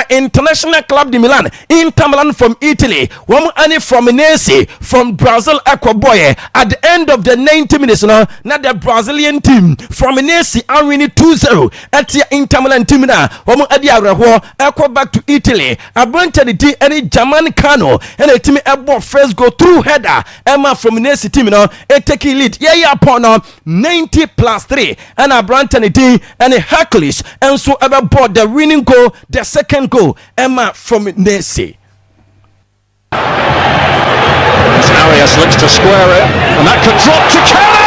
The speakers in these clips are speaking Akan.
International Club de Milan, Inter Milan from Italy, one any from Messi from Brazil, Akwaaba. At the end of the 90 minutes, now the Brazilian team from Messi are winning 2-0 at the Inter Milan team. Now, one adi Araho, Akwa back to Italy. I brought the any German Cano and a team about first go through header. Emma from Messi team now, a take lead. Yeah, upon 90+3, and I brought the and a Hercules, and so ever bought the winning goal, the second goal. Emma from Messi. Arias looks to square it, and that could drop to Kelly!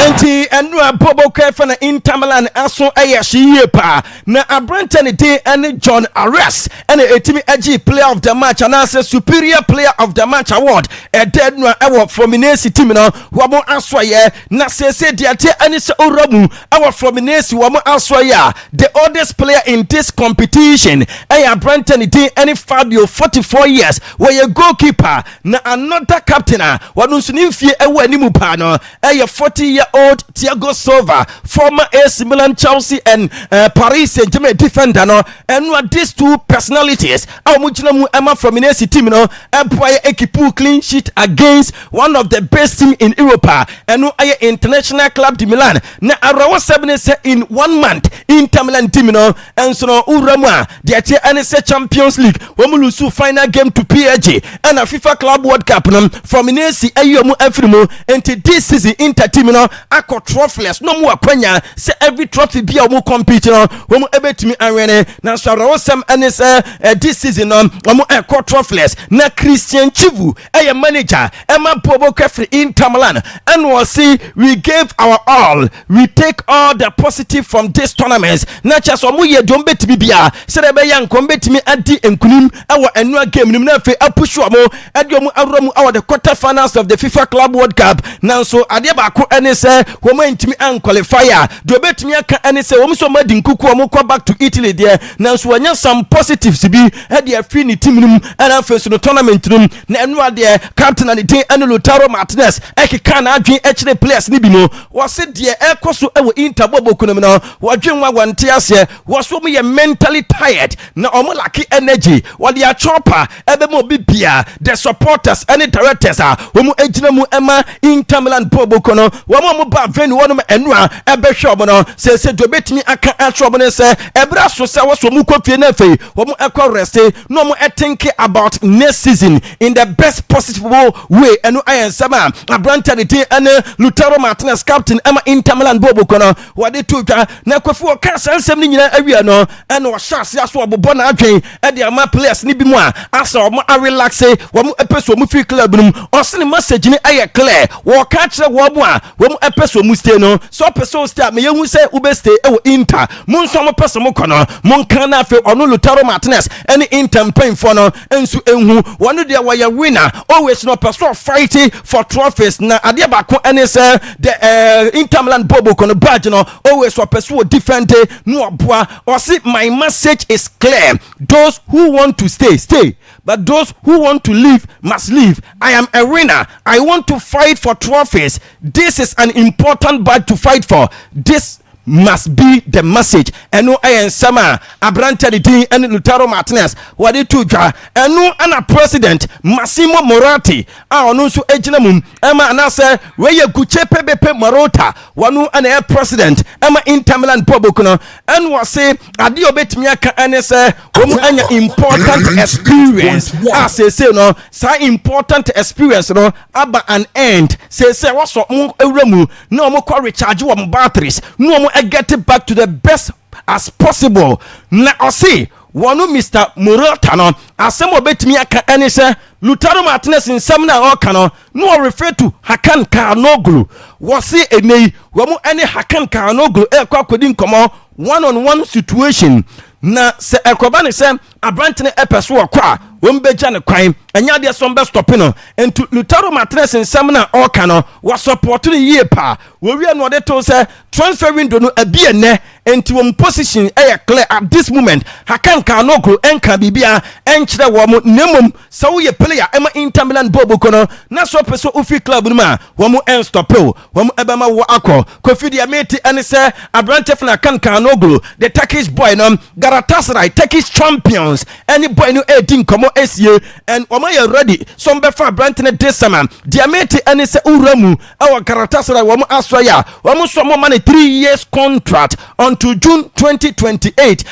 Enti enu abobo kefa na Inter Milan aso ayahye pa na Abrantani day and John Arias and etimi agi player of the match and as superior player of the match award dead no award from Messi team no wamo aso ye na sese diate ani se oromu award from Messi wamo aso ya the oldest player in this competition Abrantani day any Fabio 44 years where a goalkeeper na another captain wanu sunimfie ewo animu pa no 40-year-old Thiago Silva, former AC Milan, Chelsea, and Paris Saint-Germain defender. No, and these two personalities, Emma from AC team, no, employ equipu clean sheet against one of the best team in Europe, and no, International Club de Milan. Na arawa 7 in 1 month, Inter Milan team, no, and so no, Urama, the NSA Champions League, Womulusu final game to PSG, and a FIFA Club World Cup, no, from AC, Ayomu Afrimo, and this season, Inter team, no, Ako trophyless, no more Quenya, say every trophy be a more compete, no, when we able to me arena, now so some NSA this season, no, Ako trophyless, na Christian Chivu, a manager, Emma Bobo Kefri Inter Milan, and we'll see we gave our all, we take all the positive from this tournament, not just Omuye don't bet to be bia, said a young combat me at the Nkunim, our annual game, Numefe, a push more, at your our the quarterfinals of the FIFA Club World Cup, now so Adiabako NSA, woman to me and qualifier, do bet me and say, so mad in Kuku, come back to Italy there, now so when some positives to be at the affinity team room and our first in the tournament room, now there, Captain and the day and Lutaro Martinez, Eki can drink actually players Nibino, was it dear air cosu ever interbobo kunomino, what dream one tears here, was for me mentally tired, now lucky energy, while the chopper, ever more bipia, the supporters and the directors are, Womu Ejinamu Emma, Inter Milan Bobo Kono, Womu ba venu wonu enwa ebe hwe no se do betimi aka atro no se ebra so se wo so mu kofie na fei wo mu ekọ rest no mu think about next season in the best possible way enu ayensama Abrantani team and Lutaro Martinez captain Emma Inter Milan Bobo Kono wade to twa na kofi o ka sansem ni nyina awia no ene wo shase aso obobo na adwen e de ama players ni bi mu a asa o mu relax wo mu epeso mu free club num o se ni message ni aye clear wo ka kire wo mu a wo mu epeso mu stay no so person stay me yehu say ube stay e wo Inter mun so mo person mo kono mon kan na fe onu Lutaro Martinez any Inter pain for no ensu enhu one dey were winner always no person fighting for trophies na ade ba ko any say the Inter Milan Bobo kono badge no always for person defend no aboa or see my message is clear those who want to stay but those who want to leave must leave. I am a winner. I want to fight for trophies. This is an important badge to fight for. This must be the message. Enu ayen sama Abrantani team and Lutaro Martinez wadi tuja enu ana president Massimo Moratti onu so ejina mum ema anase weye guchepe bepe Marota wanu ana president ema Inter Milan Bobo kono enu wase ade obetimi aka anese womu anya important experience as say no sa important experience no aba an end say waso mu ewramu no mo kwa recharge wo batteries no mo get it back to the best as possible. Na osi wonu Mr. Morata no asem obetimi aka ene se Lutaro Martinez nsam na o kano no refer to Hakan Kalhanoglu wasi enei wamu ene Hakan Kalhanoglu e kwa kodi nkomo one-on-one situation na se ekoba ne se abrantene epeso okwa wombeja ne kwan anya de so mbe stop no entu Lutaro Martinez nsam na oka no wa support no yie pa wo wi no de to say transfer window no abie ne enti wo position clear at this moment hakan ka no gro enka bibia enkyere wo mo nemom sa wo ye player ema Inter Milan bobo kono na so peso ofi club no ma wo mo en stop wo mo ebema wo akọ Kofi dia meti ene say abrante fna kan ka no gro the Turkish boy no Galatasaray Turkish champions any boy no 18 komo esie and wo ma ready some be for abrante ne desama dia meti ene say uramu awa Galatasaray wo mo asoya wo mo so mo man 3 years contract until June 2028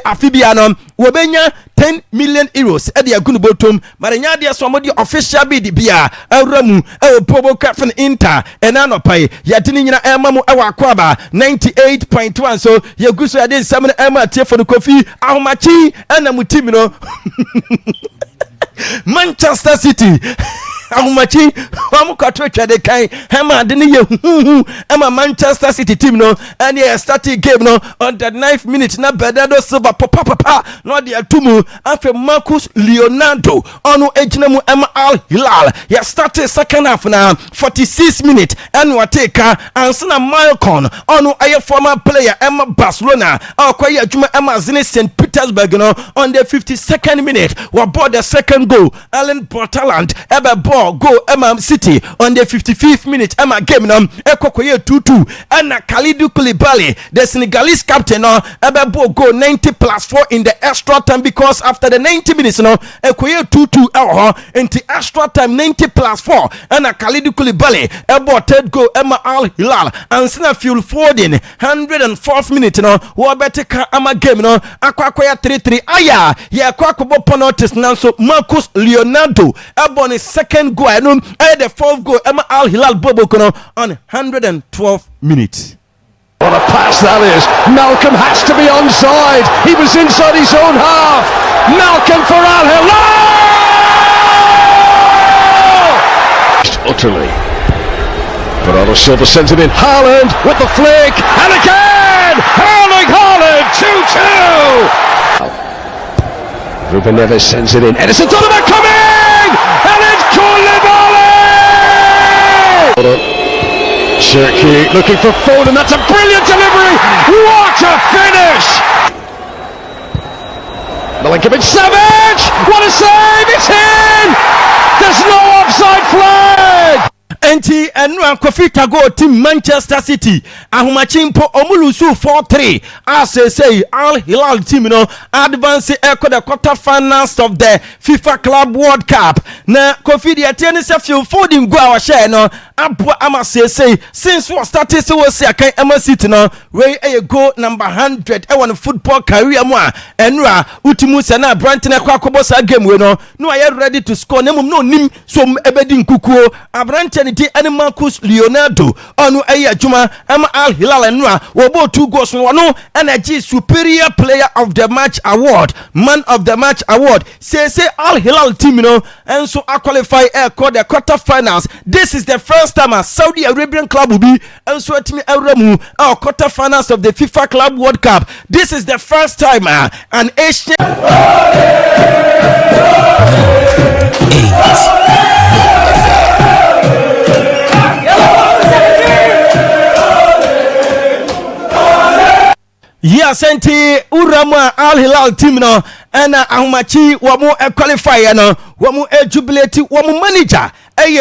afibia no wobenya 10 million euros e de agunu botom marenya de so mo de official bid bia awramu e pobo kafin Inter enanopai yadini nyina emamu e Akwaaba 98.1 so yeguso ya de nsam na ema tie for Kofi ahomachi ena mu team no Manchester City ahomachi wamu katwetwa de kan hema de ne ye ema Manchester City team no and ye starting game no on the 9th minute na Bernardo Silva papa no de atumu afi Marcus Leonardo onu ejinamu ema Al Hilal ye started second half na 46 minutes and wateka ansina Malcon onu aye former player ema Barcelona akwaye adwuma ema Zenit St Petersburg no on the 52nd minute wa board the second goal Allen Portaland ebe ball go Emma City on the 55th minute Emma game no ekokoye 2-2 and Kalidou Koulibaly the Senegalese captain no ebe ball go 90+4 in the extra time because after the 90 minutes no ekoye 2-2 into extra time 90+4 and Kalidou Koulibaly ebe third goal Emma Al Hilal and Sina Phil Foden 104th minute no wo beteka ama game no akwakoya 3-3 aya ye akwakobo penalties nanso Marcus Leonardo ebe on second goal and the fourth goal Emma Al Hilal bobo kono on 112 minutes. What a pass that is. Malcolm has to be onside. He was inside his own half. Malcolm for Al Hilal. Utterly. Bernardo Silva sends it in. Haaland with the flick. And again! Erling Haaland 2-2. Ruben Neves sends it in. Edison Donovan coming! And it's Koulibaly! Cherki looking for Foden. That's a brilliant delivery. What a finish! Milinkovic-Savic! What a save! It's in! There's no offside flag! Enti enwa Kofi Tago team Manchester City ahumachimpo omulusu 4-3 as say Al Hilal team no advance the quarterfinals of the FIFA Club World Cup na Kofi the atene se Phil Foden go our share no abua ama say since we started so we say kan Emma City no we go number 100 e won football career mu a enwa utimu se na Brantne kwakobo sa game we no are ready to score nemum no nim so ebedi nkukuo Abrantne ti ani Marcus Leonardo onu ayi adwuma ama Al Hilal enwa wo bo 2 goals no no energy superior player of the match award man of the match award say Al Hilal team no enso qualify the quarter finals. This is the first time a Saudi Arabian club will be enso atimi awramu quarter finals of the FIFA Club World Cup. This is the first time an Asian senti urama Al Hilal team no ena ahumachi wamu qualify no wamu jubilate wamu manager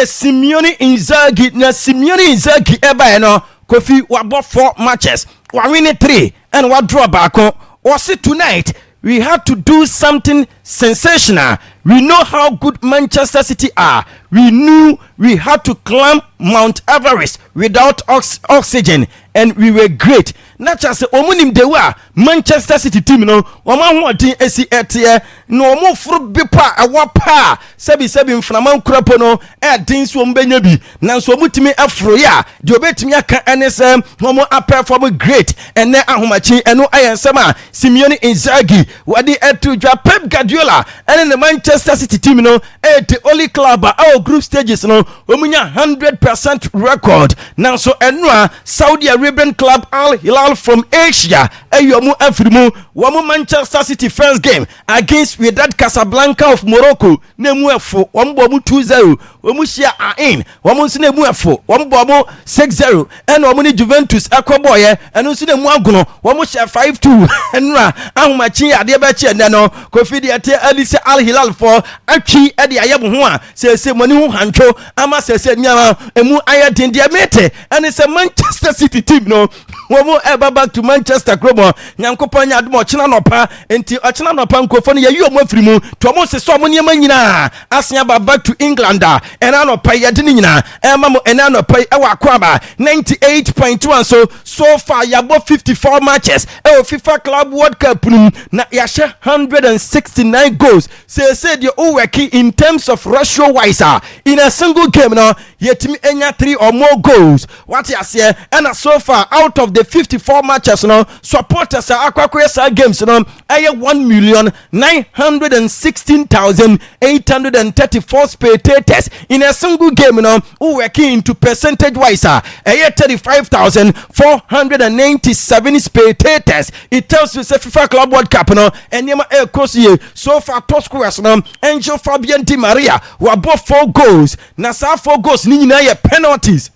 Simeone Inzaghi na Simeone Inzaghi eba no Kofi wabo 4 matches wa win 3 and wa draw back. Was it tonight we had to do something sensational. We know how good Manchester City are. We knew we had to climb Mount Everest without oxygen, and we were great. Not just omunim dewa Manchester City team no wama hoden esi etie no mo furu bipa awapa sebi mframa nkrapo no din so mbenya bi nanso omutimi afro ya de obetimi aka enese homo perform great ene ahomachi eno ayensema Simeone Inzaghi wadi etu dwa Pep Guardiola ene the Manchester City team no the only club our group stages no omunya 100% record nanso enwa Saudi Arabian club Al Hilal from Asia ayomu afrimu womu Manchester City first game against Wydad Casablanca of Morocco nemu efo womu bomu 2-0 womu share in womu nso nemu efo womu bomu 6-0 and womu ni Juventus akoboye enu nso nemu agono womu share 5-2 enra ahomachi ade be che ne no Kofi de ate Alise Al Hilal for atwi ade ayebo ho a sese moni ho hantwo ama sese nyama emu ayedin de mete and it's a Manchester City team no womu eba back to Manchester Kromo nyankopon nya adom ochina nopa enti ochina nopa nkofo no ye yomu afrimu to mo se so mo niam nyina asia ba back to England and anopa ye de nyina ema mo ena anopa ewa Akwaaba 98.1 so far yabo 54 matches FIFA Club World Cup na ya 169 goals say the working in terms of ratio wise in a single game no yetimi enya 3 or more goals what you say and so far out of the 54 matches no supporters akwakwesa games no 1,916,834 spectators in a single game no working into percentage wise 35,497 spectators. It tells you say FIFA Club World Cup no enyema ekosie so far top scorers no Angel Fabian Di Maria who above 4 goals na sa 4 goals ni nyina ye penalties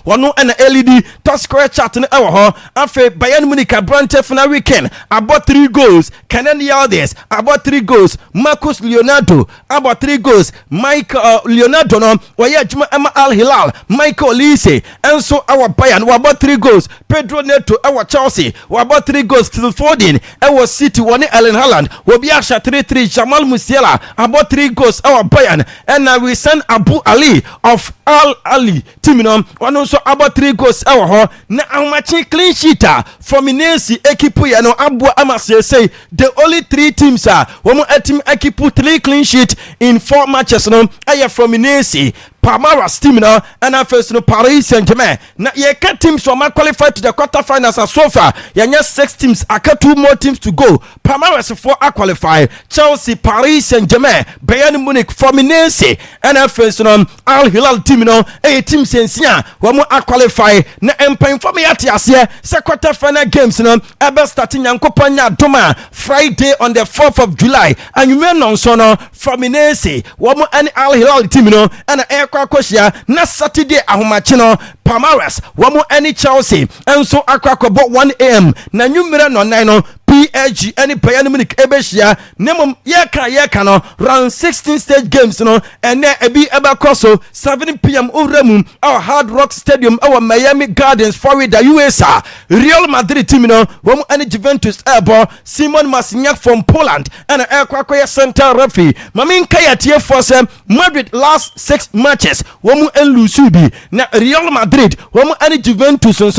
wono na LED top scorer chart no ewo ho afa Bayern Munich Brante final weekend about 3 goals Kenan Yildiz about 3 goals Marcus Leonardo about 3 goals Mike Leonardo no waye adwuma Al Hilal Michael Olise enso our Bayern we about 3 goals Pedro Neto our Chelsea we about 3 goals Phil Foden our City one Erling Haaland we be asha 3-3 Jamal Musiala about 3 goals our Bayern and we send Abu Ali of Al Ali team no one also about 3 goals our ho na amachi clean sheet from Inesi equipe ya no Abu Amase say the only 3 teams womo team equipe 3 clean sheet in 4 matches no aye from Inesi Palmeiras team no and first no Paris Saint-Germain na ye can teams from qualify to the quarterfinals so far yanya 6 teams aka 2 more teams to go Palmeiras for qualify Chelsea Paris Saint-Germain Bayern Munich Fluminense and first no Al Hilal team no team sensia womo qualify na empan for me atiase se quarterfinal games no ebe starting yankopon nya doma Friday on the 4th of July and you may know so no Fluminense womo and Al Hilal team no and akwakoshia na Saturday ahomachi no Palmeiras womo any Chelsea enso akwakobo 1 am na nwumere no 9 no PSG any Bayern Munich ebeshia nemom yeka no round 16 stage games no ene ebi ebakoso 7 pm uremu our Hard Rock Stadium our Miami Gardens Florida USA Real Madrid team no womo any Juventus ebo Simon Masignac from Poland and akwakoya center referee mamin kaya tie force Madrid last 6 matches womo enlusubi na Real Madrid womo any Juventus so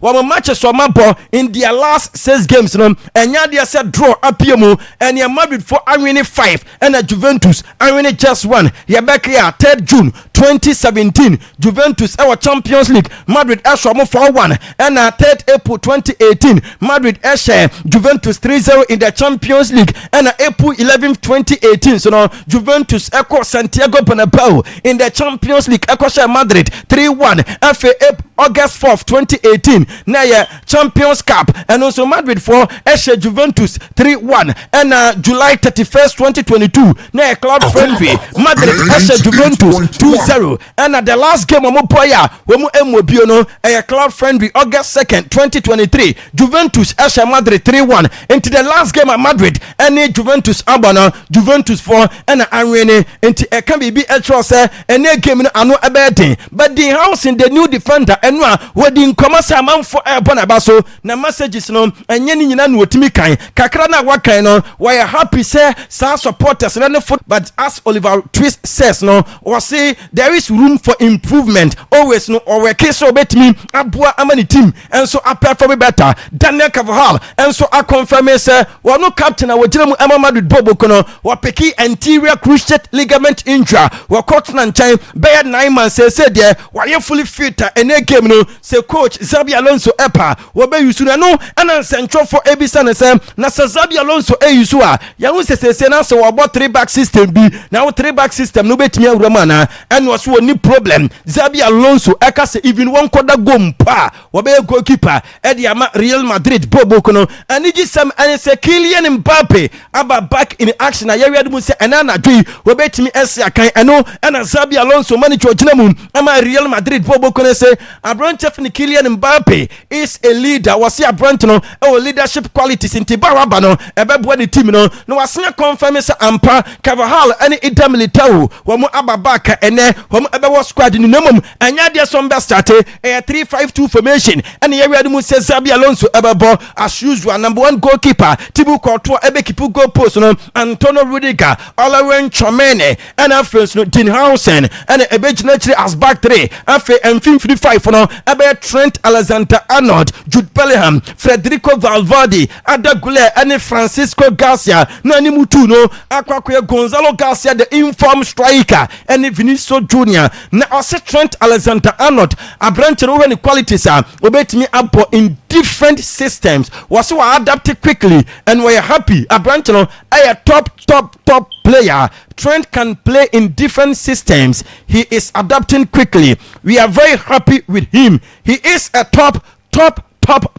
womo matches so mabo in their last 6 games no enya dia said draw apiemu and ya Madrid for winning 5 and a Juventus winning just 1 ya back here 3rd June 2017 Juventus our Champions League Madrid ashwa for 1 and 3rd April 2018 Madrid share Juventus 3-0 in the Champions League and April 11th 2018 so no Juventus echo Santiago Bernabeu in the Champions League echo share Madrid 3-1 FA August 4th 2018 na ya Champions Cup and also Madrid for share Juventus 3-1 and July 31st 2022 na club friendly Madrid share Juventus 2-0 and the last game omo boya wemu emobio no club friendly August 2nd 2023 Juventus share Madrid 3-1 into the last game at Madrid and Juventus abana Juventus for and anwene into e can be actual say and game no ano abedin but the house in the new defender enwa wedding commercial man for ebona baso na messages no enye ni nyina no otimi kan kakra na wakan no we are happy say sa supporters na foot but as Oliver Twist says no or say there is room for improvement always no or we case obetimi aboa amani team and so perform better Daniel Carvajal and so I confirm say we no captain a wogire mu Emma Madrid bobo kono we peki anterior cruciate ligament injury we court na nchen be 9 months say there we fully fit that ene game no say coach Xabi Alonso epa wo be yusu na no ana central for ebisa ne say na Xabi Alonso yusu a ya hu se na so wo 3-back system bi na wo 3-back system no betimi awura na and was woni problem Xabi Alonso eka say even one quarter goal pa wo be goalkeeper e dia ma Real Madrid bobo kono aniji sam and say Kylian Mbappe aba back in action na yawia dum say enana dwi wo betimi ese akan eno na Xabi Alonso manager ogina mu ama Real Madrid bobo kono say Abraham ni Kylian Mbappe is a leader was see Abraham no e leadership qualities in Tibawa no e be boa the team no was confirm say ampa Carvajal and Ida Militao wo mu aba back ene wo mu ebe was squad ni namum anya dia so mbe start a 3-5-2 formation and yawia dum say Xabi Alonso ebe bo as usual number 1 goalkeeper Thibaut Courtois ebe keep goal post no Antonio Rudiger Olawen Chomene and afres no Dean Housen and ebe ginachiri as back 3 afi M55 no ebe Trent Alexander-Arnold Jude Bellingham Federico Valverde Ada Gule and Francisco Garcia na ni mutu no akwakoye Gonzalo Garcia the informed striker and Vinicius Junior na ose Trent Alexander-Arnold abranche no any qualities obetimi abo in different systems was so adapt quickly and we are happy abranche no a top player. Trent can play in different systems. He is adapting quickly. We are very happy with him. He is a top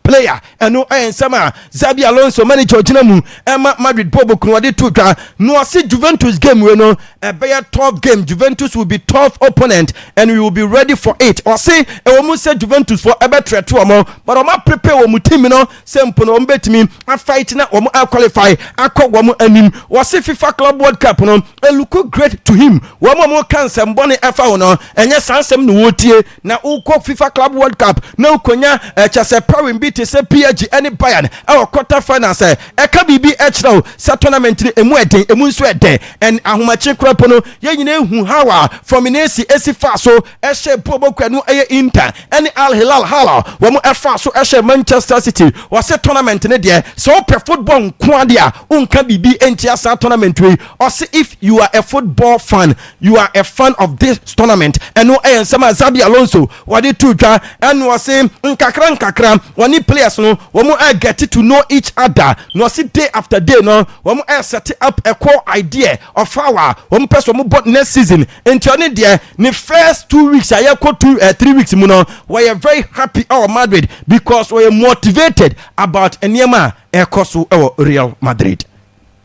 player. And no sama Xabi Alonso manager Jinamu Emma Madrid Bobo Kunwadi Tuka no see Juventus game we know a better tough game. Juventus will be tough opponent and we will be ready for it. Or say e say Juventus for a better to but I'm prepare wo team no sempo no betimi a fight na wo qualify akọ wo anim was say FIFA Club World Cup no e look great to him. Wo mo kan sem bone efa no enye sansem no wotie na ukọ FIFA Club World Cup na ukonya chase Paris beat say PSG any Bayern our quarter final say e ka bibi echro sa tournament ni emu eden emu nso eden and ahomache krapo no ye nyina hu hawa from inesi esifa so e she bobo kwanu eye Inter any Al Hilal hala wo mo efa so e she Manchester City was say tournament ne de so pre football nko de a unka bibi entia sa tournament we or say if you are a football fan you are a fan of this tournament and no e nsema Xabi Alonso wadi tuja and was say nkakra wani players no womu get to know each other no see day after day no womu set up a core idea of our womu person womu bought next season into any there the first 2 weeks ayako 3 weeks mu no we are very happy our Madrid because we are motivated about Enyema ekosu Real Madrid.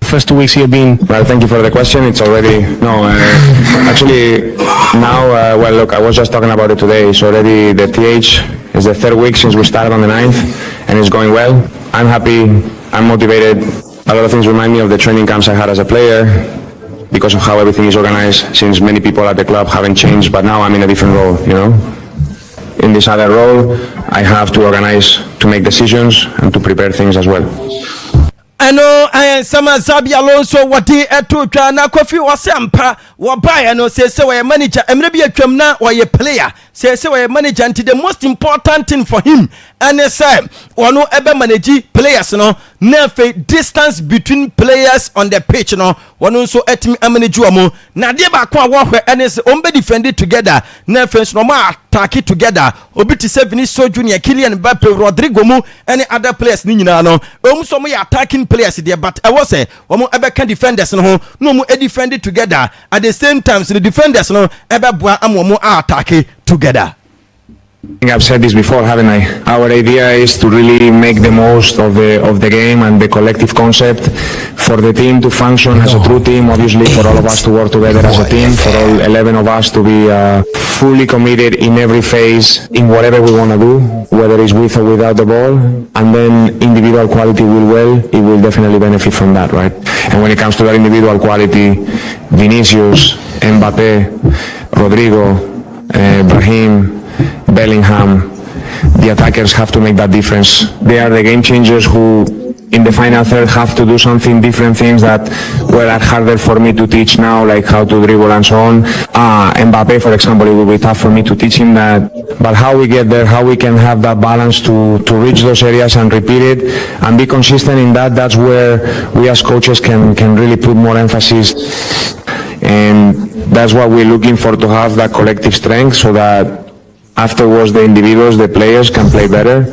First 2 weeks you've been. Well, thank you for the question. It's already actually now. Well, look, I was just talking about it today. It's already the TH is the 3rd week since we started on the 9th, and it's going well. I'm happy. I'm motivated. A lot of things remind me of the training camps I had as a player because of how everything is organized. Since many people at the club haven't changed, but now I'm in a different role. You know, in this other role, I have to organize, to make decisions, and to prepare things as well. I know I am sama Xabi Alonso wadi etotwa na Kofi wasempa wabai no say we manager emre bi atwam na we player say we manager and the most important thing for him and say ono ebe manage players no na fe distance between players on the pitch no wono so etimi manage wo na de ba ko wo hwe and say on be defend together na fe no ma attack together obi ti say Vinicius Junior Kylian Mbappe Rodrigo mu any other players ni nyina no so mo attacking players there but I was say womo ebe can defenders no ho no mo defend together at the same time so the defenders no ebe boa amomo attack together. I think I've said this before, haven't I? Our idea is to really make the most of the game and the collective concept for the team to function as a true team, obviously for all of us to work together as a team, for all 11 of us to be fully committed in every phase in whatever we want to do, whether it's with or without the ball, and then individual quality it will definitely benefit from that, right? And when it comes to that individual quality, Vinicius, Mbappe, Rodrigo, Brahim, Bellingham, the attackers have to make that difference. They are the game changers who in the final third have to do something different, things that are harder for me to teach now, like how to dribble and so on. Mbappe, for example, it will be tough for me to teach him that, but how we get there, how we can have that balance to reach those areas and repeat it and be consistent in that, that's where we as coaches can really put more emphasis, and that's what we're looking for, to have that collective strength so that afterwards the individuals, the players can play better.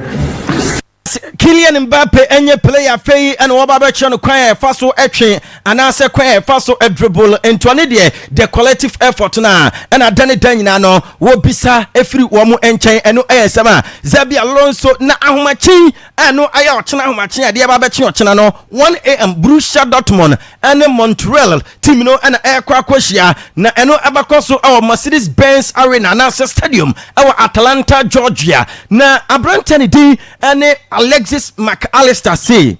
Kylian Mbappe enye player fei and wababeche no kwan fa so etwe anase kwan fa so dribble into ane the collective effort na and adane dan nyina no wo bisa efiri wo mu enchen eno eyesema Zabi Alonso na ahomachi eno aya ochena ahomachi ade babeche ochena no 1 am Borussia Dortmund and Montreal team no and ekwa kwahia na eno abakoso our Mercedes-Benz Arena na stadium our Atlanta Georgia na abrantani di ene Alexis McAllister say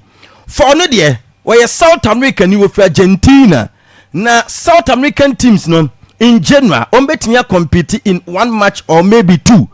for no there where South America ni wo fra Argentina na South American teams no in general betting compete in one match or maybe two,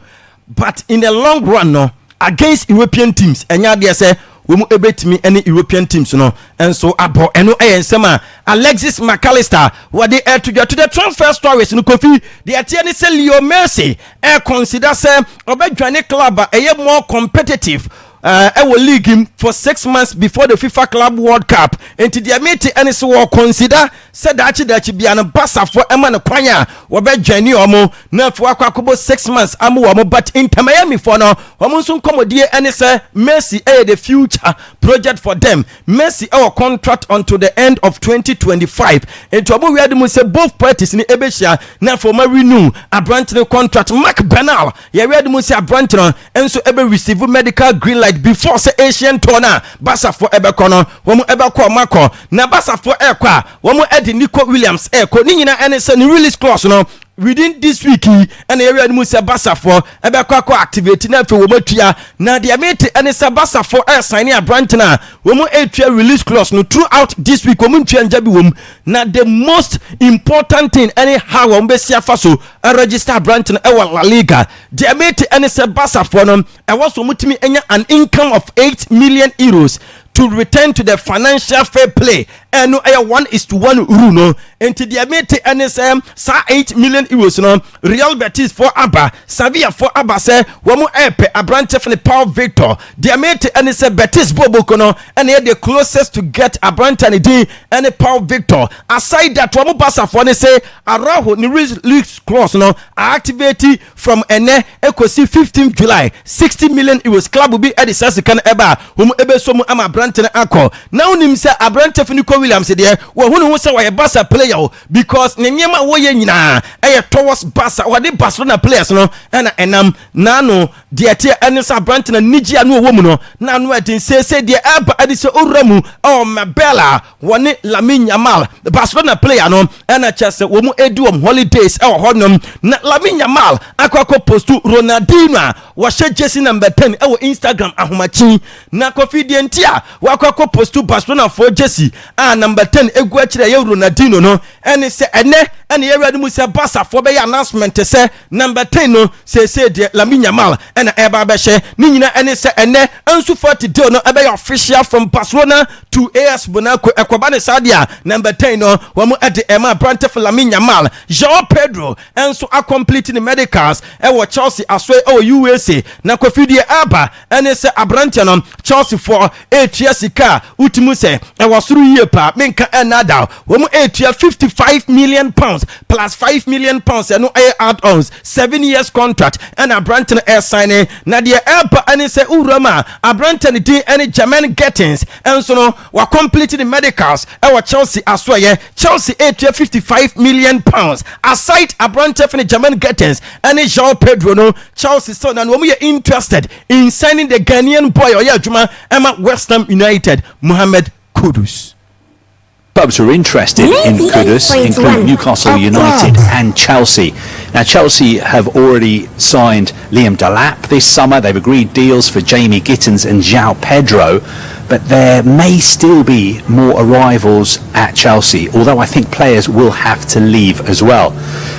but in the long run no against European teams enya there say we mu ebetimi any European teams no and so abo eno ensema Alexis McAllister what they to the transfer stories no Kofi they are say Leo Messi consider say obedwane club more competitive will league him for 6 months before the FIFA Club World Cup. And to the meeting, and so will consider said that be an ambassador for Emmanuel Kwanya, Wabet Jenny Omo, not for 6 months, Amu, but in Miami for now, Omonsun Commodie, and say Messi, the future project for them. Messi, our contract until the end of 2025. And to Abu Yadimu say both parties in the Ebesha, now for my renew a brand new contract. Mark Bernal, Yadimu say a brand and so ever receive medical green light before say Asian tourna Basa for Ebekono womu Ebeko Mako na Basa for Ekwa womu Eddie Nico Williams Eko ni nyina ene se ni release clause no within this week and area mu se Basa for Ebeko activate na fe womatua na dia mate ene se Basa for sign a branch na womu etua release clause no throughout this week womu ntua njabi wom na the most important thing any how womu besia faso a register branch na ewa La Liga dia mate ene se Basa for no e was mutimi enya an income of 8 million euros to return to the financial fair play and no 1:1 rule no into the amete NSM sa 8 million euros no Real Betis for Abba Sevilla for Abba say womu epe abrante for the Paul Victor the amete NSM Betis Boboko no and they the closest to get abrante and the and Paul Victor aside that womu Basa for ne say Araujo ni release clause no activate from ene ekosi 15th July 60 million euros club will be at the Sasikan eba womu ebe so mu ama abrante akọ now nim say abrante for Nico Williams there wo hunu say why Barca player because ne nyema wo ye nyina towards Barca what the Barcelona players no na enam nano de tie ensa abrante na nigia no wo mu no na no edin say de eba adi say oramu Mabella woni Lamine Yamal the Barcelona player no na chese wo mu edu holidays hodnom na Lamine Yamal akwa postu Ronaldinho wo she jersey number 10 Instagram ahomachi na Kofi Dientia wakwa postu Barcelona for jersey number 10 egu akire ye Ronaldinho no ene se ene ye ready mu se Barca for be announcement se number 10 no se de Lamine Yamal ena eba be hye ni nyina ene se ene ansu 40 deal no ebe official from Barcelona to AS Monaco Akwaaba ne sadia number 10 no wo mu ede ema brand for Lamine Yamal João Pedro enso complete the medicals wo Chelsea aswe USA na kofidie aba ene se abrante no Chelsea for 8 years ka utimu se wasuru yie pa menka enada wo mu 55 million pounds plus 5 million pounds no add-ons 7 years contract and abrante no signing na de eba ene se urama abrante ne din ene German Gettins enso no wa complete the medicals Chelsea aswe Chelsea 55 million pounds aside abrante for the German Gettins and João Pedro no Chelsea so na we are interested in signing the Ghanaian boy Oyajuma Emma West Ham United Mohamed Kudus. Clubs are interested in Kudus, including Newcastle United and Chelsea. Now, Chelsea have already signed Liam Delap this summer. They've agreed deals for Jamie Gittins and João Pedro, but there may still be more arrivals at Chelsea, although I think players will have to leave as well.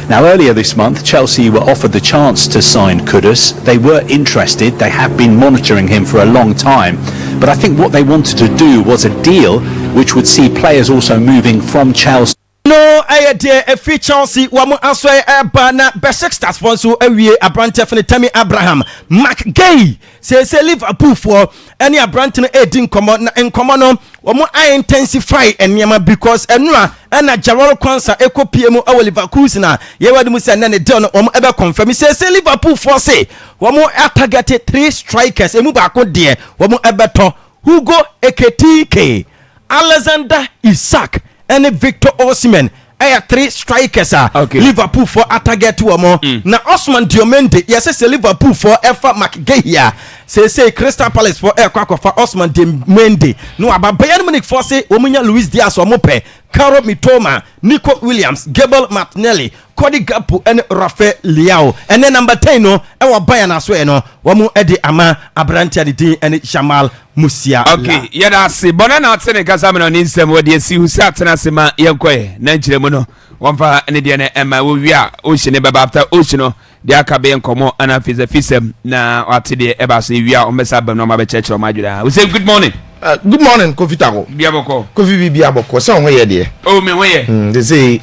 Now, earlier this month, Chelsea were offered the chance to sign Kudus. They were interested. They have been monitoring him for a long time. But I think what they wanted to do was a deal which would see players also moving from Chelsea No, I did a free Chelsea. Wamu answer a banner. Best stars for so a we a brand Tiffany Tammy Abraham. Mark Gay says Liverpool for any a brand in common and common. Wamu I intensify and yama because enra and a Jarrell Kwanza Eco PMO our Liverpool na ye wadi musa and then done ever confirm. He says Liverpool for say wamu targeted 3 strikers. Emu bako dear wamu ebeto Hugo Ekitike, Alexander Isak. And Victor Osimhen, I have 3 strikers. Okay. Liverpool for target 2 or more. Now Osman Diomende, yes, it's Liverpool for Alpha McGahia. Say Crystal Palace for Air Quack for Osman Diomende. No, about Bayern Munich for say Omunya Luis Diaz or Mope, Caro Mitoma, Nico Williams, Gabriel Martinelli, Cody Gakpo, and Rafael Leao. And then number 10, no, our Bayern as well, no, Wamu Eddie Ama, Abrante Aditi, and Jamal Musia. Okay, yeah, see, Bonana Seneca Salmon on Instagram, where you see who sat and Asima Yanque, Nanchilemono, one for an Indian Emma, we are Ocean after Oceano, the Akabe and Como, and a Fisem, now at the Ebasi, we are on Messab, no Mabba Church or Majula. We say good morning. Good morning, Kofi Tago. Biaboko. Kofi Biaboko. Somewhere there. Oh, me way. They say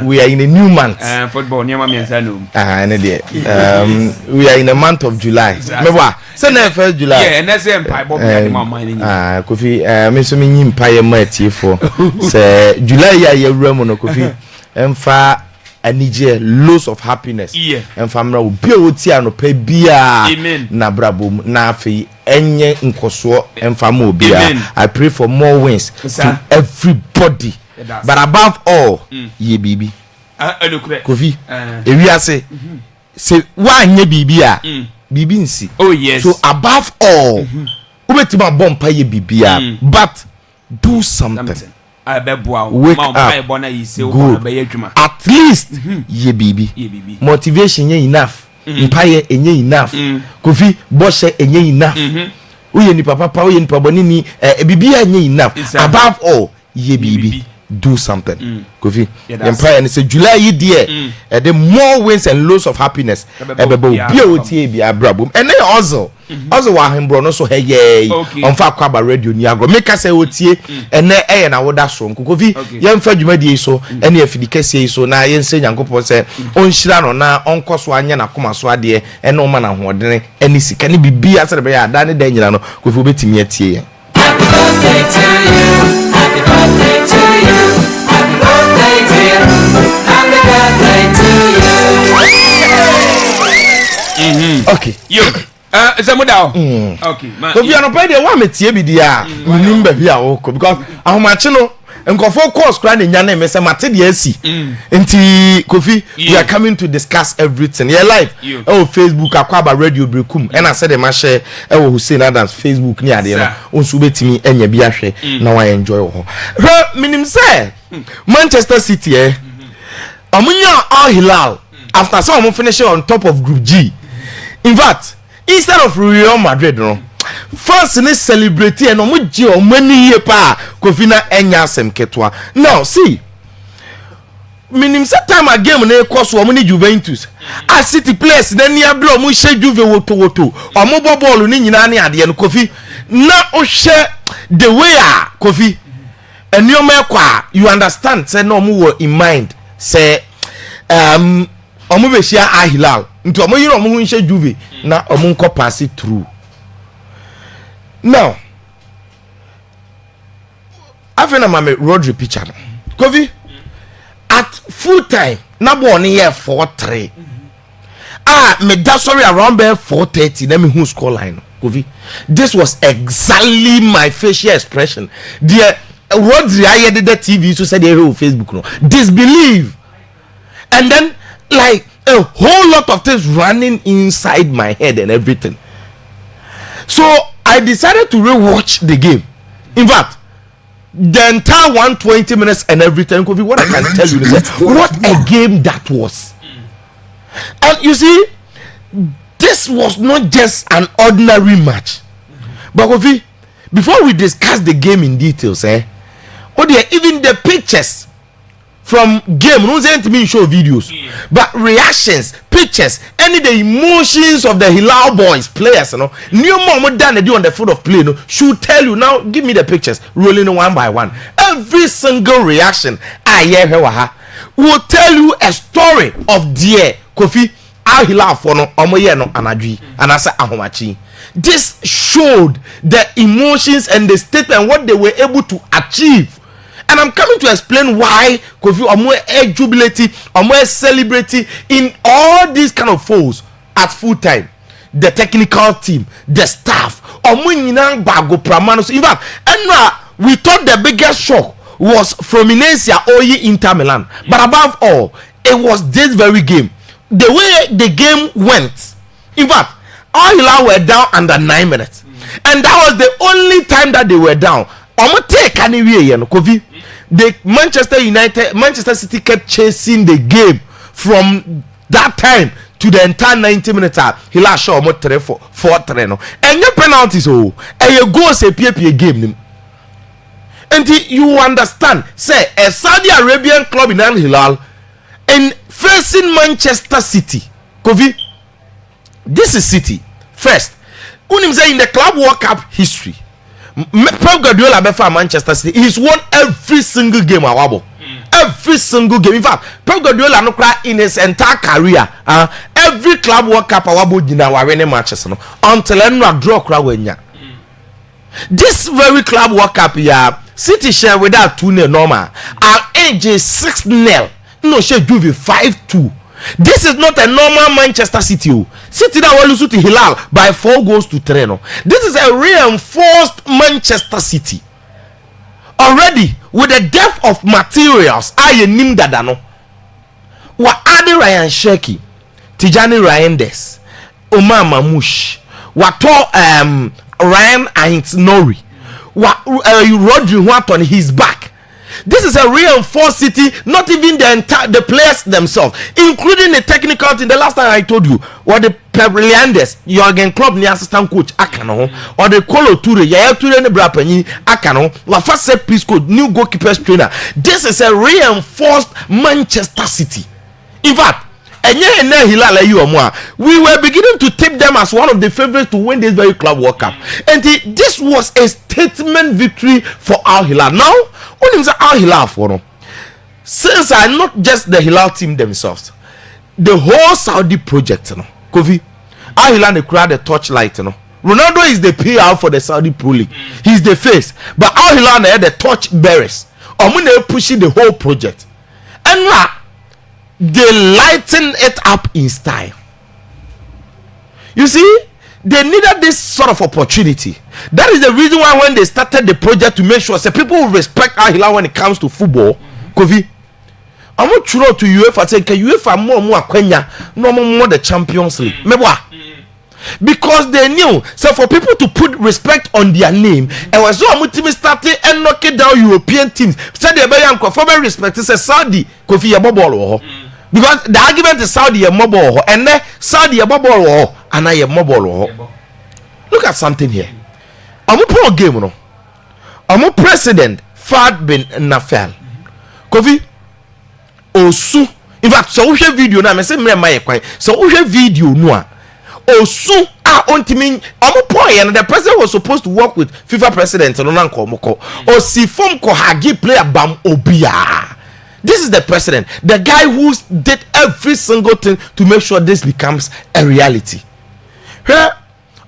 we are in a new month. Football, near my son. We are in the month of July. Mewa. Say na 1st July. Yeah, and that's the empire. Kofi, me so me empire mighty for. Say July ya Ramono Kofi. Emfa anije loads of happiness. Yeah. Emfa mra obi oti anopa bia. Amen. Na brabom na afi enye nkoso emfa obia. I pray for more wins to everybody. But above all, ye bibi. Kofi. Ewiase. Say wanye bibi a. Bibi nsi. Oh yes. So above all, ubetima bompa ye bibi a, but do something. Wake up. Good. At least ye bibi. Motivation ye enough. Mpaye enye enough. Kofi boshe enye enough. Uye ni papa uye ni paboni ni bibi enye enough. Above all, ye bibi. Do something. Kofi. Empire and say July ye dear. The more wins and loads of happiness. Ebebo bia otie bia brabum. And then also wa hembro no so heye. On fa Akwaaba radio ni agro. Make us say otie and then na woda so. Kofi yemfa dwumadi so ene afidi kese so na yense Nyankopon say onhira no na onkoso anya na koma so ade ene o ma na hoodene ene sika ne bibia se be ya da ne da nyina no Kofi obetimi atie ye. Happy birthday to you. Happy birthday to you. Happy birthday dear. Happy birthday to you. Okay. Yo. Zamudao. Okay. Kofi anopa de wa metie bi dia. Unim ba bia wo ko because ahomache no nkofo course kra ne nya na me se mate de asi. Enti Kofi we are coming to discuss everything. Your life. Oh Facebook Akwaaba radio brekum. And I said the ma share Hussein Adams Facebook ni ade no. Onsu betimi enya bi ahwe na wa enjoy ho. Minim say Manchester City omunya Al Hilal after some finish on top of Group G. In fact, instead of Real Madrid no first ni celebrate and omuji o mani ye pa Kofi na enya asem ketwa. Now see minim set time a game na ekoso o ni Juventus a City players then near blow mu she Juve woto omo ball ni nyina ne ade no Kofi na o hwe the way a Kofi enioma kwa you understand say no mu in mind say omo be share Al Hilal nti omo yiro omo hu nhye Juve na omo nko pass through. Now after mama Rodri picture Kofi at full time na ball ni here 4-3 me da sorry around there 4:30 let me who score line Kofi. This was exactly my facial expression. The Rodri I did the TV so said on Facebook no disbelief and then like a whole lot of things running inside my head and everything. So I decided to rewatch the game. In fact, the entire 120 minutes and everything, what I can tell you is what a game that was. And you see, this was not just an ordinary match. But Kofi, before we discuss the game in details, even the pictures from game no say me show videos but reactions pictures any the emotions of the Hilal boys players new mom done they do on the field of play should tell you now give me the pictures rolling one by one every single reaction I hear her will tell you a story of dear Kofi Al Hilal for no omoye no anadwi and I say ahomachi. This showed the emotions and the statement what they were able to achieve. And I'm coming to explain why Kofi Omo jubilate, Omo celebrate in all these kind of foes at full time. The technical team, the staff, Omo nyina bago pramano. In fact, and we thought the biggest shock was from Indonesia or Inter Milan. But above all, it was this very game. The way the game went. In fact, Al Hilal were down under 9 minutes. And that was the only time that they were down. Omo take anyway, Kofi. The Manchester City kept chasing the game from that time to the entire 90 minutes. Hilal show almost 4-3 no. And your penalties and your goals a PPA game. And you understand, say a Saudi Arabian club in Al Hilal and facing Manchester City. Kofi, this is City first. Unim say in the Club World Cup history. Pep Guardiola before Manchester City, he's won every single game awabo. Every single game. In fact, Pep Guardiola no cry in his entire career. Every Club World Cup awabo dina wa winning matches no until enra draw cry wenya. This very Club World Cup City share without 2-0 normal. Our age is 6-0. No share Juve 5-2. This is not a normal Manchester City. City that will lose to Hilal by 4-3 no. This is a reinforced Manchester City. Already with the depth of materials, I nim dadano. Wa Adi Ryan Sheki, Tijani Ryandes, Omar Mamouche, Wato Ryan Ain't Nori, Rodri Watt on his back. This is a reinforced City, not even the players themselves, including the technical team. The last time I told you, what the Pep Leanders, Jurgen Klopp, the assistant coach, Akano, or the Kolo Toure, Yaya Toure, the Brapani, Akano, or first set piece coach, new goalkeepers trainer. This is a reinforced Manchester City. In fact, we were beginning to tip them as one of the favorites to win this very Club World Cup. And this was a statement victory for Al Hilal. Now, what is Al Hilal for? Since I'm not just the Hilal team themselves, the whole Saudi project, Kofi, Al Hilal they create the torchlight, Ronaldo is the PR for the Saudi Pro League. He's the face, but Al Hilal they are the torch bearers. They pushing the whole project, and now they lighten it up in style. You see, they needed this sort of opportunity. That is the reason why when they started the project to make sure that people will respect Al Hilal when it comes to football. Kofi, I'm not sure to UEFA say can UEFA more Kenya no more the Champions League. Because they knew, so for people to put respect on their name, and was so team started and knocking down European teams. Said they very respect. It's a Saudi Kofi Yabobolo. Because the argument is Saudi mobile and then Saudi mobile and I am mobile. Look at something here. I'm a pro game, no. I'm a president Fad bin Nafel. Kofi Osu. In fact, so we have video now. I say me my kwai. So we have video no. Osu on team. I'm a point and the president was supposed to work with FIFA president no nanko moko. Osi form ko hagi player bam obia. This is the president, the guy who did every single thing to make sure this becomes a reality. Here,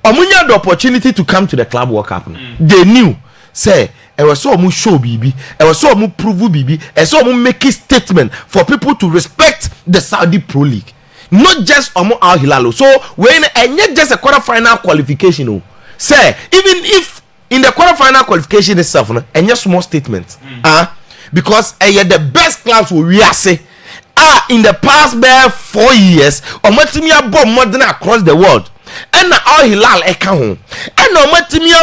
Omunya had the opportunity to come to the Club World Cup. They knew, say, it was so much show BB, it was so much prove BB, and so much make a statement for people to respect the Saudi Pro League, not just Omo Al Hilal. So when and not just a quarter-final qualification, say even if in the quarter-final qualification itself, and just small statement, because the best clubs we are say in the past 4 years or modern across the world and Al Hilal and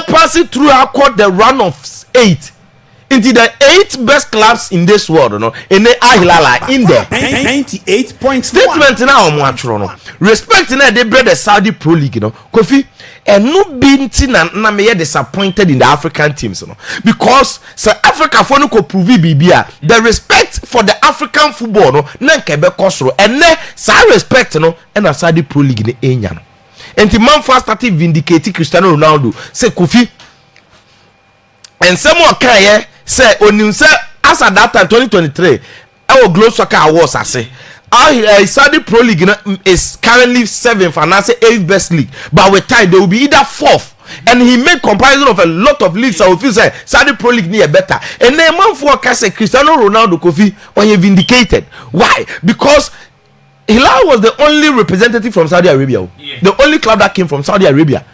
passing through our court the run of 8 in Into the 8 best clubs in this world, no, in the Ahilala in there. 98 points. Statement now on no. Respect na they bread the Saudi Pro League, you know. Kofi, and no binti na me disappointed in the African teams, you know. Because South Africa for no ko prove bibia. The respect for the African football, no, na kebe kosro. And ne sa respect, no, and a Saudi Pro League ne enya no. And the man first started vindicating Cristiano Ronaldo. Say Kofi. And someone can say on say as at that time 2023, our Globe Soccer Awards I say Saudi Pro League is currently 7th and I say 8th best league, but with time they will be either 4th. And he made comparison of a lot of leagues. I will feel say Saudi Pro League near better. And then man for say Cristiano Ronaldo Kofi when he vindicated. Why? Because Hilal was the only representative from Saudi Arabia, the only club that came from Saudi Arabia,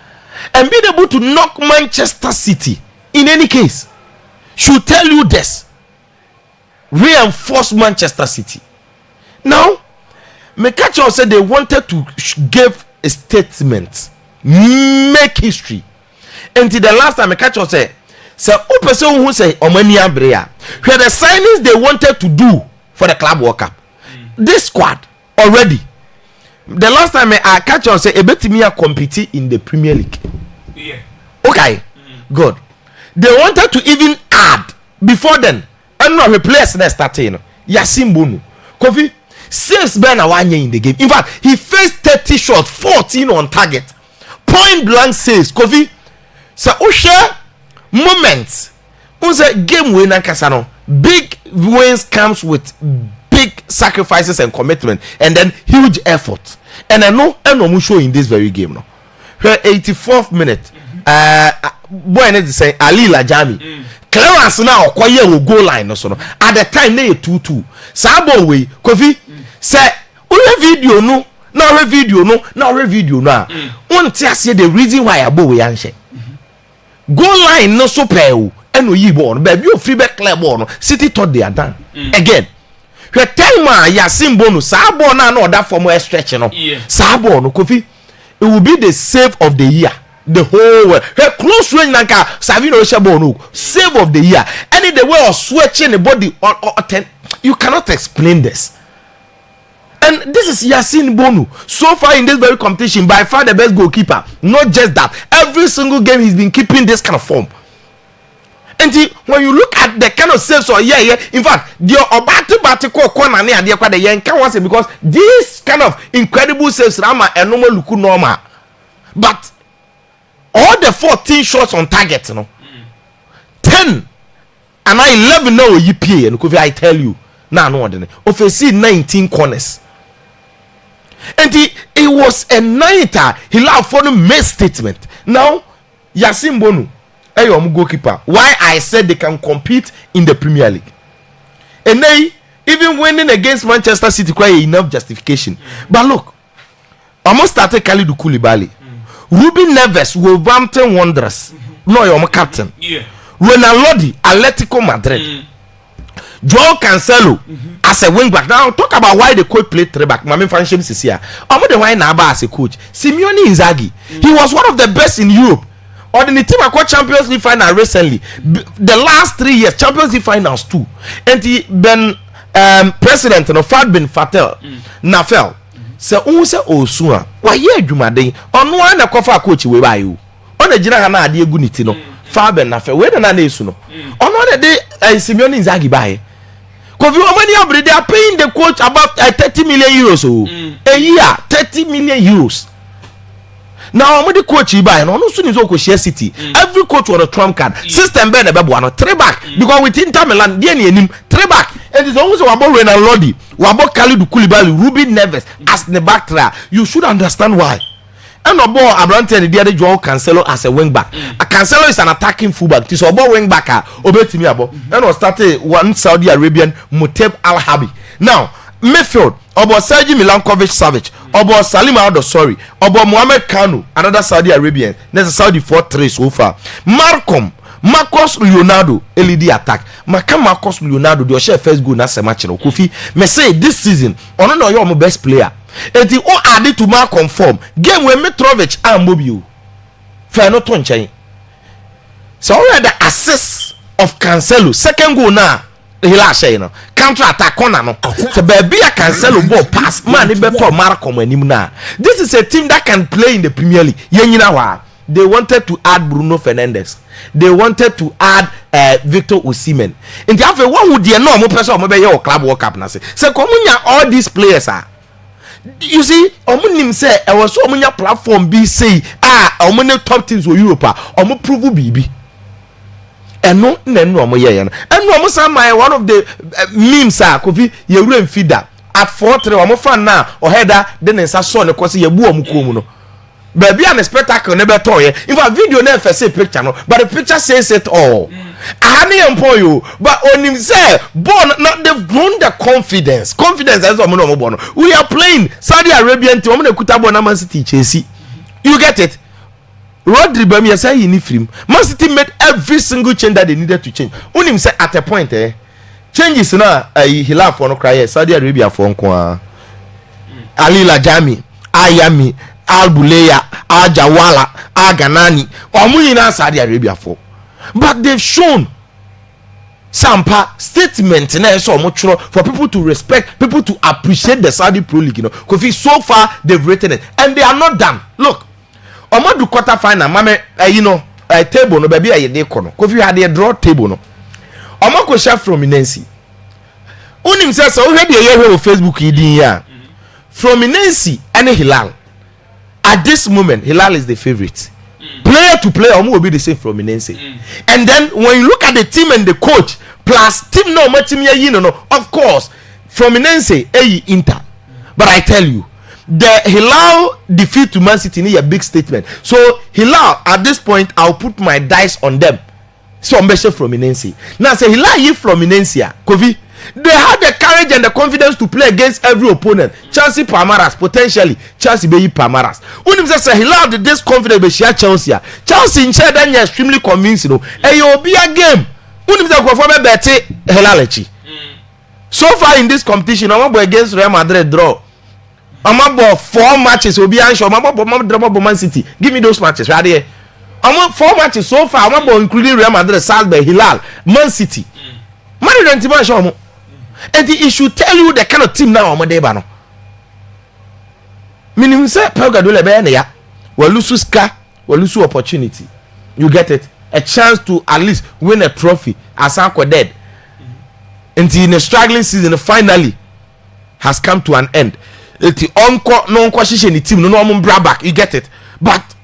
and being able to knock Manchester City in any case should tell you this. Reinforce Manchester City. Now, Mekacho said they wanted to give a statement, make history. Until the last time Mekacho said, "So, who person who say Omania Brea, where the signings they wanted to do for the Club World Cup, this squad already." The last time I catch on say Ebetimia compete in the Premier League. Yeah. Okay, good. They wanted to even add before then. And not replace that starting. Yasin Bono. Kofi 6 Ben Awanye in the game. In fact, he faced 30 shots, 14 on target. Point blank says Kofi. So Usha moments. Unse game winner kasano. Big wins comes with big sacrifices and commitment, and then huge effort. And I know no show in this very game. No, 84th minute. Boy, need to say Ali Lajami. Clearance now quiet will goal line. So no. At the time they 2-2. Sabo way Kofi say video no. Now video no. Now video no. One say the reason why I bow yanshe. Goal line no so pay. And we born baby you free back clear ball. City thought they are done again. We tell ma Yasin Bono Sabo na no that for more stretch no. Sabo no Kofi. It will be the save of the year. The whole world. Her close range nanka Savino Shabono save of the year. Any the way of switching the body or 10. You cannot explain this. And this is Yasin Bono. So far in this very competition, by far the best goalkeeper. Not just that. Every single game he's been keeping this kind of form. And when you look at the kind of saves or in fact, the Obati corner near the Aqua the Yanka was it because this kind of incredible saves Rama and normal look normal. But all the 14 shots on target, 10 and I 11 now EPA and I tell you now no one offensive 19 corners. And it was a nighter he allowed for the main statement. Now Yasin Bono goalkeeper. Why I said they can compete in the Premier League. And they even winning against Manchester City quite enough justification. But look, almost started Kalidou Koulibaly. Ruben Neves, Wolverhampton Wanderers. No, you're my captain. Ronald Lodi, Atletico Madrid. Joao Cancelo as a wing back. Now talk about why the coach played 3 back. Mami Fanshim is here. I'm the why Naba as a coach. Simeone Inzaghi. He was one of the best in Europe. Or the team acquired Champions League final recently. The last 3 years, Champions League finals 2. And he been president of Fad bin Fatel Nafel. So unse osua. Why ye adwumaden? Ono an na kofa coach we ba you. On the gina na ade egu niti no. Fad bin Nafel. We na esu no. Ono de Simeone Inzaghi ba he. Kofi Omani Abre, they are paying the coach about 30 million euros a year. 30 million euros. Now I'm the coach buy and also needs to share City. Every coach on a trump card. System better be one 3 back because with Inter Milan they need 3 back. And it's always about Ronald Lodi, about Kalidou Koulibaly, Ruben Neves as the back try. You should understand why. And about Abrante the other Joao Cancelo as a wing back. A Cancelo is an attacking fullback. This about wing back obey me about. And I started one Saudi Arabian Muteb Al Habi. Now midfield about Sergi Milankovic Savic, about Salim Aldo sorry, about Mohamed Kanu, another Saudi Arabian. There's a Saudi 4-3 so far. Marcos Leonardo LED attack. Marcos Leonardo the share first goal na se match no Kofi. Me say this season ono no your best player. And the all added to Malcolm form. Game when Mitrovic and Mobile. Fair no to nchen. So already assist of Cancelo. Second goal now. Hilal say no counter attack corner no. So baby a Cancelo ball pass man it better Marco na. This is a team that can play in the Premier League. Yenyina wa. They wanted to add Bruno Fernandes. They wanted to add Victor Osimhen. In the after one who dear no more person or maybe club World Cup na say. So komunya all these players are. You see, omunim say I was so omunya platform be say omunya top teams for Europe omu prove bibi. And no omo ye no. And no omo say my one of the memes kofi ye wura feeder at 4-3 omo fan na o header then nsa so ne kwose ye bu omo kom no. Baby an spectacle never toy. In fact, video never say picture no, but the picture says it all. I employ you, but on him say, born not they've grown the confidence. Confidence as we are playing Saudi Arabian team. Man City Chelsea. You get it? Rodri Bami say he need film. Man City made every single change that they needed to change. On him say at a point changes na Hilal for no cry Saudi Arabia for nko Ali Lajami Ayami Albuleya, Ajawala, Aganani, Omuyina Saudi Arabia for. But they've shown Sampa statement for people to respect, people to appreciate the Saudi Pro League, because so far they've written it and they are not done. Look, Omadu quarter final, mame, a table no baby a kono. Because you had a draw table no. Omako chef from Inensi. Unim says so already a year on Facebook here. From Inensi and Hilal. At this moment, Hilal is the favorite. Player to player, will be the same from Inense. And then when you look at the team and the coach, plus team no, of course, from Inense, Inter. But I tell you, the Hilal defeat to Man City is a big statement. So Hilal, at this point, I'll put my dice on them. So I'm from Inense. Now say Hilal you from Inense, Kofi. They had the courage and the confidence to play against every opponent. Chelsea Palmaras, potentially Chelsea be Palmaras. When him say Hilal did this confidence be share Chelsea. Chelsea in share then extremely convincing. Hey, you be a game. When him say go for bet Hilal echi. So far in this competition, I'm about against Real Madrid draw. I'm about 4 matches. Will be unsure. I'm about Man City. Give me those matches right here. I'm about 4 matches so far. I'm about including Real Madrid, Salzburg, Hilal, Man City. Man, you don't show. And it should tell you the kind of team now on Monday bano. Meaning say Pelga do lebe ya. We lose ska, we lose opportunity. You get it? A chance to at least win a trophy as Akwaaba dead. And in a struggling season finally has come to an end. The onko no question the team no bra back. You get it? But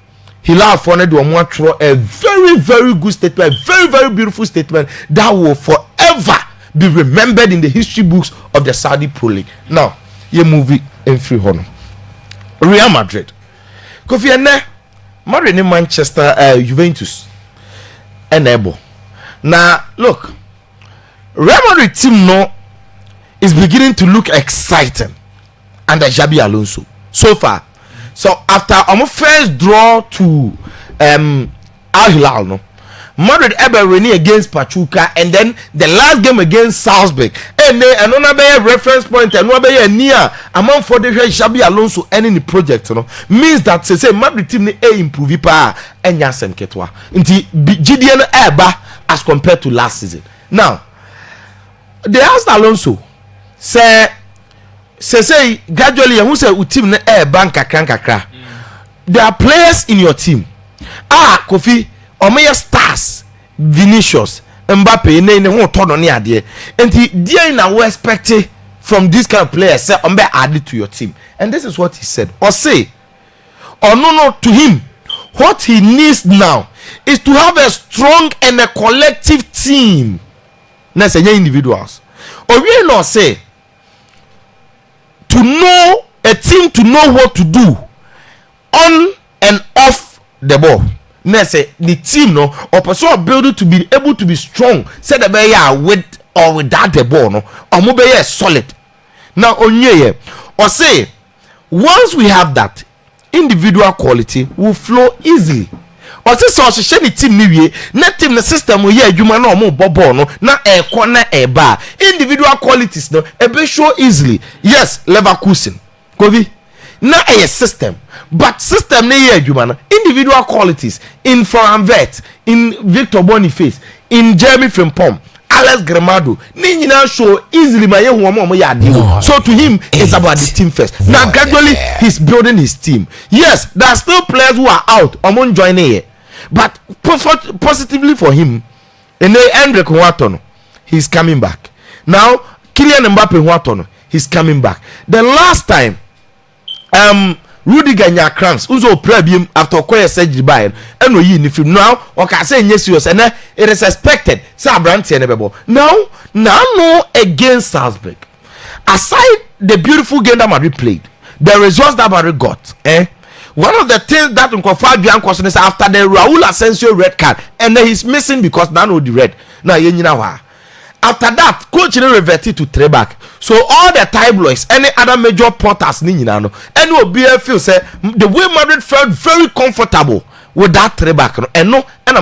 Hilal Fone do a very very good statement, very very beautiful statement that will forever be remembered in the history books of the Saudi Pro League. Now, you movie in free honor. Real Madrid. Kofi ene Madrid in Manchester Juventus. Enable. Now, look. Real Madrid team no is beginning to look exciting under Xabi Alonso so far. So after our first draw to Al Hilal no, Madrid ever winning against Pachuca and then the last game against Salzburg and another reference point and another near among for the Xabi Alonso ending the project means that say Madrid team improve pa and Yasen Ketwa nti GDN eba as compared to last season. Now they asked Alonso say gradually who say team na bank kakra there are players in your team Kofi Omeya stars Vinicius Mbappe ne ho todo ne ade enti dia na we expect from this kind of players say ombe add to your team. And this is what he said or say or no to him what he needs now is to have a strong and a collective team na say individuals or we no say to know a team to know what to do on and off the ball. Now say the team no or person build to be able to be strong. Say the be with or without the ball no or mo be solid. Now onye or say once we have that individual quality will flow easily. Or say so she the team ni wie na team the system we adwuma na omo ball no na corner bar individual qualities no e be show easily. Yes, Leverkusen Kovi na a system, but system ne ye adwuma no individual qualities in Foranvet, in Victor Boniface, in Jeremy Frimpong, Alex Gramado, ni nyina show easily my omo ya ade. So to him it's about the team first. Now gradually he's building his team. Yes, there are still players who are out among joining here, but positively for him, and Hendrik Nwatono, he's coming back now. Kylian Mbappe Nwatono, he's coming back. The last time Rudiger nya cramps uzo problem after acquire surgery by and we in film now or can say yes and it is expected say Abrante and Bebo now no against Salzburg. Aside the beautiful game that Madrid played, the results that Madrid got, one of the things that Nkwafa Bian question is after the Raul Asensio red card and then he's missing because now the red now after that coach reverted to three back. So all the tabloids, any other major portals any OBF feel say the way Madrid felt very comfortable with that three back and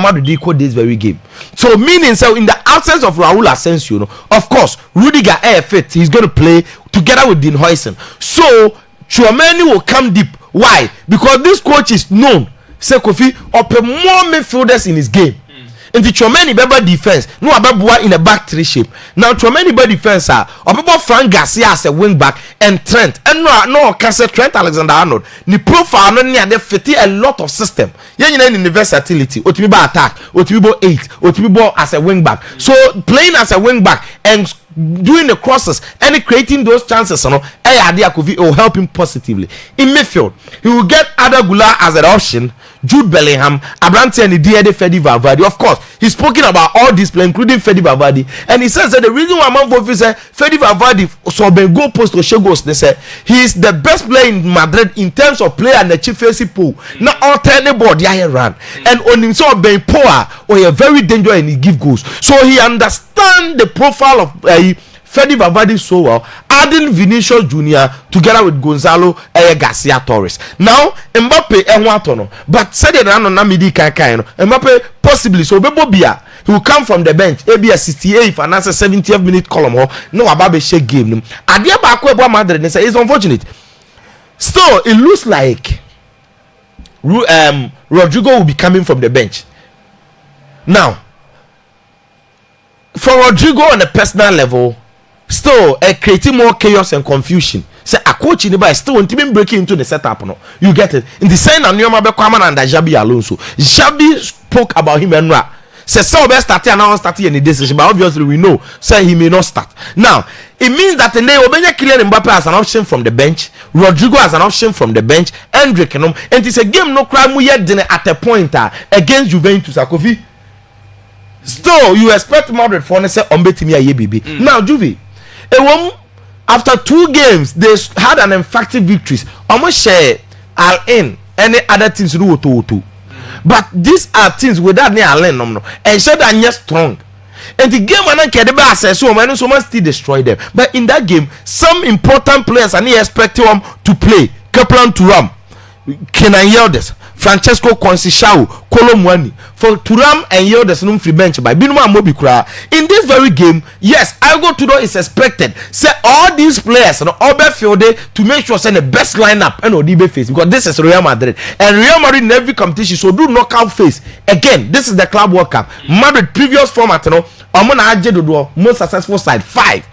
Madrid equal this very game. So meaning so in the absence of Raul Asensio, of course Rudiger fit, he's going to play together with Dean Huijsen. So Tchouameni will come deep. Why? Because this coach is known say Kofi open more midfielders in his game. In the Tchouameni better defense, no ababua in a back three shape. Now Tchouameni better defense or Frank Garcia as a wing back and Trent and no can say Trent Alexander-Arnold. The profile no near they fit a lot of system. In the versatility, Otibibo attack, Otibibo 8, Otibibo as a wing back. So playing as a wing back and doing the crosses and creating those chances, it will help him positively. In midfield, he will get Ada Gula as an option, Jude Bellingham, Abrante and Fede Valverde. Of course, he's spoken about all these players, including Fede Valverde, and he says that the reason why Manfo said Fede Valverde so be goal post or goals, they say he is the best player in Madrid in terms of player and the chief face pool. Not all turning board, run, and on himself being poor or a very dangerous and he give goals. So he understands the profile of Fede Valverde so well, adding Vinicius Junior together with Gonzalo Garcia Torres. Now Mbappe Nwatono, but said it on Namidi Kaino. Mbappe possibly so Bebobia he will come from the bench. Maybe a 68th and that's a 70th minute column. No Ababe shake game. Adia Bakwe Madrid is unfortunate. Still, it looks like Rodrigo will be coming from the bench. Now, for Rodrigo on a personal level, still creating more chaos and confusion. Say a coach in the by still want to breaking into the setup. No, you get it. In the same and Xabi Alonso. Xabi spoke about him and Ra. Say so best starting and now starting any decision, but obviously we know say he may not start. Now it means that the name Obenya Kylian Mbappe as an option from the bench, Rodrigo as an option from the bench, Hendrik and it's a game no crime yet at a point against Juventus Akofi. Still you expect Madrid for say Ombetimi Ayebibi. Now Juve after 2 games they had an emphatic victories. Almost share Al in any other teams do to. But these are teams without near Allen and so that yes strong. And the game and Kedeba says so many so much still destroy them. But in that game, some important players and he expected them to play. Kaplan Thuram, Kenan Yildiz, Francesco Conceição, Kolomwani for Thuram and Yildiz no free bench by Binuma Mobi Kura. In this very game, yes, Algo Tudor is expected. Say all these players all field to make sure send the best lineup and ODB face because this is Real Madrid and Real Madrid in every competition so do knockout phase. Again, this is the Club World Cup. Madrid previous format most successful side 5.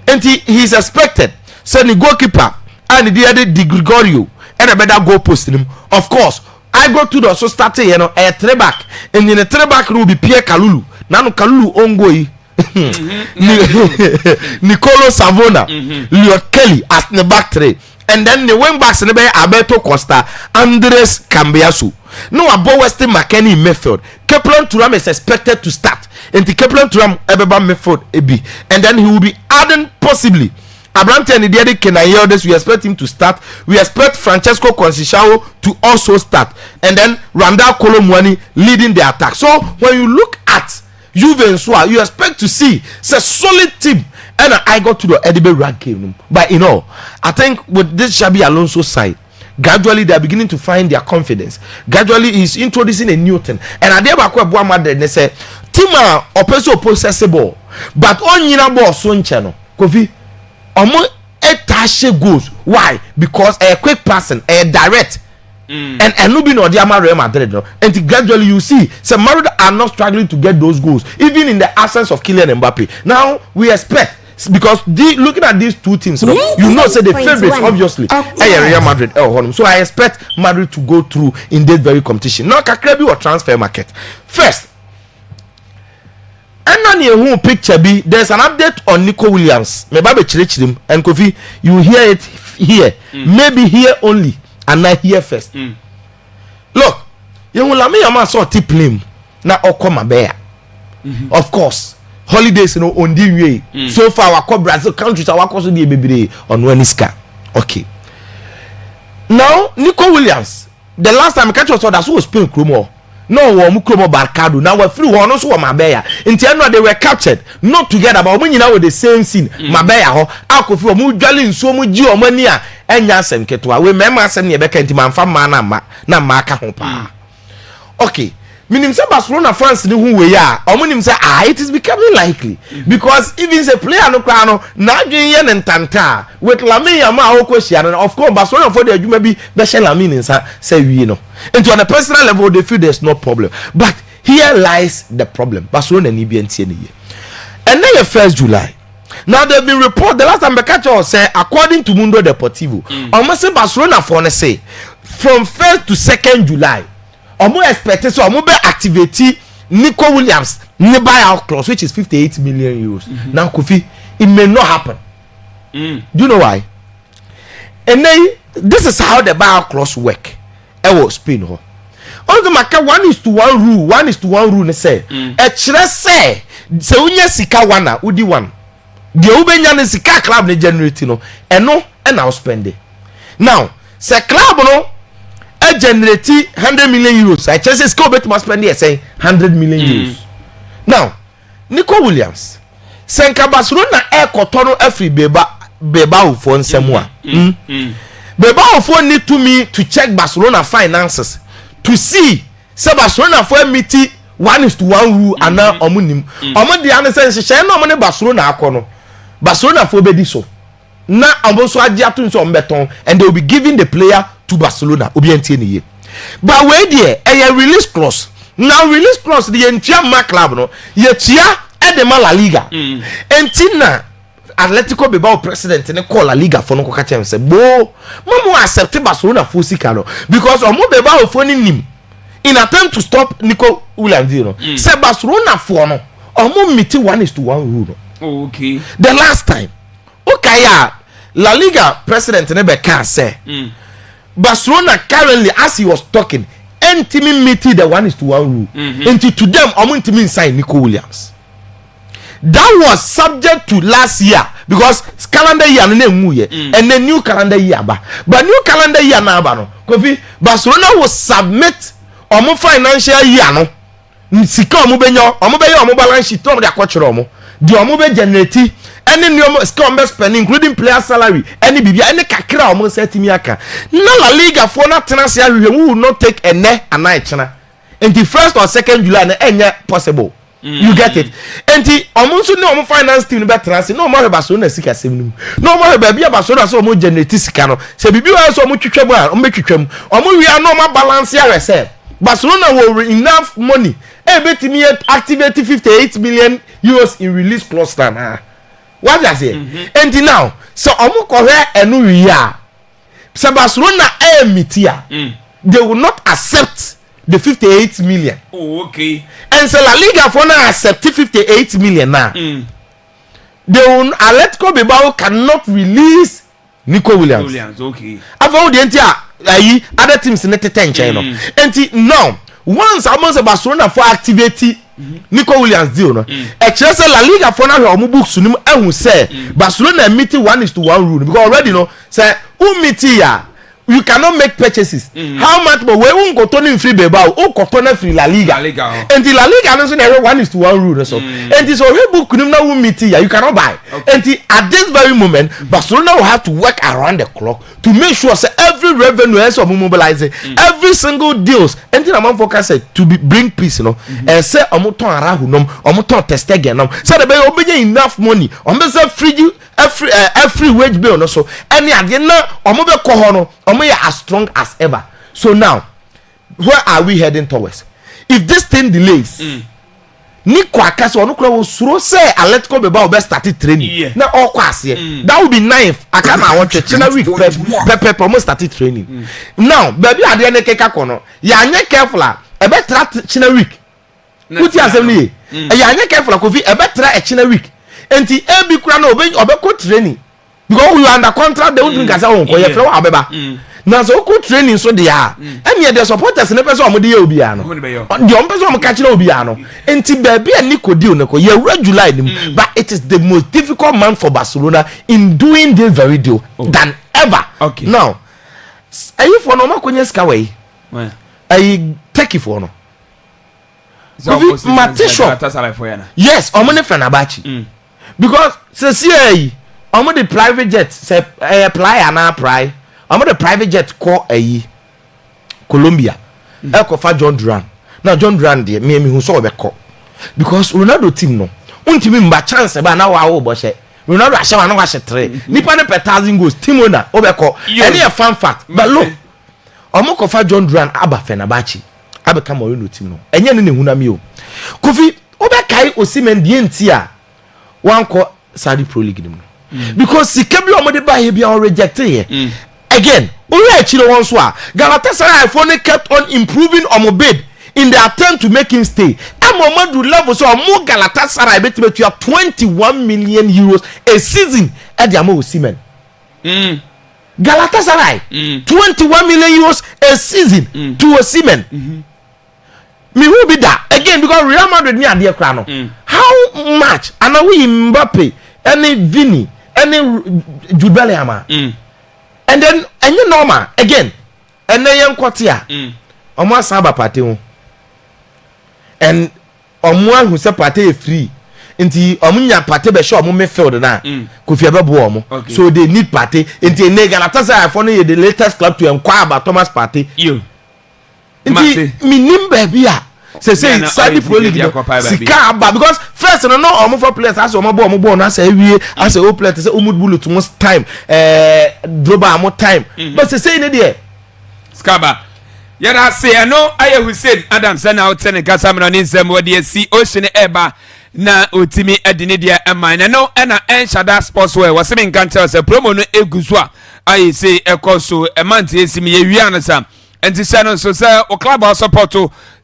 And he is expected. Send the goalkeeper and the other Di Gregorio and a better goal post him. Of course, I go to the so starting a three back and in a three back will be Pierre Kalulu. Nano Kalulu Ongoi. Nicolo Savona, Leo Kelly as the back three, and then the wing backs in the Alberto Costa, Andres Cambiasu. No, about Weston McKennie in midfield. Kaplan Thuram is expected to start, and the Kaplan Thuram Ebeba midfield AB, and then he will be adding possibly Abrante and Idiadi Kenan Yildiz. We expect him to start. We expect Francesco Conceição to also start, and then Randall Kolomwani leading the attack. So when you look at Juve, you expect to see it's a solid team, and I got to the Edibe rank game. But I think with this Xabi Alonso side, gradually they are beginning to find their confidence. Gradually he's introducing a new thing, and I dare back where Madrid they say Tima opeso possessable, but on yina ball so ncheno Kofi omo Ashe goals. Why? Because a quick passing, a direct. And no be no Diama Real Madrid. No? And gradually you see some Madrid are not struggling to get those goals, even in the absence of Kylian Mbappe. Now we expect, because looking at these two teams, you know, say the favorites obviously Real Madrid. So I expect Madrid to go through in this very competition. Now Kakrebi or transfer market. First, and on your picture be there's an update on Nico Williams. Maybe him and Kofi, you hear it here, maybe here only. And not here first. Look, you will me a sort tip him now or come a bear. Of course, holidays on the way. So far, our Brazil countries our course the baby on Wednesday. Okay. Now, Nico Williams, the last time I catch us that's who was playing Chromo. No one Chromo Barcado. Now we're free one also my bear. In the they were captured, not together, but when you know with the same scene, my bear, Alcofu, Mujalin, so much Geomania. Enyasem ketwa we mema asem ne beka nti manfa ma na maka ho pa. Okay, minim say Barcelona fans ni hu we ya omonim say it is becoming likely because even say player no kwa no na adwen ye ne ntanta with Lamine Yamal okohia no, of course Barcelona for the adwuma bi be she Lamine nsa say wi no. Into on a personal level they feel there's no problem, but here lies the problem. Barcelona ni bi antie ne ye. And then the 1st July. Now there been report the last time Bekacho say according to Mundo Deportivo, almost say Barcelona for say from 1st to 2nd July, almost expected so almost activate Nico Williams new buyout clause which is 58 million euros. Now Kofi, it may not happen. Do you know why? And then this is how the buyout clause work. I will spin her. Also, maka 1:1 rule. 1:1 rule. Say, say unya sika wana udi one. The ubenya ne sika club ne generate no eno and now spend it. Now, say club no generate 100 million euros. I just say bet must spend it say 100 million euros. Now, Nico Williams, Senka Barcelona kotono every beba ufo nsemwa. Beba ufo need to me to check Barcelona finances to see say Barcelona for meeting 1:1 rule and now omunim. Omudi understand say no money Barcelona akono. Barcelona for bedi so na amboso agia to so mbeton and they will be giving the player to Barcelona obi antie ne ye. But where there a release clause. Now release clause the entire club no ye tia e de La Liga. Entina Atletico Bilbao president ne call La Liga for no ko ka chem say bo mo accept Barcelona for sika no because omo Bilbao for ni nim in attempt to stop Nico Williams no say Barcelona for no omo meet 1:1 rule no. Okay. The last time, okay, La Liga president Nebeka say Barcelona currently, as he was talking, intimate meeting the 1:1 rule. Into to them, intimate sign Nico Williams. That was subject to last year because calendar year and the new calendar year. But new calendar year now, Kofi Barcelona will submit financial year no. Sika omo balance sheet to the akwachiromo. The omo generate any new scum spending including player salary any bibia any kakra omo setimi aka na La Liga for na tenancy we will not take a night chana in the 1st or 2nd July na enya possible. You get it? And the omo so no finance team be tenancy no more Barcelona sika semnum no more bibia Barcelona so omo generate sika no se bibia so omo twetwam a omo twetwam omo we are normal balance here reserve. Barcelona will enough money betimi activate 58 million euros in release clause now. What does it? And now, so omo correct enu ya. So Barcelona metia. They will not accept the 58 million. Oh, okay. And so La Liga for now accept 58 million now. They will Atletico Bilbao cannot release Nico Williams. Okay. About the entire other teams in the 10 China. And now, once almost Barcelona for activity Nico Williams deal no. Say La Liga for now omo books nim ehun say Barcelona meeting 1:1 rule because already no say who meet ya you cannot make purchases. How much but we won't go turning free beba o ko turn free La Liga. And the La Liga no so na 1:1 rule so. And this already book na won meeting you cannot buy. And at this very moment Barcelona will have to work around the clock to make sure say every revenue is mobilizing every single deals. And the amount focus to bring peace, you know. And say omoton arahu nom omoton testegen nom. So the be obey enough money. Omo free every wage bill no so any ade na omo be ko ho no omo as strong as ever. So now where are we heading towards? If this thing delays Nico akase onu kura wo suro say Atletico Bilbao be start training na all kwase that would be 9th aka na won chechina week pe almost start training now baby ade na keka kono ya anye careful e be tra china week kuti assembly ya anye careful ko fi e be tra china week enti ebi kura na obeko training because we are under contract they won't bring us on ko ye fere wa beba na so ko training so dey and ye the supporters ne person omo dey obi ano the on person omo catch na obi ano enti baby ani ko deal ne ko ye July nim but it is the most difficult month for Barcelona in doing this very deal than ever. Okay. Now ayi for no makonye ska we ayi take for no yes omo ne Fenerbahce because say ayi omo the private jet say apply ana apply omo the private jet call ayi Colombia ekofa John Duran now John Duran dey me hu so obekọ because Ronaldo team no untimi mba chance ba na wa wo bo she Ronaldo ahye na wa she 3 nipa ne per 1000 goals team owner obekọ any a fan fact but look omo kofa John Duran aba Fenerbahce abeka Mourinho team no enye ne hu na mi o Kofi obekai Osimhen die ntia wanko Saudi Pro League nim because sikabi omo de ba he bia o reject here again only chile one so Galatasaray phone kept on improving omo bid in the attempt to make him stay Amomadu level so omo Galatasaray bet 21 million euros a season at the Amo Osimhen Galatasaray 21 million euros a season to Osimhen me who be that again because Real Madrid ni ade kra no how much and we Mbappe any Vini any Jude Bellingham and then any normal again and then young quartier omo asaba party ho and omo who say party free nti omo nya party be show omo midfield na Kofi abebo omo so they need party nti Galatasaray for no the latest club to Akwaaba Thomas Partey you nti minim baby a say Saudi Pro League sika aba because first no omo for players as omo ball na say wie as o players say Umud Bulu to most time Droba mo time but say ne there skaba yara say no aye Hussein Adam say na otene kasamra ni nsem wode si ocean eba na otimi adine dia eman no na enshada sportswear wasemi nkantel say promo no eguso a aye say ekoso emanti esimi ye wi anasa enti say no so say o club support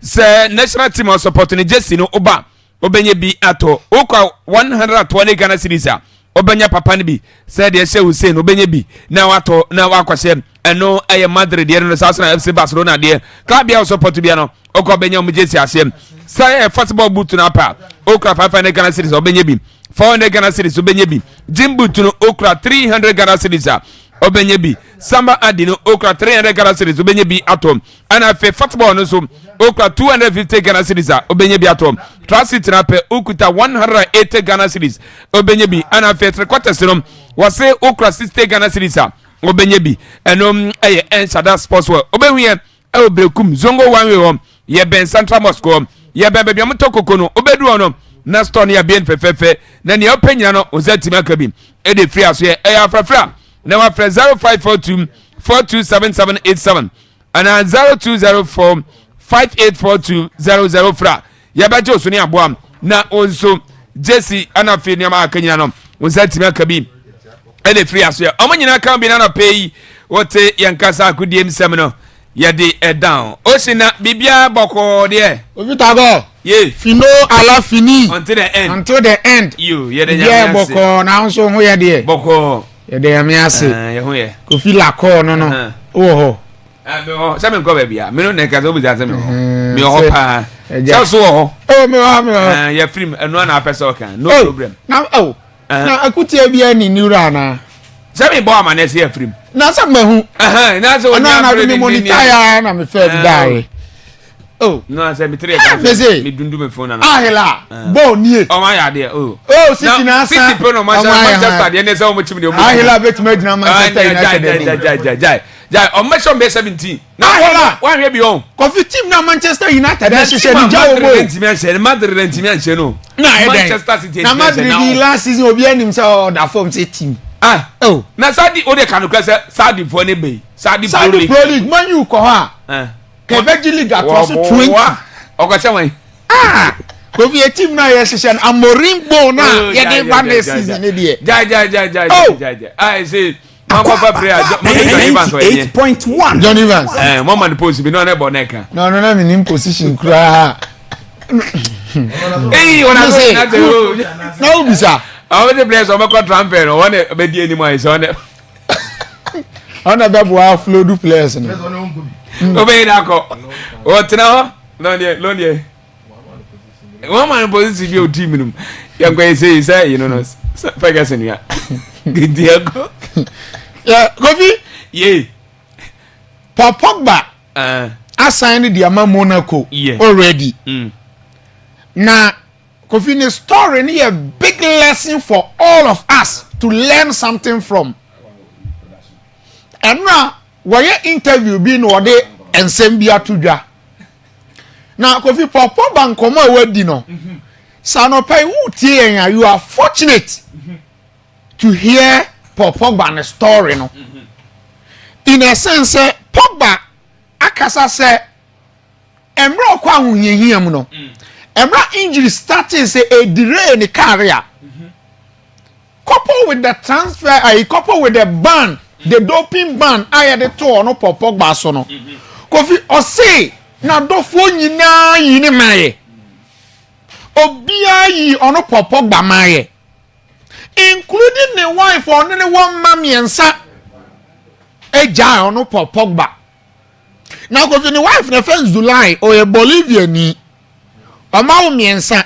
say national team support ni Jesse no oba obenye bi ato okwa 120 Ghana cedis a obenya papa ni bi say de say Hussein obenye bi na wato na wakwase eno aye Madrid de no Arsenal FC Barcelona de club ya support bi no okwa obenya mu Jesse asem say football boot na pa okwa 500 Ghana cedis obenye bi 400 Ghana cedis obenye bi gym boot no okwa 300 Ghana cedis a obenye bi samba adino okra 300 Ghana cedis obenye bi atom ana fe football no so okra 250 Ghana cedis obenye bi atom transit na pe okuta 180 Ghana cedis obenye bi ana fe 3 quarters no wase okra 60 Ghana cedis obenye bi enom eye enshada sportswear obenwie obrekum zongo wanwe hom ye ben Central Moscow ye ben bebia motokoko no obedu ono na store ne ya bien fefefe na ne openya no ozatimi akabi e de free aso ye afrafra now after 0542 427787 and 0204 584200 fra yabaje osuni aboam na onso Jesse anafi ni ama akanyina no wonsatimi akabi e de free aso ye omanyina kan bi na pay wote yankasa akudiem sem no ye de down osina bibia boko de Ovitago ye fino ala fini until the end you ye de ya boko na onso ho ye de boko de amiase ye ho ye Kofi la ko no oho me ho se me nko ba bia me no ne ka so bi se me ho me ho pa so ho me ho ye film eno na apesa o kan no problem na na akuti bia ni niura na Sẹ́mi bọ́ àmà nẹ́sì ẹ̀ firi. Na sẹ́ mẹ́hu. Na sẹ́ wọ́n ní abúlé ní mo ní táyà na mi fẹ́ dáa. Oh. No, sẹ́ mi tiri ẹ̀ mi dundu mi fún nana. Ahila bọ́ọ̀ ní e. Ọmọ ayé adé o. Oh City na sa. City pé ọmọ Manchester adé ẹni ẹsẹ̀ ọmọ chimi de ọmọ. Ahila bẹ́ẹ̀ tí mo gyina Manchester United. Jai ọmọ ẹsẹ̀ ọmọ 17. Ahila wọ́n ahwẹ́ bi ọ̀hún. Kofi team na Manchester United ẹ̀ ṣiṣẹ́ ní jáwó bò. Madrid ntumi ànṣẹ́ no. Manchester City na Madrid di last season obi ẹni sẹ ọ̀dà fọ́ọ̀mù ṣe team. Oh. Na Saudi o de kanukẹ sẹ Saudi fọ ne bẹyi. Saudi Pro League Man U kọ hɔ kẹfẹji league atọ so 20. ọkọchẹ wọn. Kofi yẹ team na yẹ ṣiṣẹ́ no Amorimbo na yẹ de ba ne season ne deɛ. Jai. I say. Akwaaba 98.1 John Evans. Mo man post bi no na bo neka. No na me nim position kura. Ona say na o. Na o bisa. Awo the players o me kwa transfer no one be di ani mo ai so ne. Ona be bo flow du players no. O be na ko. O tena ho. No nie. One man position bi o team num. Ya go say you know Ferguson ya. Diego. Yeah, Kofi. Yeah. Pogba. Assigned the Monaco already. Now, Kofi, the story is a big lesson for all of us to learn something from. And now, why your interview being what they and Sembia Tuja. Now, Kofi Pogba and Koma Wedino. Sanopai, you are fortunate to hear Pogba's story. No? In a sense, Pogba akasa say emra kwa hunye no. Emra injury starting say a delay in the career. Coupled with the transfer, coupled with the ban, the doping ban, I had the tour no Pogba so no. Kofi o say na dofo nyina yini maye. Obia yi ono Pogba maye. Including the wife or only one mammy and son. A jar no Pogba. Now, because the wife in the first July or a Bolivian ni a mammy and son.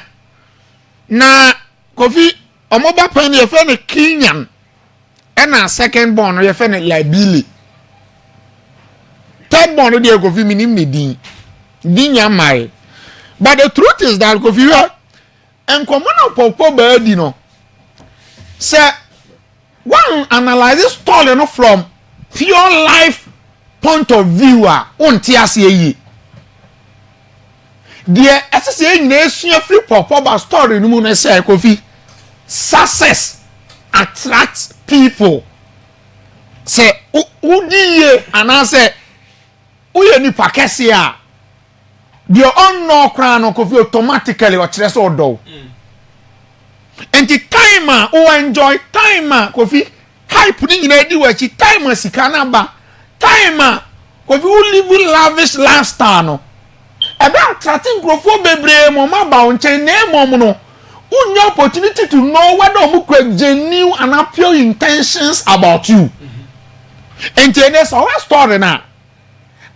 Now, Kofi, a mobile penny, a friend Kenyan, and a second born, or a friend like Billy. Third born, dear Kofi, meaning me, Dinya Mai. But the truth is that Kofi, and common Pogba, you know. Say, one analyzes story no from pure life point of view. On TSA. The SSA nation free Pogba story no moon say Kofi. Success attracts people. Say, who ye and I say, who ye ni pakesi a. The unknown crown Kofi automatically or stress or do. And the timer who enjoy timer Kofi hype ni na di wachi timer sikana ba timer Kofi who live lavish lifestyle no ebe attracting grofo bebre mo ma ba onchen na emom no unya opportunity to know whether omu genuine and pure intentions about you. And there's our story na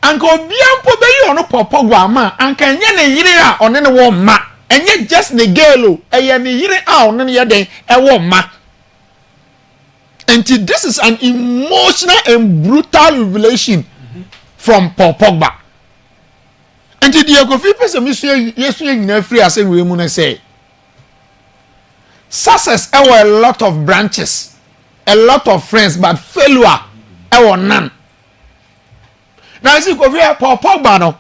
anka obiampo be yi ono Pogba ma anka nye ne yire a one ne wo ma enye just the girl eye ne yire a one ne ye den e wo ma. And this is an emotional and brutal revelation from Pogba. And the Kofi person yesu nyina free as we mu na say success e a lot of branches, a lot of friends, but failure e none. Now see Kofi Pogba no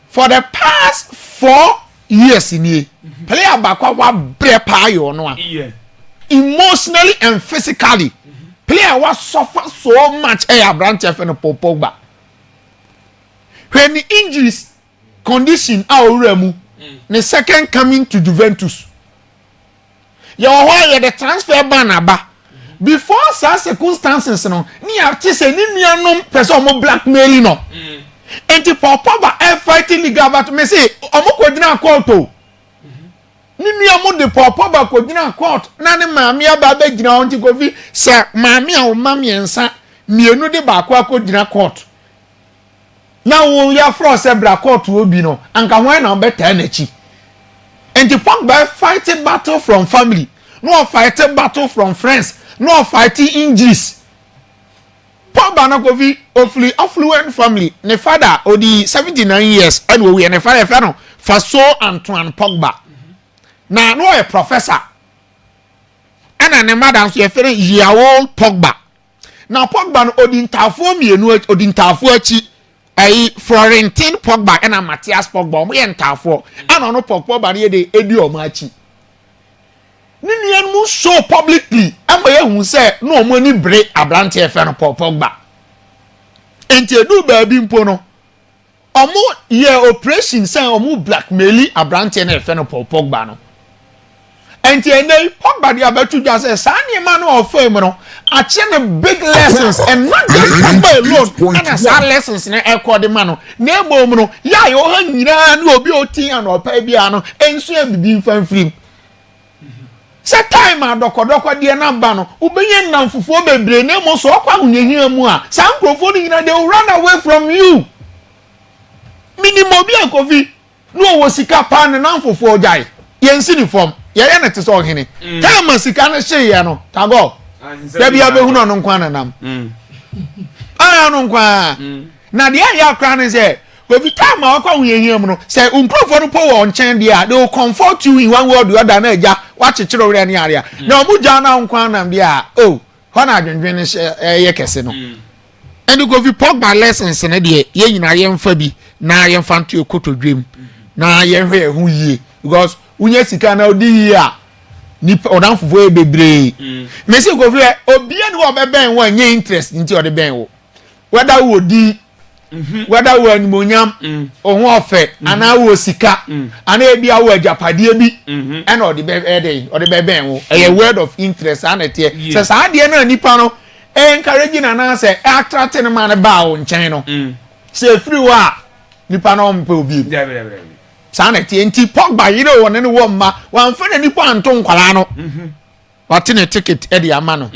for the past 4 years in here player back wa bre pa yo no a emotionally and physically player was suffer so much branch for Pogba when the injuries condition mu the second coming to Juventus you why the transfer ban aba before such circumstances no ni ati se ni nuanom person mo blackmail no enti Pogba fighting league about me say omo kodina court o ni nuamo de Pogba kodina court na ne maami aba ba gina onti Kofi se maami a o maami ensa mienu de ba akwa kodina court na wo ya fro se bra court obi no anka hwan na be ta na chi enti Pogba fighting battle from family no fight battle from friends, no fighting injuries. Pogba na Kofi affluent family. Ne father odi 79 years and we ne father no Faso Antoine Pogba. Na no a professor. And ne madam so yefere Yawo Pogba. Na Pogba no odi ntafo mienu odi ntafo achi ai Florentine Pogba and Matthias Pogba omo ye ntafo. Ana no Pogba na de edi omo achi. Nini mu show publicly ama ye hu say no omo ni bre abrante efe no Pogba. Enti edu ba bi mpo no omo ye operation say omo blackmail abrante na efe no Pogba no. Enti eney Pogba dia betu dia say sani ma no ofem no ache ne big lessons and not just Pogba alone and as lessons na record ma no na emom no ya yo ha nyina na obi otin an opa bia no enso e bibi mfan film. Se time adokodoko de na ba no ubenye nam fufuo bebre na mo so okwa hunyehia mu a sa nkrofo ni nyina they will run away from you. Minimum bi Kofi no wo sika pa na nam fufuo jai yensi ni form ye na te so hene time sika na hye ye no tago da bia be hu no nkwa na nam no nkwa na de ya kra ne se Kofi time akwa hunyehia mu no se nkrofo no po wo nchen de a they will comfort you in one way or the other na eja wachechiro we ani area na omuja na nkwa na de a oh ho na adwendwen ye kese no and Kofi Pogba lessons ne de ye nyina ye mfa bi na ye mfa nto ekotodwem na ye hwe hu yie because unye sika na odi a ni odanfofo e bebre me se Kofi obia ni wo beben wo nye interest nti ode ben wo whether wo di whether wo animonyam ohun ofe ana wo sika ana e bia wo ajapade bi and ode be ben wo a word of interest ana tie se sa de na nipa no encourage na na se attract na man ba wo nchen no se free wa nipa no mpe obi sana tie nti Pogba yire won ne wo mma wan fa na nipa anto nkwala no wate ne ticket e de ama no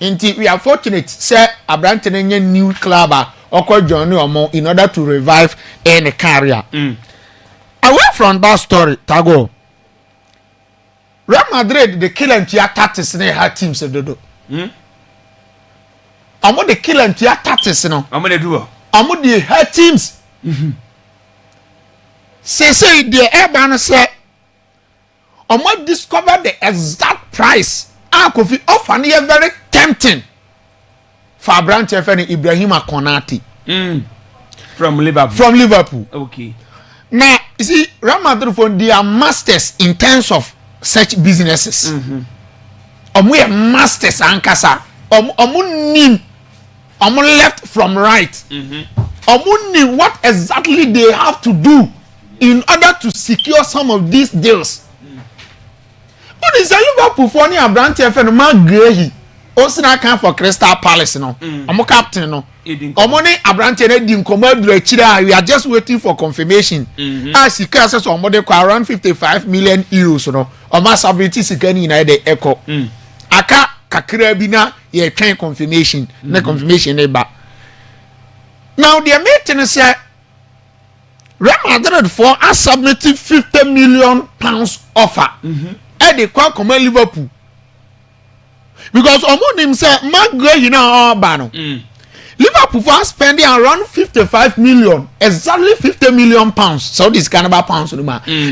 nti we are fortunate say abrante na nya new club Oko join omo in order to revive any career. Away from that story, Tago. Real Madrid the kill and tia tactics in her teams dodo. Amo the kill and tia tactics no. Amo the do. Amo the her teams. Say the urban say Amo discover the exact price. Kofi offer near very tempting. For branch FN Ibrahim Konate from Liverpool. From Liverpool. Okay. Now, you see, Real Madrid they are masters in terms of such businesses. We are masters ankasa. Nim left from right. Nim what exactly they have to do in order to secure some of these deals. What is a Liverpool for near branch FN Magrehi? Osina kan for Crystal Palace no. Omo captain no. Omo ne abrante na di nkomo aduru akira we are just waiting for confirmation. As sika say so omo de kwa around 55 million euros no. Omo stability sika ni na de echo. Aka kakra bi na ye twen confirmation. Na confirmation e ba. Now the meeting say Real Madrid for a submitted 50 million pounds offer. E de kwa come Liverpool. Because Omonim said, Magre, all bano. Liverpool for spending around 55 million, exactly 50 million pounds. So this kind of pounds, and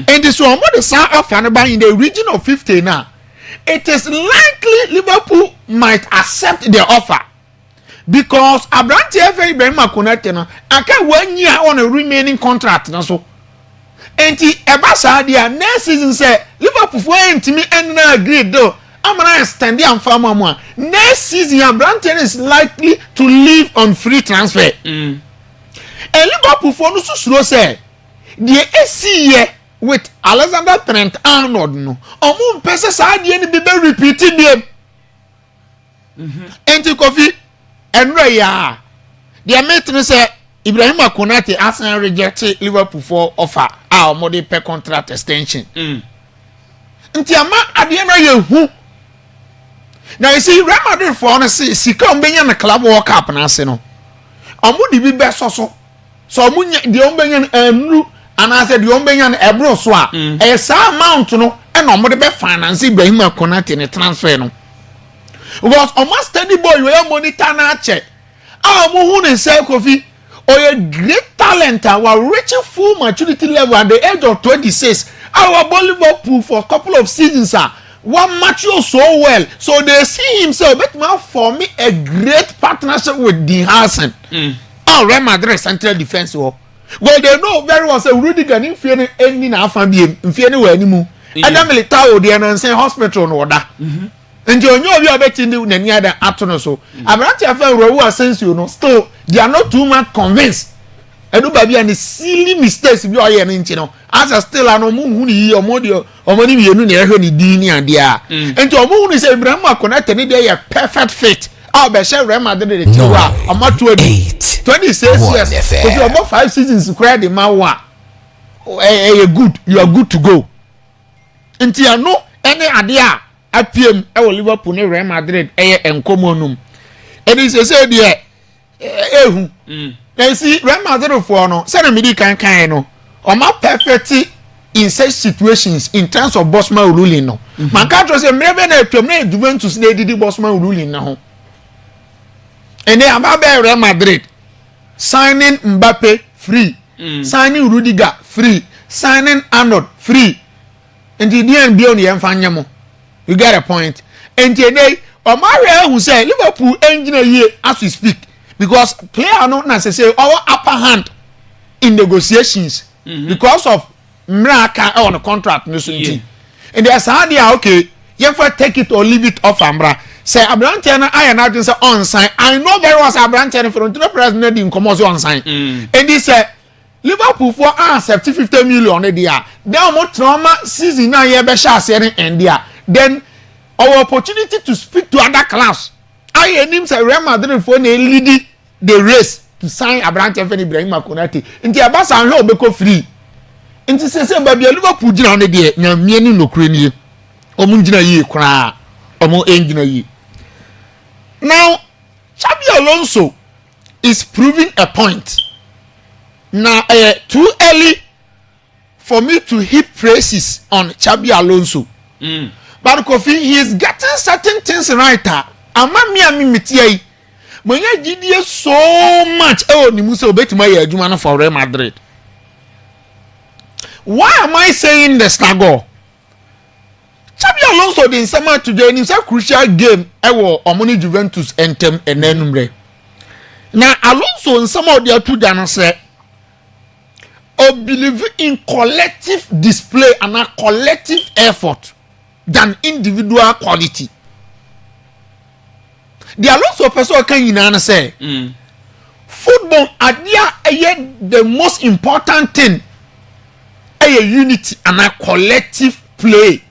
this one, what the side of Canada in the region of 50 now. It is likely Liverpool might accept the offer because Abrante FA Ibrahim Konate no, aka 1 year on a remaining contract na so. Enti ebasa dia next season say Liverpool for ntimi and na agree though. I'm going to extend the farmer. Next season, Branton is likely to leave on free transfer. And Liverpool for no slow say the AC here with Alexander Trent Arnold no. Omo pese sa de ni be repeating them. Enti Kofi enre ya. The mate say Ibrahim Konate Arsenal rejected Liverpool for offer omo de per contract extension. Enti ama ade na ye hu. Now you see, Real Madrid for honestly, sika ombenya na club World Cup na ase no. Omo di bi be so omo di ombenya enru and I said the ombenya na ebro so a sa amount no and omo de be finance Ibrahim Konate ne transfer no because omo steady boy we monitor na check omo hu ne say Kofi or a great talent our reaching full maturity level at the age of 26 our Liverpool for a couple of seasons one mature so well so they see himself but now for me a great partnership with Dean Hansen Real Madrid central defense well they know very well say Rudiger in fear any na afa bi in fear anywhere anymore and then military dey na say hospital no order nti onye obi obeti ndi na nia da atono so abranti afa Raul Asensio no still they are not too much convinced edu baby and silly mistakes bi oye no nti no as still ano mu hu ni omodi bienu na ehwe ni din ni ade a nti omo hu ni say Ibrahim Konate ni dey perfect fit be share Real Madrid the tiwa amato 26 years if you about 5 seasons credit the man wa good you are good to go nti ano any ade a apiem Liverpool ne Real Madrid enkomonum and is say there ehu and see Real Madrid for no say na medi kan no oma perfect in such situations in terms of Bosman ruling no man ka tro say mrebe na atwam na Juventus na didi Bosman ruling na ho and then about Real Madrid signing Mbappe free signing Rudiger free signing Arnold free and the end be on the enfanyamo. You get a point. And today, Omari who say Liverpool engineer here as we speak because player not necessarily our upper hand in negotiations because of Mraka on the contract. And there's an idea, okay, you have to take it or leave it off Ambra. Say Abrantiana, I am not on sign. I know there was Abrantiana for the president in commercial on sign. And he said Liverpool for accept 50 million a year. Then more trauma season now year be share and there. Then our opportunity to speak to other clubs. I name say Real Madrid for lead the race to sign Abrante for Ibrahim Konate. Inti abasa anhwe obeko free. Inti say baby Liverpool gina on there na mieni nokure nie. Omo gina yi kra. Omo engina yi. Now Xabi Alonso is proving a point. Now too early for me to heap praises on Xabi Alonso. But Kofi, he is getting certain things right. Amami mitiye. Mwenye GDA so much. Ni muso beti ma ye adwuma for Real Madrid. Why am I saying the struggle? Xabi Alonso din sama today in a crucial game omoni Juventus entem enenumre. Na Alonso in some of the two dana say believe in collective display and a collective effort than individual quality. The Alonso person can say football are the most important thing a unity and a collective play.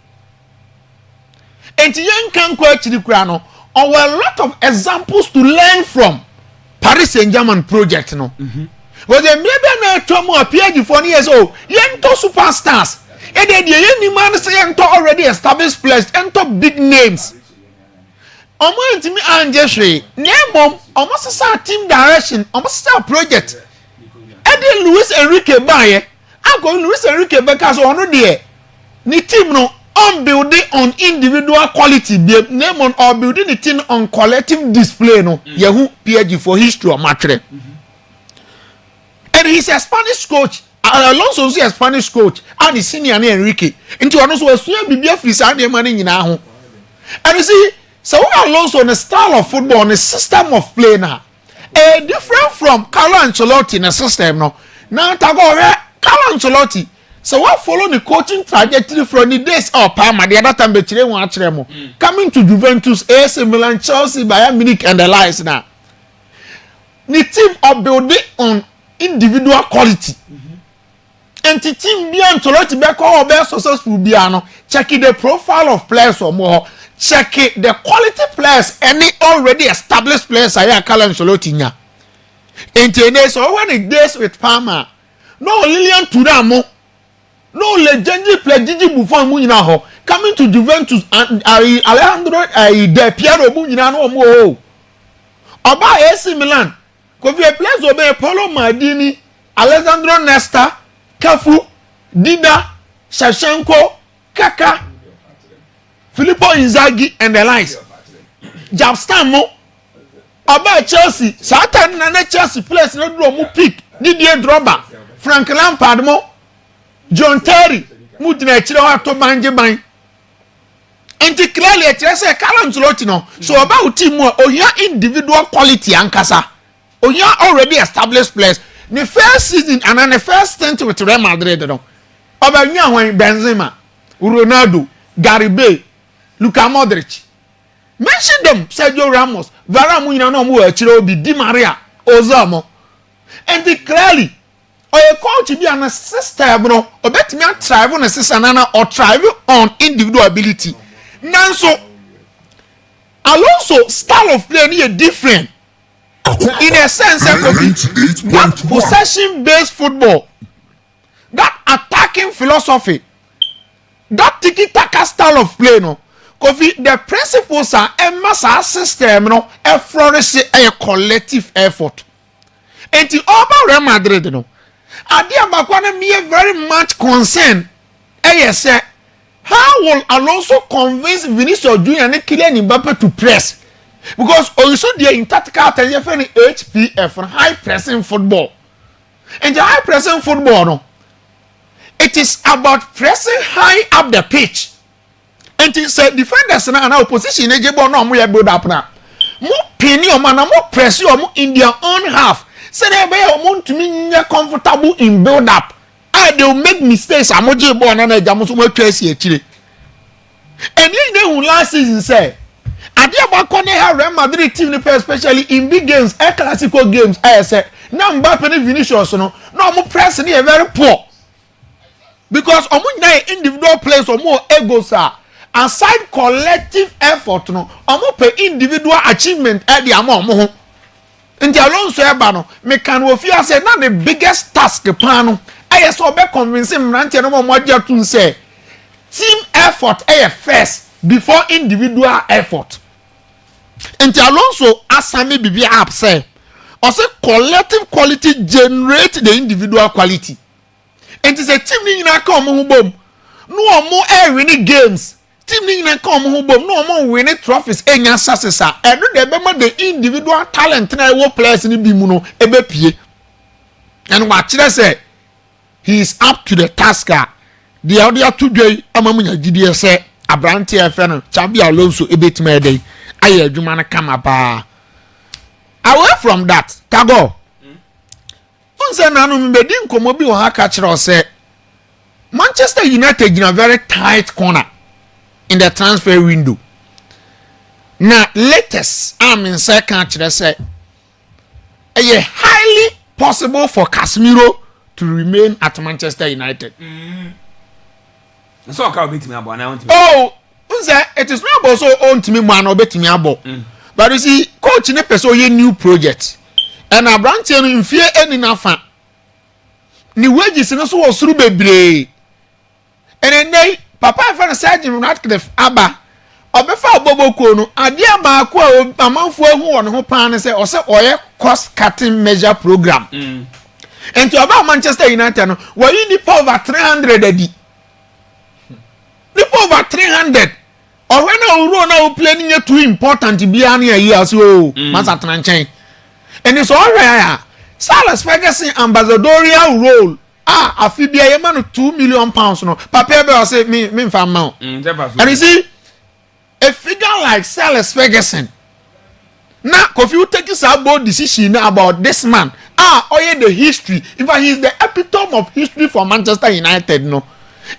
And young can quite the crown or a lot of examples to learn from Paris Saint-Germain project no. Well, the maybe na tomo appear for years old. Yento superstars. And then the any man say ento already established players, ento big names. Omo intimi anjeswe. Name almost sa team direction, almost sa project. And then Luis Enrique Baye. I go Luis Enrique because ono there. Ni team no on building on individual quality. Name on or building the team on collective display no. Yehu PG for history or matre. And he's a Spanish coach. Alonso is a Spanish coach. And the senior Enrique. Into Alonso was so bibia free side money in our home. And you see, so Alonso on the style of football, on the system of play now. Different from Carlo Ancelotti in a system now. Now Carlo Ancelotti. So what follow the coaching trajectory from the days of Parma, the other time between one coming to Juventus, AC Milan, Chelsea, Bayern Munich, and the likes now. The team are building on individual quality. And the team beyond Ancelotti be call be successful beyond check the profile of players or more. Check the quality players any already established players are Carlo Ancelotti nya. And so when it days with Parma, no Lilian Turamo, no legendary player Gigi Buffon mu nyina ho coming to Juventus and Alejandro De Piero mu nyina no mo. Oba AC Milan Kofi players obey Paulo Maldini, Alessandro Nesta, Cafu, Dida, Shevchenko, Kaka, Filippo Inzaghi and the likes. Jabstam mo. About Chelsea, Satan and Chelsea players no do mo pick. Didier Drogba, Frank Lampard mo, John Terry, Mudina Chira to banje ban. And clearly a Chelsea Carlo Ancelotti no. So about team mo oya individual quality ankasa. Oya already established players. The first season and then the first stint with Real Madrid no. About Nyawan Benzema, Ronaldo, Gary Bale, Luka Modric. Mention them, Sergio Ramos, Varane mu no mo achiro bi Di Maria, Ozamo. And clearly, or a coach be an system no, or bet me thrive on a system or thrive on individual ability. Nanso Alonso style of play is different. In a sense, that possession-based football, that attacking philosophy, that tiki-taka style of play, no, Kofi, the principles are a mass system, no, a flourish a collective effort. And the over Real Madrid, no, Adia Bakwana me very much concerned. Yes, how will Alonso convince Vinicius Junior and Kylian Mbappe to press? Because also they in tactical attention HPF, high pressing football. And the high pressing football, no, it is about pressing high up the pitch. And it said defenders and opposition they get no more build up now. More penny or man, more press you in their own half. Say they be want to me comfortable in build up. They will make mistakes. I'm not just born and I just want to see it. And you know last season say, Adia Bakone have Real Madrid team especially in big games, El Clasico games. I say now Mbappe and Vinicius no more pressing here very poor because individual players or more egos are. Aside collective effort no omo pe individual achievement e di amo nti Alonso eba no me kan wo fia say na the biggest task pan no aye so be convince mrante no mo tun say team effort first before individual effort. Nti Alonso asame bibia app say or say collective quality generate the individual quality. Nti say team ni nyina ka omo bom no omo winning games. Team ni na come who bom no more winning trophies enya sasesa e no de be ma the individual talent na wo players ni bi mu no e be pie and wa kire say he is up to the task. The other two day amamunya gidie say abrante efe no Xabi Alonso e betima e dey aye adwuma na kama pa. Away from that Kago unse na no me di nkomo bi wo ha ka kire o say Manchester United in a very tight corner in the transfer window. Now, latest, I'm in second to say, it's highly possible for Casemiro to remain at Manchester United. So, I'll beat me about now. Oh, it is not about so own to me, man, or bet me about. But you see, coach in a person, new project, and a branch in fear any enough. Ni wages and also was through baby. And then they Papa friend said in Radcliffe Abba obefa oboboko no ade ama ko amanfo ehu won ho pan say o say oye cost cutting measure program. And to about Manchester United no we need over 300 adi. Need over 300. Or when na na planning too important be an year so masa tranchen. And it's all right. Salas Ferguson ambassadorial role. Afibia yema no £2 million no. Papa be say me fam ma. And you see a figure like Salas Ferguson. Now if you take this bold decision about this man, the history. In fact, he's the epitome of history for Manchester United no.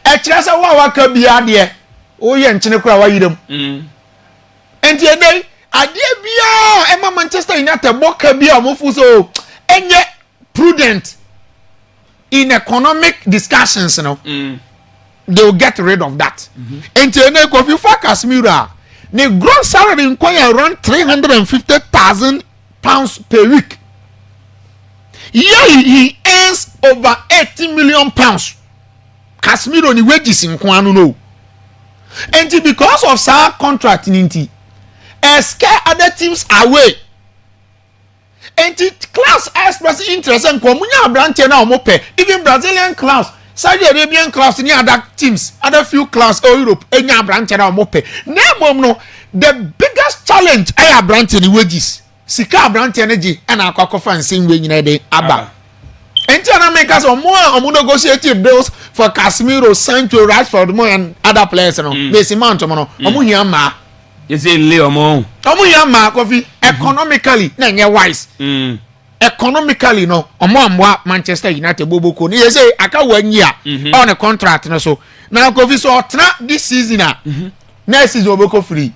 E chirasa wa ka bia de. Oye nchene kura wa yidem. Enti ene ade bia e Manchester United boka bia omofu so enye prudent in economic discussions, they will get rid of that. And if you for Casemiro, the gross salary inquire around £350,000 per week. Yearly he earns over £80 million. Casemiro ni wages in Kwanu no. And because of our contract in Inti, scare other teams away. And class express interest and Comunia branch now mope. Even Brazilian class Saudi Arabian clubs ni other teams, other few clubs or Europe, enya branch na omo pe. Na mom no, the biggest challenge ay branch ni wages. Sika branch energy and akwakofa nsin we nyina dey aba. Enti na make us omo negotiate deals for Casemiro, Sancho, Rashford, more and other players no. Base amount no. Omo hia ma. You say Leo mo. Omo hia ma Kofi economically na nye wise. Economically no omo amwa Manchester United boboko ni say aka 1 year on a contract no so na Kofi so otna this season next season oboko free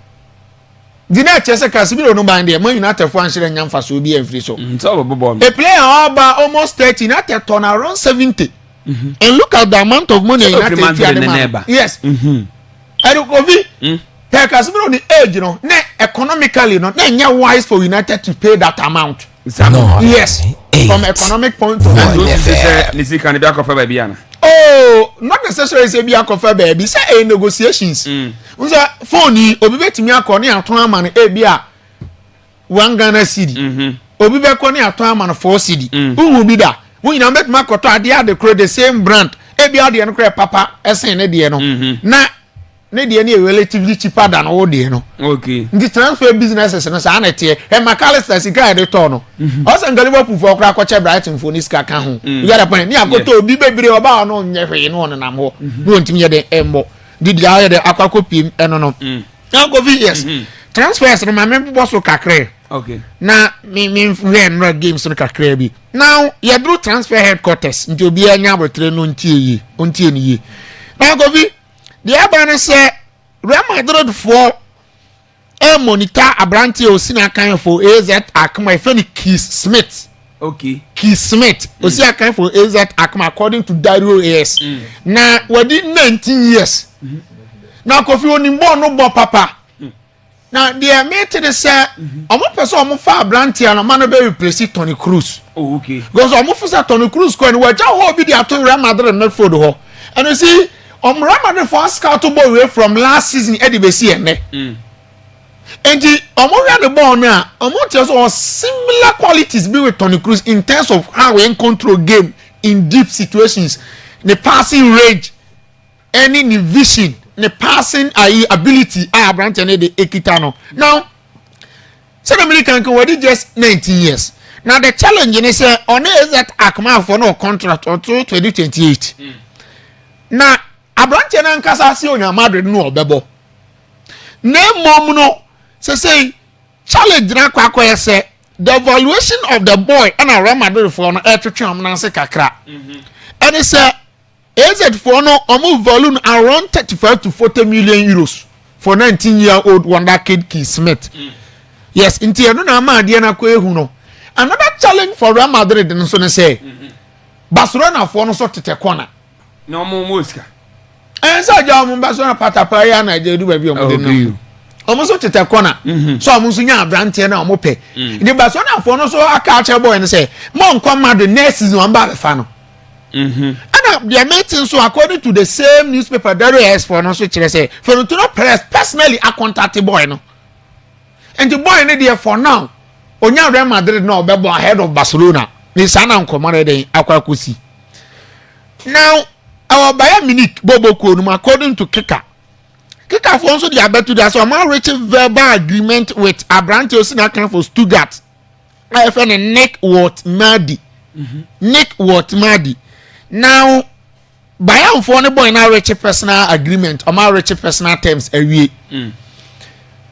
di na chese Casemiro no band there Man United for anshire nyamfa so bi free so a player over almost 30 United turn around 70 and look at the amount of money United pay. Yes and Kofi Casemiro the age no na economically no na nya wise for United to pay that amount. No. Yes, from economic point of view. Oh, not necessarily say be a coffee baby. Say negotiations. Unza phone obi betimi akọ ne aton ama no e bia 1 Ghana cedi. Obi be kọ ne aton ama no 4 cedi. Uhu bi da. Wo nyina betimi akọtọ ade ade kro the same brand. E bia ade no kro papa esen ne de no. Na ne de ne relatively cheaper than all de no. Okay. The transfer businesses no sa na tie. E McAllister sika e de to no. O se ngalibo pufo kra akọche Brighton for ni sika ka ho. You get the point. Ni akoto obi bebre oba no nye hwe no nam ho. No ntimi ye de embo. Did ya de akwakopim eno no. Na go fi yes. Transfers no ma me boso kakre. Okay. Na me run games no kakra bi. Now ye do transfer headquarters nti obi anya abotre no ntie ni yi. Na go fi the Abane say Real Madrid for a monitor Abrante Osina kind for AZ Akma Feni Keith Smith. Okay. Keith Smith Osina kind for AZ Akma according to Dario AS. Now within 19 years. Now Kofi Onimbo no bo papa. Now the mate say omo person omo fa Abrante and man be replace Toni Kroos. Oh okay. Because omo for Toni Kroos ko ni waja ho bi dia to Real Madrid not for ho. And you see Ramadan for scout to boy away from last season Eddie Bessie and the Omoria the ball now, Omotia similar qualities be with Toni Kroos in terms of how we control game in deep situations, the passing range, any vision, the passing ability, Abrante and the Ekitano. Now, South American already just 19 years. Now the challenge is on that Akma for no contract until 2028. Now Abrante na nkasa si onya Madrid no obebo na mom no say challenge na kwakwa say the evaluation of the boy and Real Madrid for no etwetwam na se kakra and it say AZ for no omo volume around 35 to 40 million euros for 19-year-old wonder kid Keith Smith. Yes inti eno na ma ade na kwa ehu no another challenge for Real Madrid no so ne say Barcelona for no so tete corner no mo muska. And so John Basona Patapaya and I do baby on almost to the corner. So I'm using a brand and I'm okay. The Basona for no so a catcher boy and say, Mom, come out the next season on Baba Fano. And they are making so according to the same newspaper that is for no switch. Say, for no press personally, I contact boy no. And the boy in there for now. Onya Real Madrid no bebo ahead of Barcelona. Ni sana nkomare dey akwakusi. Now our Bayern Munich Bobo Konum according to Kika for also the about to that so I'm reaching verbal agreement with Abrante Osina for Stuttgart. I found a Nick Watmadi. Now Bayern for the boy now reach personal agreement or my reach personal terms a week.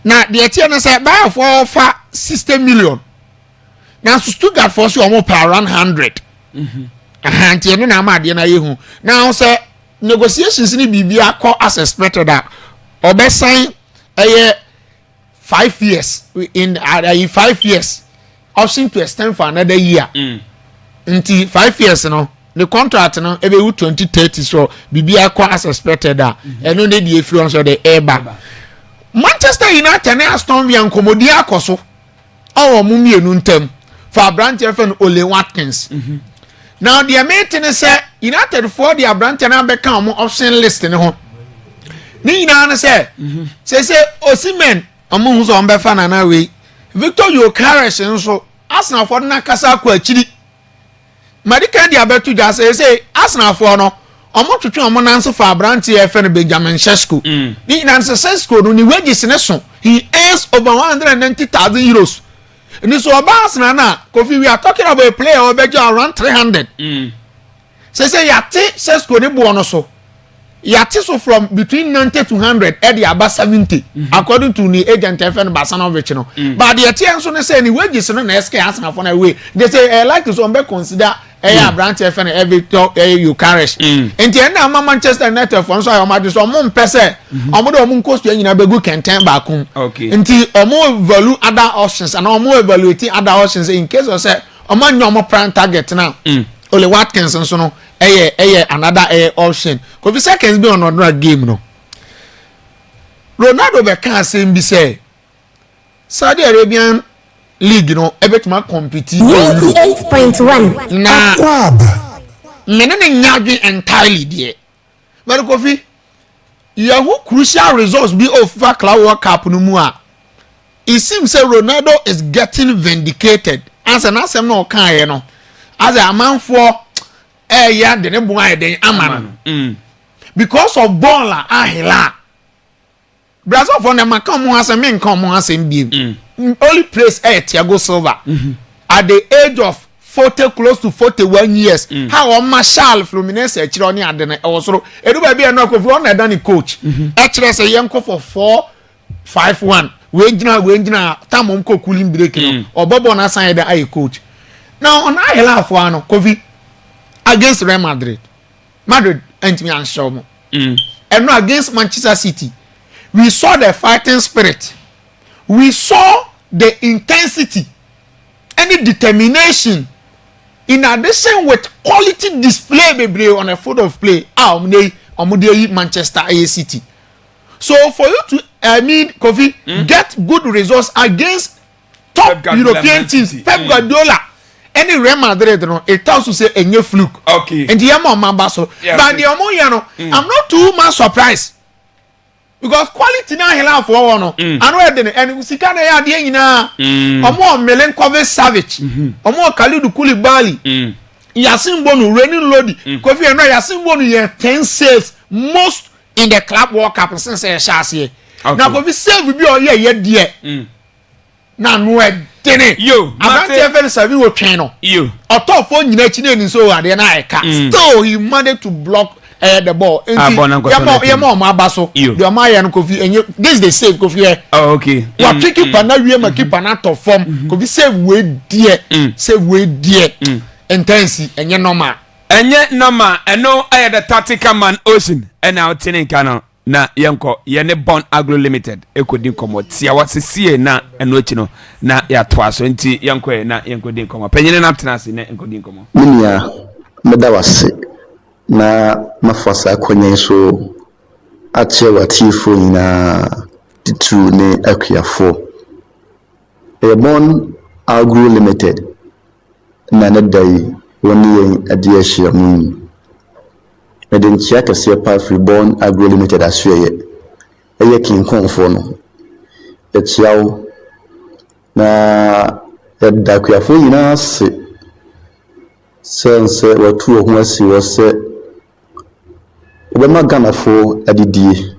Now the Etienne said Bayern for offer 60 million. Now Stuttgart for so almost around 100. Anti na ma de na yehu now say negotiations ni bibia call as expected that obesan 5 years in 5 years option to extend for another year until 5 years no the contract no ebe 2030 so bibia call as expected that and no dey the influence of the airback Manchester United na Aston Villa nkomodi akoso awo mu mienu ntem for Abrante fan Ole Watkins. Now the meeting is United for the Abrante na be kan option list ne ho. Ni na say Osimhen omo hu so on be fa na we. Victor Yokeres nso Arsenal for na kasa kwa chiri. Madika dia betu ja say Arsenal for no omo twetwe omo nanso fa branch FN Benjamin Shesko ni nanso Shesko no ni wages ne so he earns over 190,000 euros ni so obas na Kofi we are talking about a player who be around 300 say yate Shesko ni bo no so yate so from between 90 to 100 at the about 70 according to the agent FN Basanovic no but the yate so ne say ni wages no na SK Arsenal for na way they say like to some be consider branch FN every talk you carriage enti na Manchester United for so am ade so mo mpese omo de omo cost nyina begu kenten ba kum enti omo value other options and omo evaluate other options in case of say omo nya omo prime target now only Watkins so no another option ko fi seconds be on another game no Ronaldo be can say be say Saudi Arabian league no ebetuma compete 98.1 na Akwaaba menene nyagi entirely there but Kofi you crucial results be of FIFA Club World Cup no mu a it seems say Ronaldo is getting vindicated as an asem no kan no as a man for ya de ne bo ayden amano because of baller ahila Brazil for them come on as a men come on as be only place Thiago Silva at the age of 40 close to 41 years how Marshall Fluminense e chiro ni ade na osoro edu ba bia na Kofi on na dan coach e chire say yenko for 4-5-1 we gina tamom ko cooling break no obobo na san da ai coach now on ahela afo ano Kofi against Real Madrid entimi an show mo and no against Manchester City we saw the fighting spirit. We saw the intensity and the determination in addition with quality display baby on a field of play. Manchester City. So for you to Kofi get good results against top European teams, Pep Guardiola, any Real Madrid, it tells to say a new fluke. Okay. And the Mambaso. But the I'm not too much surprised. Because quality na hela for one no anu e de and sika na ya de nyina omo Milinkovic Savic omo Khalidou Koulibaly Yasin Bonu Renin Lodi Kofi no Yasin Bonu ye 10 saves most in the Club World Cup since e shase na Kofi save bi o ye de na no e tene yo Abante Feli Savi wo twen no yo otofo nyina chi na ni so ade na e ka still he managed to block the ball. Yamo mabaso. The Maya and Kofi. This they save Kofi. Oh, okay. What keep na we ma keep na to form. Kofi save we dear. Save we dear. Intense enye normal. Enye normal. Eno aye the tactical man Ocean. Ena otene kana na yenko yene Born Agro Limited. Ekodi komo tia wasisi na eno chino na ya twaso nti yenko na yenko din komo. Penyene na tenase na yenko din komo. Minia medawase. Na mafasa kwenye so ache watifo ina titu ne Akwaaba Born Agro Limited na nedai woni yen ade ahia mu eden chia kase pa free Born Agro Limited asuyeye eye kinkonfo no echiawo na yadda Akwaaba ina sense watu ho asi wose obema Ghana fo adidie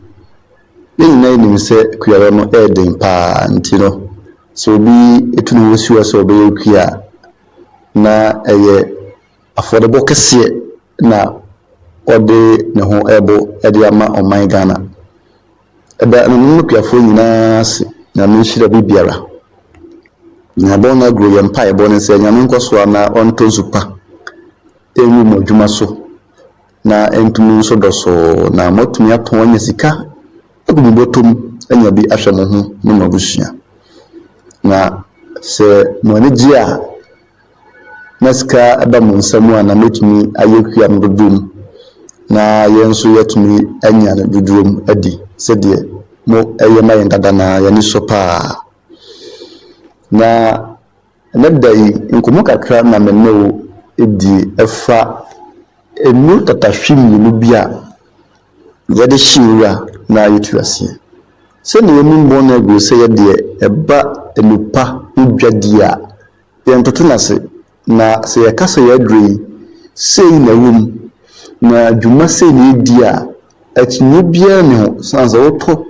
yina nim se Akwaaba no eden pa ntino so bi etunu wosi wose obeye Akwaaba na eye affordable kese na ode ne ho ebo ede ama oman Ghana eda no Akwaaba nyina se na menhira bibiara na Born Agro yempa ebo ne se nyame nkoso na onto zupa ewu modwuma so na entumi so doso na motumi aton anya sika agumu botom anya bi ahwe mo ho no mabusua na se mo ne gia naska adamu nsamu ana metumi ayekua mdodum na yenso yetumi anya na dudum adi sede mo eyema yendada na yani sopa na nedai nkomo kakra na menno edi efa enu tatahwim no bia yede shiwura na yetuase se ne emu Born Agro se yede eba enupa udwadia yentoto nase na se yakasa yadri sei na wum na dwuma sei na edi a akyinye biara ne ho sansa woto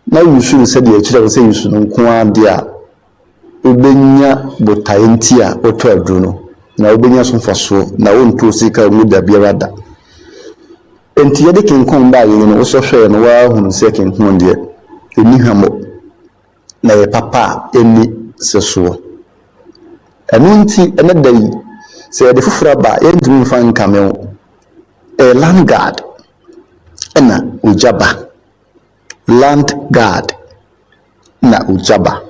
na yusu no sɛdeɛ akyerɛ wo sɛ yusu no nko ade a wobɛnya botae nti a woto aduro no na wobɛnya so mfasoɔ na wonto sika mu da biara da enti yɛde kenkɔn baa yɛn no wosɔhwɛɛ no waahunu sɛ kenkɔn deɛ ɛni hwamɔ na yɛ papa a ɛni sɛsoɔ ɛno nti ɛne da yi sɛ yɛde foforɔ aba yɛntumi mfa nkame wo land guard ɛna ogyaba land guard na ogyaba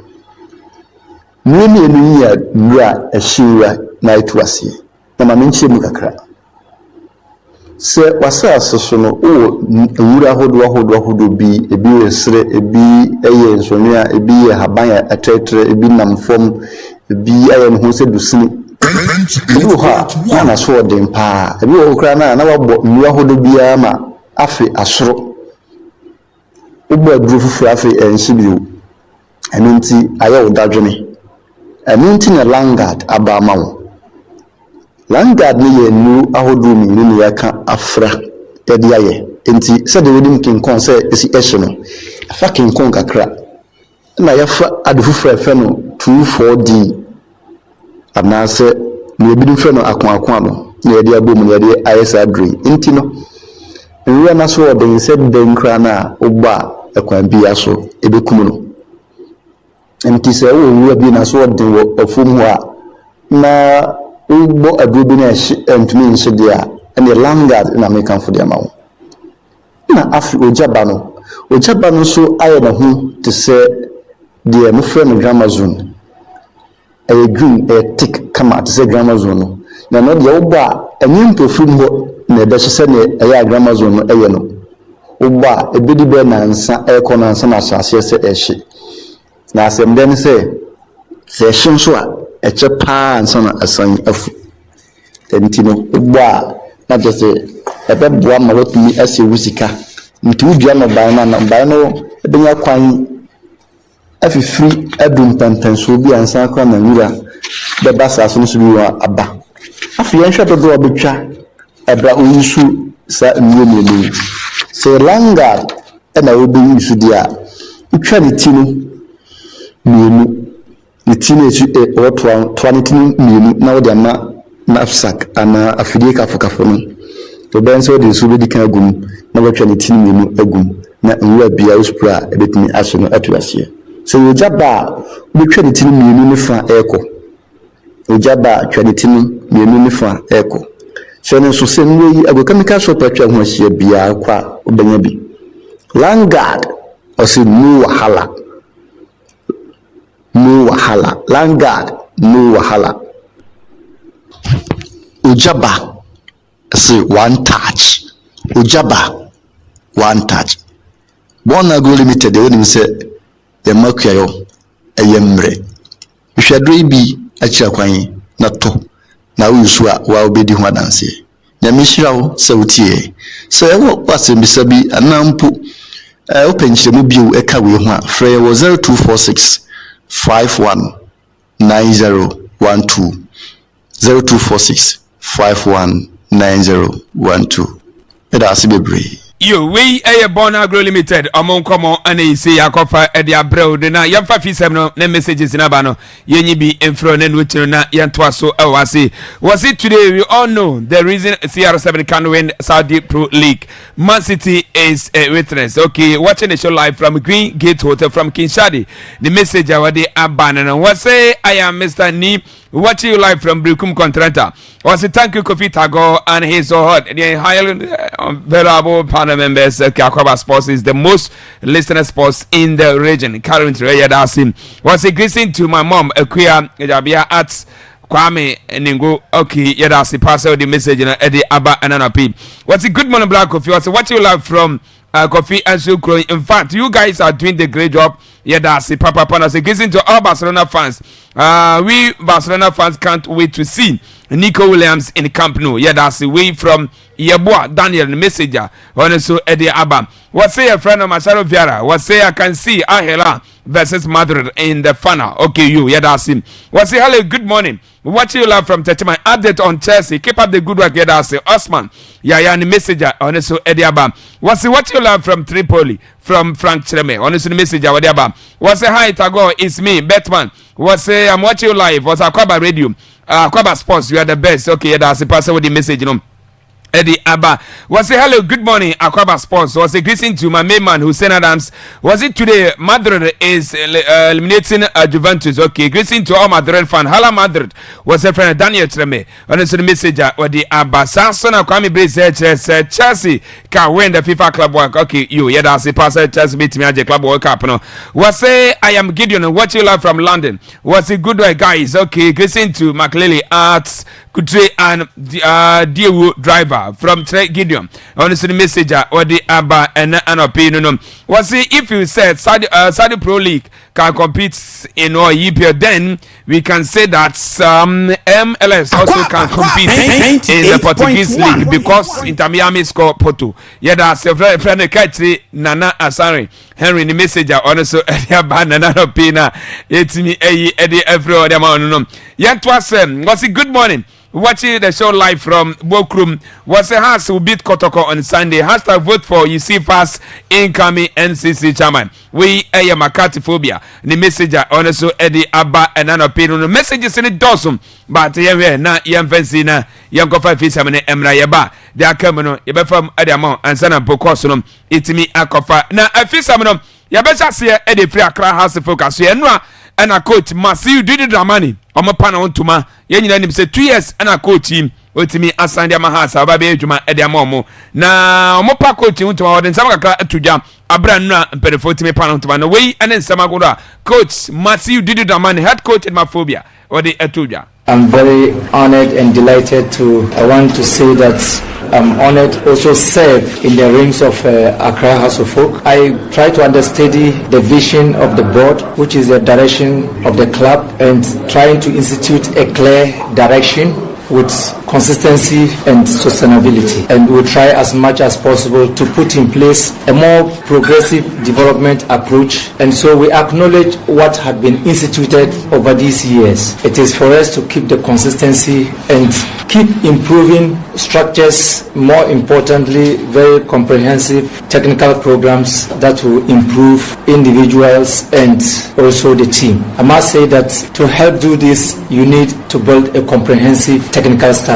mmienu yi a nwura ɛhyewura na ɛto aseɛ na ma menkyerɛ mu kakra sɛ wasase so no o nwura ahodoɔ bi ebi yɛ sere ebi ɛyɛ nsonua ebi yɛ haban a ɛtrɛtrɛ ebi nam fam ebi ayɛ ne ho sɛ dusini ebi wɔ hɔ a na so ɔden paa ebi wɔ hɔ koraa na wabɔ nwura ahodoɔ biara ma afe asoro wobɔ aduro foforɔ afe ɛnhyɛ bio ɛno nti ayɛ wo dadwene ɛno nti na langard aba ama wo langard ne yɛ nnuro ahodoɔ mmienu ne yɛaka afra yɛde ayɛ nti sɛdeɛ wonim kenkɔn sɛ ɛsi ɛhye no afa kenkɔn kakra na yɛfa ade foforɔ ɛfɛ no 24D anaasɛ na ebinom fɛ no akoakoa no na yɛde abɔ mu na yɛde ayɛ saa aduro yi nti no nwura no so ɔden sɛ dɛn koraa no a wobɔ a ɛkwan bia so ɛbɛkum no nti sɛ wowɔ nwura bi na so ɔden wɔ afom hɔ a na wobɔ aduro bi na ɛntumi nhyɛ deɛ a ɛne langard na mekamfo deɛ ma wo na afei ogyaba no nso ayɛ ne ho te sɛ deɛ mofrɛ no gramazone ɛyɛ green ɛyɛ thick kama te sɛ gramazone no na no deɛ wobɔ a ɛnyɛ mpɔfirim hɔ na ɛbɛhyɛ sɛ ne ɛyɛ gramazone no ɛyɛ no wobɔ a ɛbɛdi bɛɛ nansa ɛkɔ nansa na ahyɛaseɛ sɛ ɛhye na asɛm dɛ ne sɛ ɛhye nso a ɛkyɛ paa nsa na asan afu nti no wobɔ a na kyɛ sɛ ɛbɛboa ma watumi asɛ wo sika nti wodua no ban no ɛbɛnya kwan afifiri adu mpɛmpɛnsoɔ bi ansa akora na nwura bɛba asase no so bi wɔ aba afei yɛnhwɛ dodoɔ a bɛtwa ɛbra ɔyisu saa nnuro mmienu sɛ langard ɛna wobɛyi so deɛ a wotwa ne ti no mmienu ne ti no akyi toa ne ti no mmienu na wode ama knapsack anaa afidie kafokafo no wobɛn sɛ wode nsuo bɛdi kan agu mu na wɔatwa ne ti no mmienu agu mu na nwura bia wospro a ɛbɛtumi ahye no ato aseɛ sɛ wogya ba a wobɛtwa ne ti no mmienu ne fa ɛrekɔ wogya ba a twa ne ti no mmienu ne fa ɛrekɔ sɛ no nso sɛ nnuro yi agrochemical shop atwa ho ahyia biara kɔ a wobɛnya bi langard ɔsɛ no wahala langard no wahala ogyaba say one touch born agro limited they wouldn't say the mercury ɛyɛ mmerɛ hwɛdro bi akyira kwan na to na wo yusu a wa obedi ho adanse na mehyira wo sɛ wotie sɛ ɛwɔ asɛm bisa bi anampo openkyeremu bio ɛka we ho a frɛ yɛ wɔ 0246 519012 0246 519012 ɛda ase bebree yo we born agro limited among komo and you say yakofa e dia brew de na yamfa fisem no na messages na ba no yenyi bi enfro na no na yantoa so was it today we all know the reason CR7 can win Saudi Pro League. Man City is a witness. Okay, watching the show live from Green Gate Hotel from Kinshadi. The message awade abandon was say I am Mr. Ni watching you live from Brukum Contractor. Was a thank you Kofi Tago and his hot the highly valuable panel members. Akwaaba Sports is the most listened sports in the region. Currently, was a greeting to my mom, Akwaaba Jabia at Kwame Ningo. Okay, yadasi pass out the message in Eddie Abba and Anapi. What's a good morning, Black Coffee? Was what you live from Coffee and Sukro. In fact, you guys are doing the great job. Yadasi Papa Panas. A greeting to all Barcelona fans. We Barcelona fans can't wait to see Nico Williams in Camp Nou. Yeah, that's away from Yeboah Daniel Messenger. Also Eddie Abba. What say a friend of Marcelo Vieira? What say I can see Ahela versus Madrid in the final. Okay, you. Yeah, that's him. What say hello, good morning. What you love from Tetima? Update on Chelsea. Keep up the good work. Yeah, that's Osman. Yeah, the Messenger. Also Eddie Abba. What you love from Tripoli? From Frank Chreme. Honestly, the Messenger. What Abba. What say hi, Tago? It's me, Batman. What say I'm watching you live. What's Akwaaba Radio? Akwaaba Sports. You are the best. Okay, yeah, that's the person with the message. You know. Eddie Abba was a hello, good morning, Akwaaba Sports. Was a greeting to my main man, Hussein Adams. Was it today? Madrid is eliminating Juventus. Okay, greeting to all Madrid fans. Hala Madrid was a friend Daniel Treme. Honestly, the message or the Abba Samson Kwame Brace Chelsea can win the FIFA Club World. Okay, you yeah, that's a passer. Chelsea beat me at the Club World Cup. No, was say I am Gideon. Watching live from London. Was a good way, guys. Okay, greeting to McLeary Arts. Kutre and Diewu driver from Trey Gideon. Honestly, the message or the Abba and an opinion. Was see if you said Saudi Pro League can compete in our EPL, then we can say that MLS also can compete in the Portuguese league because Inter Miami score Porto. Yeah, that's a friend Katri Nana Asari. Henry the messenger honestly Abba Nana opinion. It's me Eddie every other man. Yeah, was it good morning. Watching the show live from Bokrum. Was a house who beat Kotoko on Sunday. Hashtag vote for you see fast incoming NCC chairman. We a McCarthy phobia. The messenger also Eddie Abba and an opinion. The messages in it doesn't. But yeah, na young fancy na young coffee fish amene emra yeba. They are coming on yeba from Adamon and Sana Bokosunum. It's me a coffee. Now a fish ameno. Yabesha see Eddie Free Accra House focus. Yeah, and a coach must see you did the money. I'm a pan on Tuma. Yen say 2 years and a coach him. Otimi Asandia Mahasa, Baby Juma Ediamomo. Now, Mopa coaching to our Samaka to jam a brand new Pedifotimi Pan to man away and then Samagoda. Coach must see you did the money. Head coach in my phobia or the Etuja. I'm very honored and delighted I want to say that I'm honored also serve in the rings of Accra House of Folk. I try to understudy the vision of the board, which is the direction of the club, and trying to institute a clear direction with consistency and sustainability, and we'll try as much as possible to put in place a more progressive development approach. And so we acknowledge what had been instituted over these years. It is for us to keep the consistency and keep improving structures, more importantly very comprehensive technical programs that will improve individuals and also the team. I must say that to help do this you need to build a comprehensive technical staff.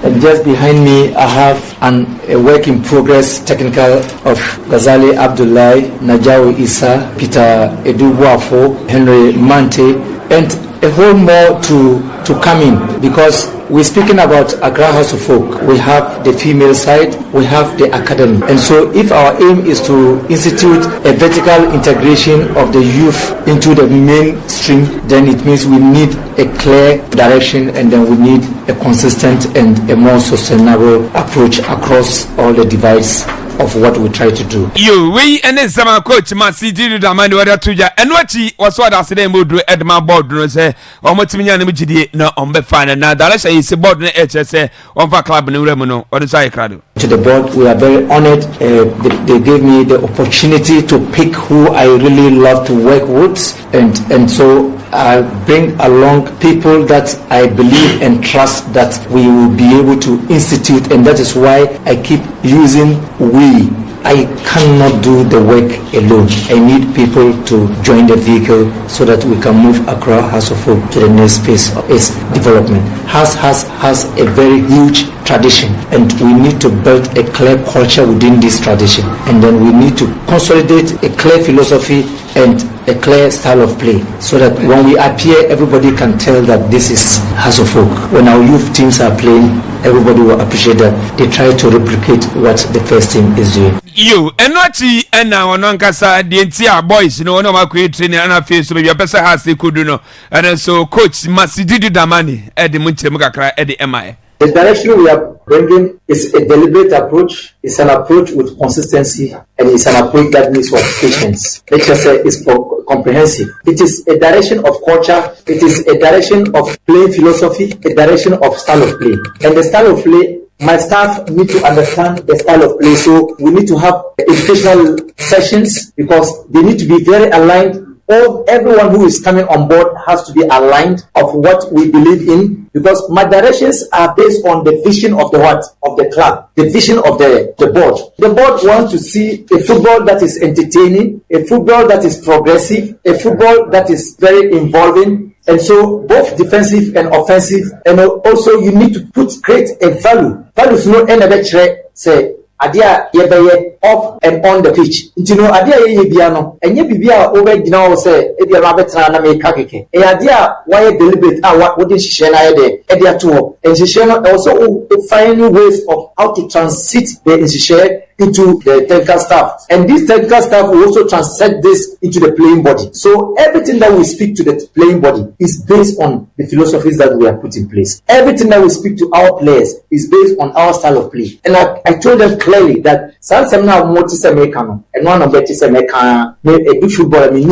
And just behind me I have a work in progress technical of Ghazali Abdullahi, Najawi Isa, Peter Edubuafo, Henry Mante, and a whole more to come in, because we're speaking about Accra House of Folk. We have the female side, we have the academy. And so if our aim is to institute a vertical integration of the youth into the mainstream, then it means we need a clear direction, and then we need a consistent and a more sustainable approach across all the divides of what we try to do. You we and then some coach Masi did the man whether to ya and what he was what I said Modu Edma board no say or Motimia Mujidi no on be fine now that is a board HSA on for club in Remuno or the side crowd. To the board, we are very honored. They gave me the opportunity to pick who I really love to work with, and so I bring along people that I believe and trust that we will be able to institute, and that is why I keep using we. I cannot do the work alone. I need people to join the vehicle so that we can move across House of Folk to the next phase of its development. House has a very huge tradition, and we need to build a clear culture within this tradition, and then we need to consolidate a clear philosophy and a clear style of play, so that when we appear, everybody can tell that this is House of Folk. When our youth teams are playing, everybody will appreciate that they try to replicate what the first team is doing. You and what he and now on Ankasa the entire boys, you know, no more training and a face so your person has they could do no, and so coach must do the money at the Munchemaka at the MI. The direction we are bringing is a deliberate approach. It's an approach with consistency, and it's an approach that needs for patience. HSA is for comprehensive. It is a direction of culture. It is a direction of play philosophy, a direction of style of play. And the style of play, my staff need to understand the style of play. So we need to have educational sessions because they need to be very aligned. Everyone who is coming on board has to be aligned of what we believe in, because my directions are based on the vision of the club, the vision of the board. The board wants to see a football that is entertaining, a football that is progressive, a football that is very involving. And so both defensive and offensive, and also you need to create a value. Value is no end say adia yebeye off and on the pitch. You know adia ye bia no enye bibia over gina wo say e bia rabetra na me kakeke. E adia why deliberate what dey hihye na ye dey e dey to and hihye no also finding ways of how to transit the hihye into the technical staff, and this technical staff will also translate this into the playing body. So everything that we speak to the playing body is based on the philosophies that we have put in place. Everything that we speak to our players is based on our style of play. And I told them clearly that some now more to say mekano and one of the say meka a good footballer me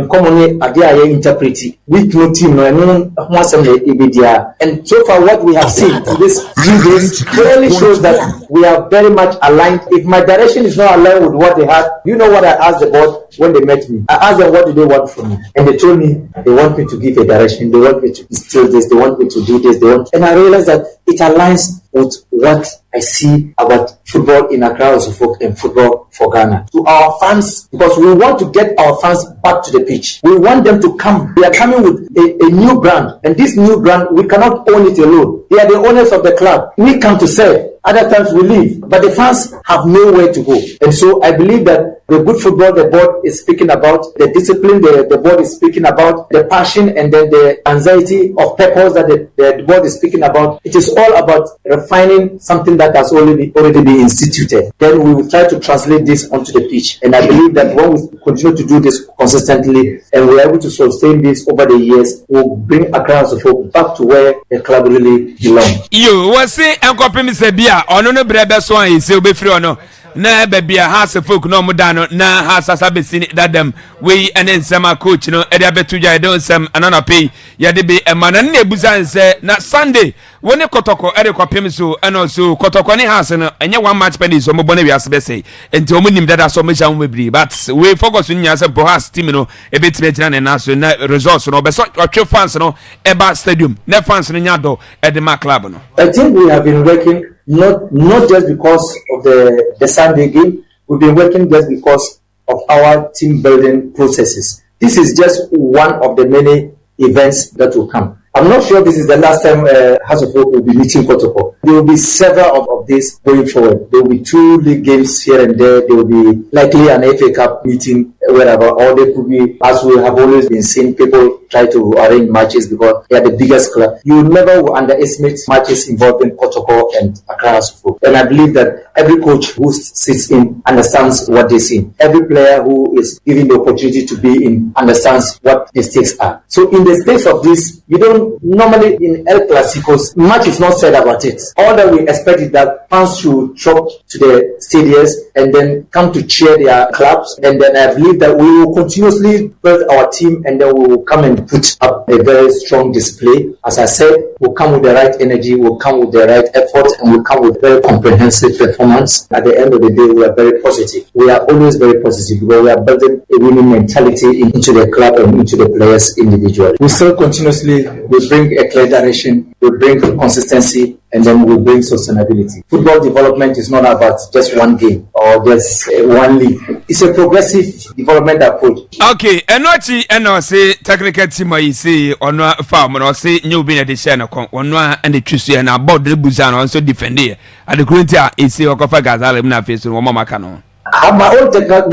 common idea interpret weak no team no and one some ibedia. And so far what we have seen in this 3 days clearly shows that we are very much aligned. If my direction is not aligned with what they had, you know what I asked the board when they met me? I asked them what do they want from me, and they told me they want me to give a direction, they want me to instill this, they want me to do this, and I realized that it aligns with what I see about football in Accra and football for Ghana. To our fans, because we want to get our fans back to the pitch. We want them to come. They are coming with a new brand, and this new brand, we cannot own it alone. They are the owners of the club. We come to serve. Other times we leave, but the fans have nowhere to go. And so I believe that the good football the board is speaking about, the discipline the board is speaking about, the passion and then the anxiety of purpose that the board is speaking about, it is all about refining something that has already been instituted. Then we will try to translate this onto the pitch. And I believe that when we continue to do this consistently and we're able to sustain this over the years, we'll bring Accra back to where the club really belongs. You was say Uncle Pimisabia, or no brebe so I say be free or no. Na baby has a folk no mudano na has a sabesini that them we and then some coach no e dey betuja don some anana pay ya dey be e man na ebusan say na Sunday when kotoko e dey kwapem so and also kotoko ne has no enye one match penny so mo bone wiase be say enti omo nim dada so me jam mebri but we focus nya say Bohas team no e betime gina na so na results no be so atwe fans no e ba stadium na fans no nya do e dey ma club no. I think we have been working not just because of the Sunday game. We've been working just because of our team building processes. This is just one of the many events that will come. I'm not sure this is the last time House of Folk will be meeting Kotoko. There will be several of these going forward. There will be 2 league games here and there. There will be likely an FA Cup meeting wherever, or there could be, as we have always been seeing, people try to arrange matches because they are the biggest club. You never will underestimate matches involving Kotoko and Accra House of Folk. And I believe that every coach who sits in understands what they see. Every player who is given the opportunity to be in understands what the stakes are. So in the stakes of this, you don't normally in El Clasicos, much is not said about it. All that we expect is that fans should shock to the stadiums and then come to cheer their clubs. And then I believe that we will continuously build our team and then we will come and put up a very strong display. As I said, we'll come with the right energy, we'll come with the right effort, and we'll come with very comprehensive performance. At the end of the day, we are very positive. We are always very positive because we are building a winning mentality into the club and into the players individually. We still continuously will bring a clear direction, will bring consistency, and then we'll bring sustainability. Football development is not about just one game or just one league. It's a progressive development approach. Okay, and what you and I say technical team I say on farm and I say new being edition on one and the Tuesday and about the Buzan also defend here. At the Corinthians is say Okafa Gazal na face one mama canon. I have my own technical.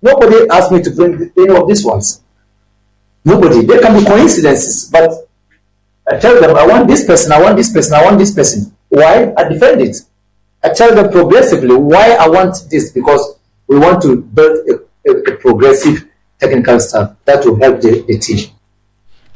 Nobody asked me to bring any of these ones. Nobody. There can be coincidences, but I tell them, I want this person, I want this person, I want this person. Why? I defend it. I tell them progressively why I want this, because we want to build a progressive technical staff that will help the team.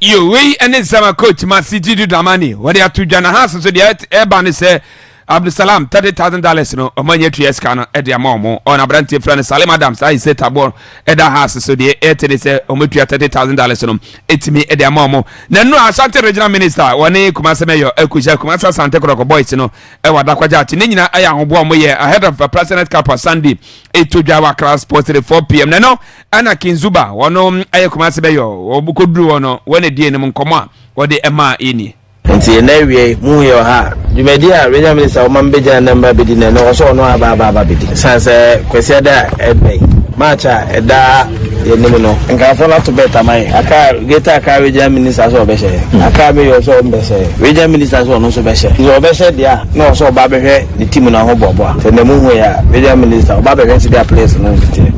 You, we and then some coach, my city do the money. What they are to Jana House, so the airban say, Abdusalam $30,000 no omanye 2 years kana e dia maomo on abrante friend Salim Adams I say tabo e da house so de e tell say ometua $30,000 no etimi e dia maomo na no Asante regional minister woni Kumase Mayor Ekuja Kumase Asante Kroko boys no e wada kwaja ati ne nyina aya hobo omoye ahead of President Cup Sunday etodwa wa class sports 4 p.m. na no ana Kinzuba wono aye Kumase Mayor obukoduru wono wona die ne nkomo a wode ema ini nti na wie mu yo ha jumedi a regional minister o mambeja na mba bedi na no so no aba bedi sanse kwesi da ebe matcha eda yenim no nka fola to beta mai aka geta aka regional minister so obese aka me yo so obese regional minister so no so obese so obese dia no so ba behwe the team na ho bobo a na mu hu ya regional minister ba behwe si dia place no nti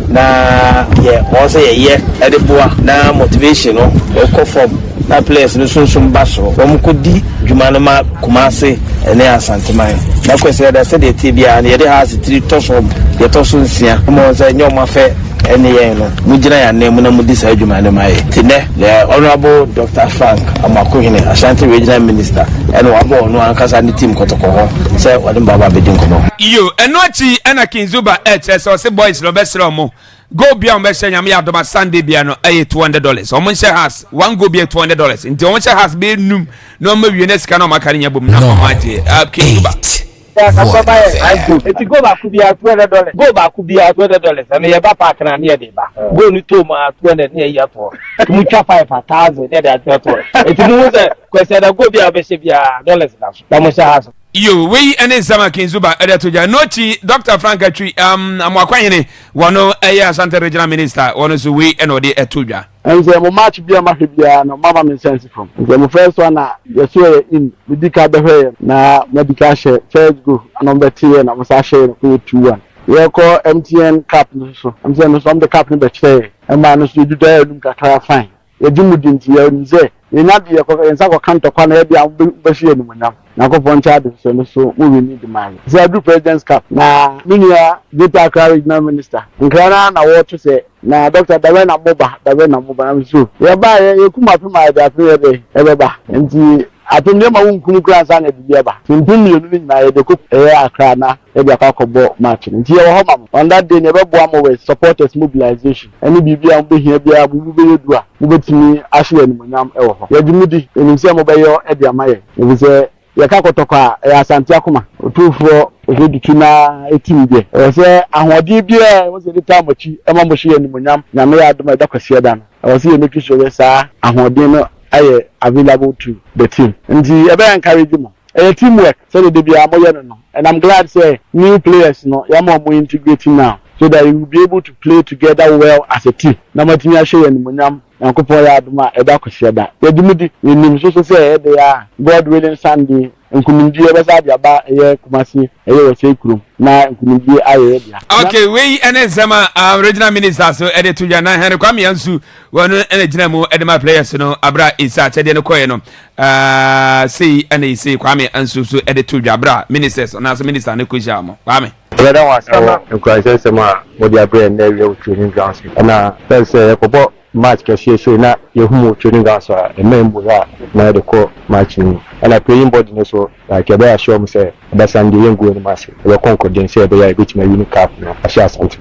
na ye o se ye edeboa na motivation no ko form na place no sunsun baso omukodi dwumano ma Kumase ene Asante man na kwese da se de tibia na ye de house 3 tosom ye tosun sia mo se nyoma fe ene ye no mujira ya na mu na mudi sa dwumano ma ye tine the honorable Dr. Frank Amakohene Ashanti regional minister ene wa bo no ankasa ni team kotoko ho se wade baba bedin kono yo eno achi ana Kinzuba so se boys no besro mo go bia on besha nyame adoma Sunday bia no $200 omo nche has one go bia $200 nti omo nche has be num no ma wie nesika na makare nya bom na maje Kinzuba eti go back bia $200 go back bia $200 na ye ba park na ne de ba go ni to ma $200 ne ya to mu cha 5,000 ne da to eti mu se kwese da go bia be se bia dollars na mo sha has yo we ene sama Kinzuba edetoja nochi Dr. Frank Atwi amwakwanyene wono Asante regional minister wono so we enode etodwa enze mo match bia ma bia no mama me sense from enze mo first one na yeso in medical behwe na medical share first go number 3 na mo sa share no 2-1 we call MTN cup no so MTN no so the cup no be share e ma no so duda enum kakra fine ye dimudinti ya nze ina bi ko ensa ko kanto kwa na ye bia be share no nyam na ko poncha de so no so we need man say do president's cup na minia Geta Accra regional minister nkana na wo to say na Dr. Dawe na moba am so ye ba ye kuma fi ma da fi ye e ba nti atumye ma wunkum kura sa na bibia ba tintin mienu ni na ye de ko Accra na e bia ka kobo match nti ye wo ho mam on that day ne be bo am we supporters mobilization any bibia mbe hia bia bu be yedu a bu betimi ahye animonyam e wo ho ye dimudi enimse mo be yo e bia maye e say ye ka kotokwa Asante akoma otufo ogedutu na etim bi e say ahodi bia wo se dita machi e ma mo hye animonyam na me ya adoma da kwase da no e say ye make sure say ahodi no aye available to the team nti e be encourage mo teamwork so the bia mo ye no and I'm glad say new players no ya mo integrating now so that you will be able to play together well as a team na matimi a hye animonyam yankopo ya adoma eda kwase da yedimudi enim so say e ya God willing Sunday nkunimdi e besa dia ba ye Kumase e ye wose kurum na nkunimdi aye dia okay we ene zama regional minister so ede tuja na Henry Kwame Yansu wono ene gina mu edema players no abra isa chede no koye no sei ene sei Kwame Yansu so ede tuja abra ministers na so minister ne kuja mo Kwame whether was crisis sama modi abra na we training grounds na say kopo match kasi na yehumu training grounds a member na de ko match ni ana playing board no so like ebe assure me say be Sunday yengu ni match we confidence say be ya bit my win cup no asha Asante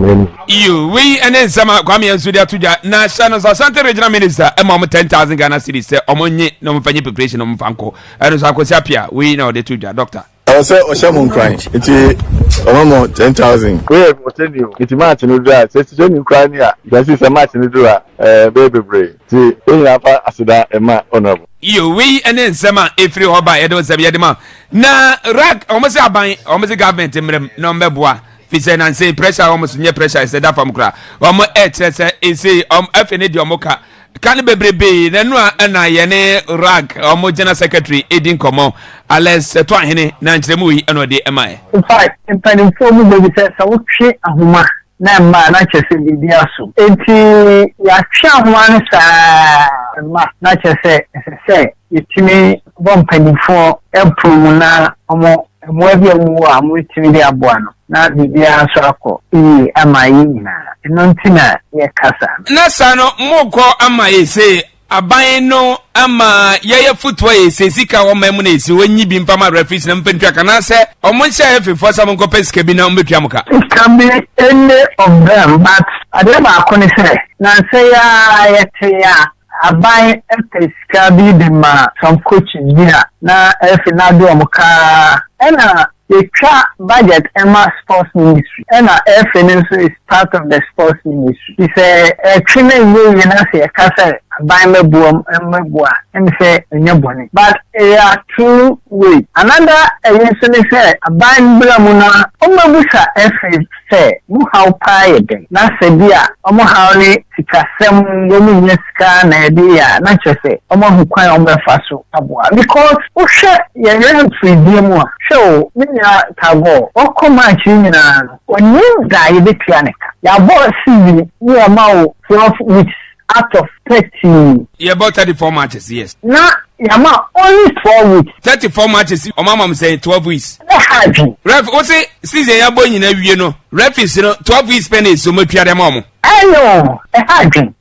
you we ene sama Kwame Yansu dia tuja na shano Asante regional minister e ma mo 10,000 Ghana cedis say omonye no mfanye preparation no mfanko eno so akosi apia we na de tuja doctor I say Oshamun crying. It's a 10,000. We tell you, it's match no draw. Say Oshamun crying here. That is a match no draw. Baby brave. See, we have asida ema honorable. You we and then sama every hoba edo sabia de ma. Na rag almost aban almost government emrem no mbeboa. Fi say na say pressure almost nye pressure is that from kra. Omo say say afene di omoka. Kan bebrebe na no na ye ne rag omo general secretary edin komo Alex Twahene na nkyeremu yi eno de emae. In fact, in mu be say sa wo hwe ahoma na ma na chese bibia so. Enti ya hwe ahoma no sa ma na chese se yitimi bom panifo empro na omo mwabi omu a mu yitimi de aboa no. Na bibia so akọ ama yi nyina. Eno ntina ye kasa. Na sa no moko ama yi say aban no ama yeye football ye sesika wo memu na esi wonyi bi mpama referees na mpentwa kana se omoncha efefo sam ko pesika bi na mbetwa muka. It can be any of them, but adeba akoni say na say ya aban pesika bi de ma some coaches bi na efi na do muka ena the budget Emma Sports Ministry and FNS is part of the sports ministry. It's a training way and I say a castle by my boom and my boy and say a but a true way. Another incident say a buying Blamuna Omabusa F say how pie again. That's a dear Omo Howley Sikasem Yomiska Nadia not just say Omo who quite on the faso because Osha your free demo show Tabo, or come on, China, or new guy, the pianica. Your boss see you are now 12 weeks out of 30. Yeah, about 34 matches, yes. Now, you're only 4 weeks. 34 matches, or Mama say 12 weeks. Ref, what's it? Season, you're born in every year, Ref is 12 weeks spending so much at mom. I know,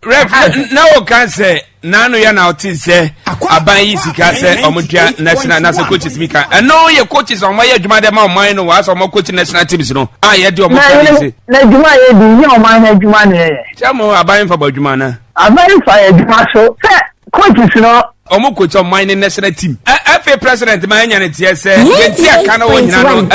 Ref, now can say, Nano Yana say, Abai Sika say, Omutia national coaches Mika. And no, your coaches on my Jumada mine was on my coaching national teams. No, I had your mind. Chamo, I'm buying for Bajumana. I'm buying for a Jumaso. Coaches, you know. Omo coach on my national team. FA president Mayan say Yentia Kano Satan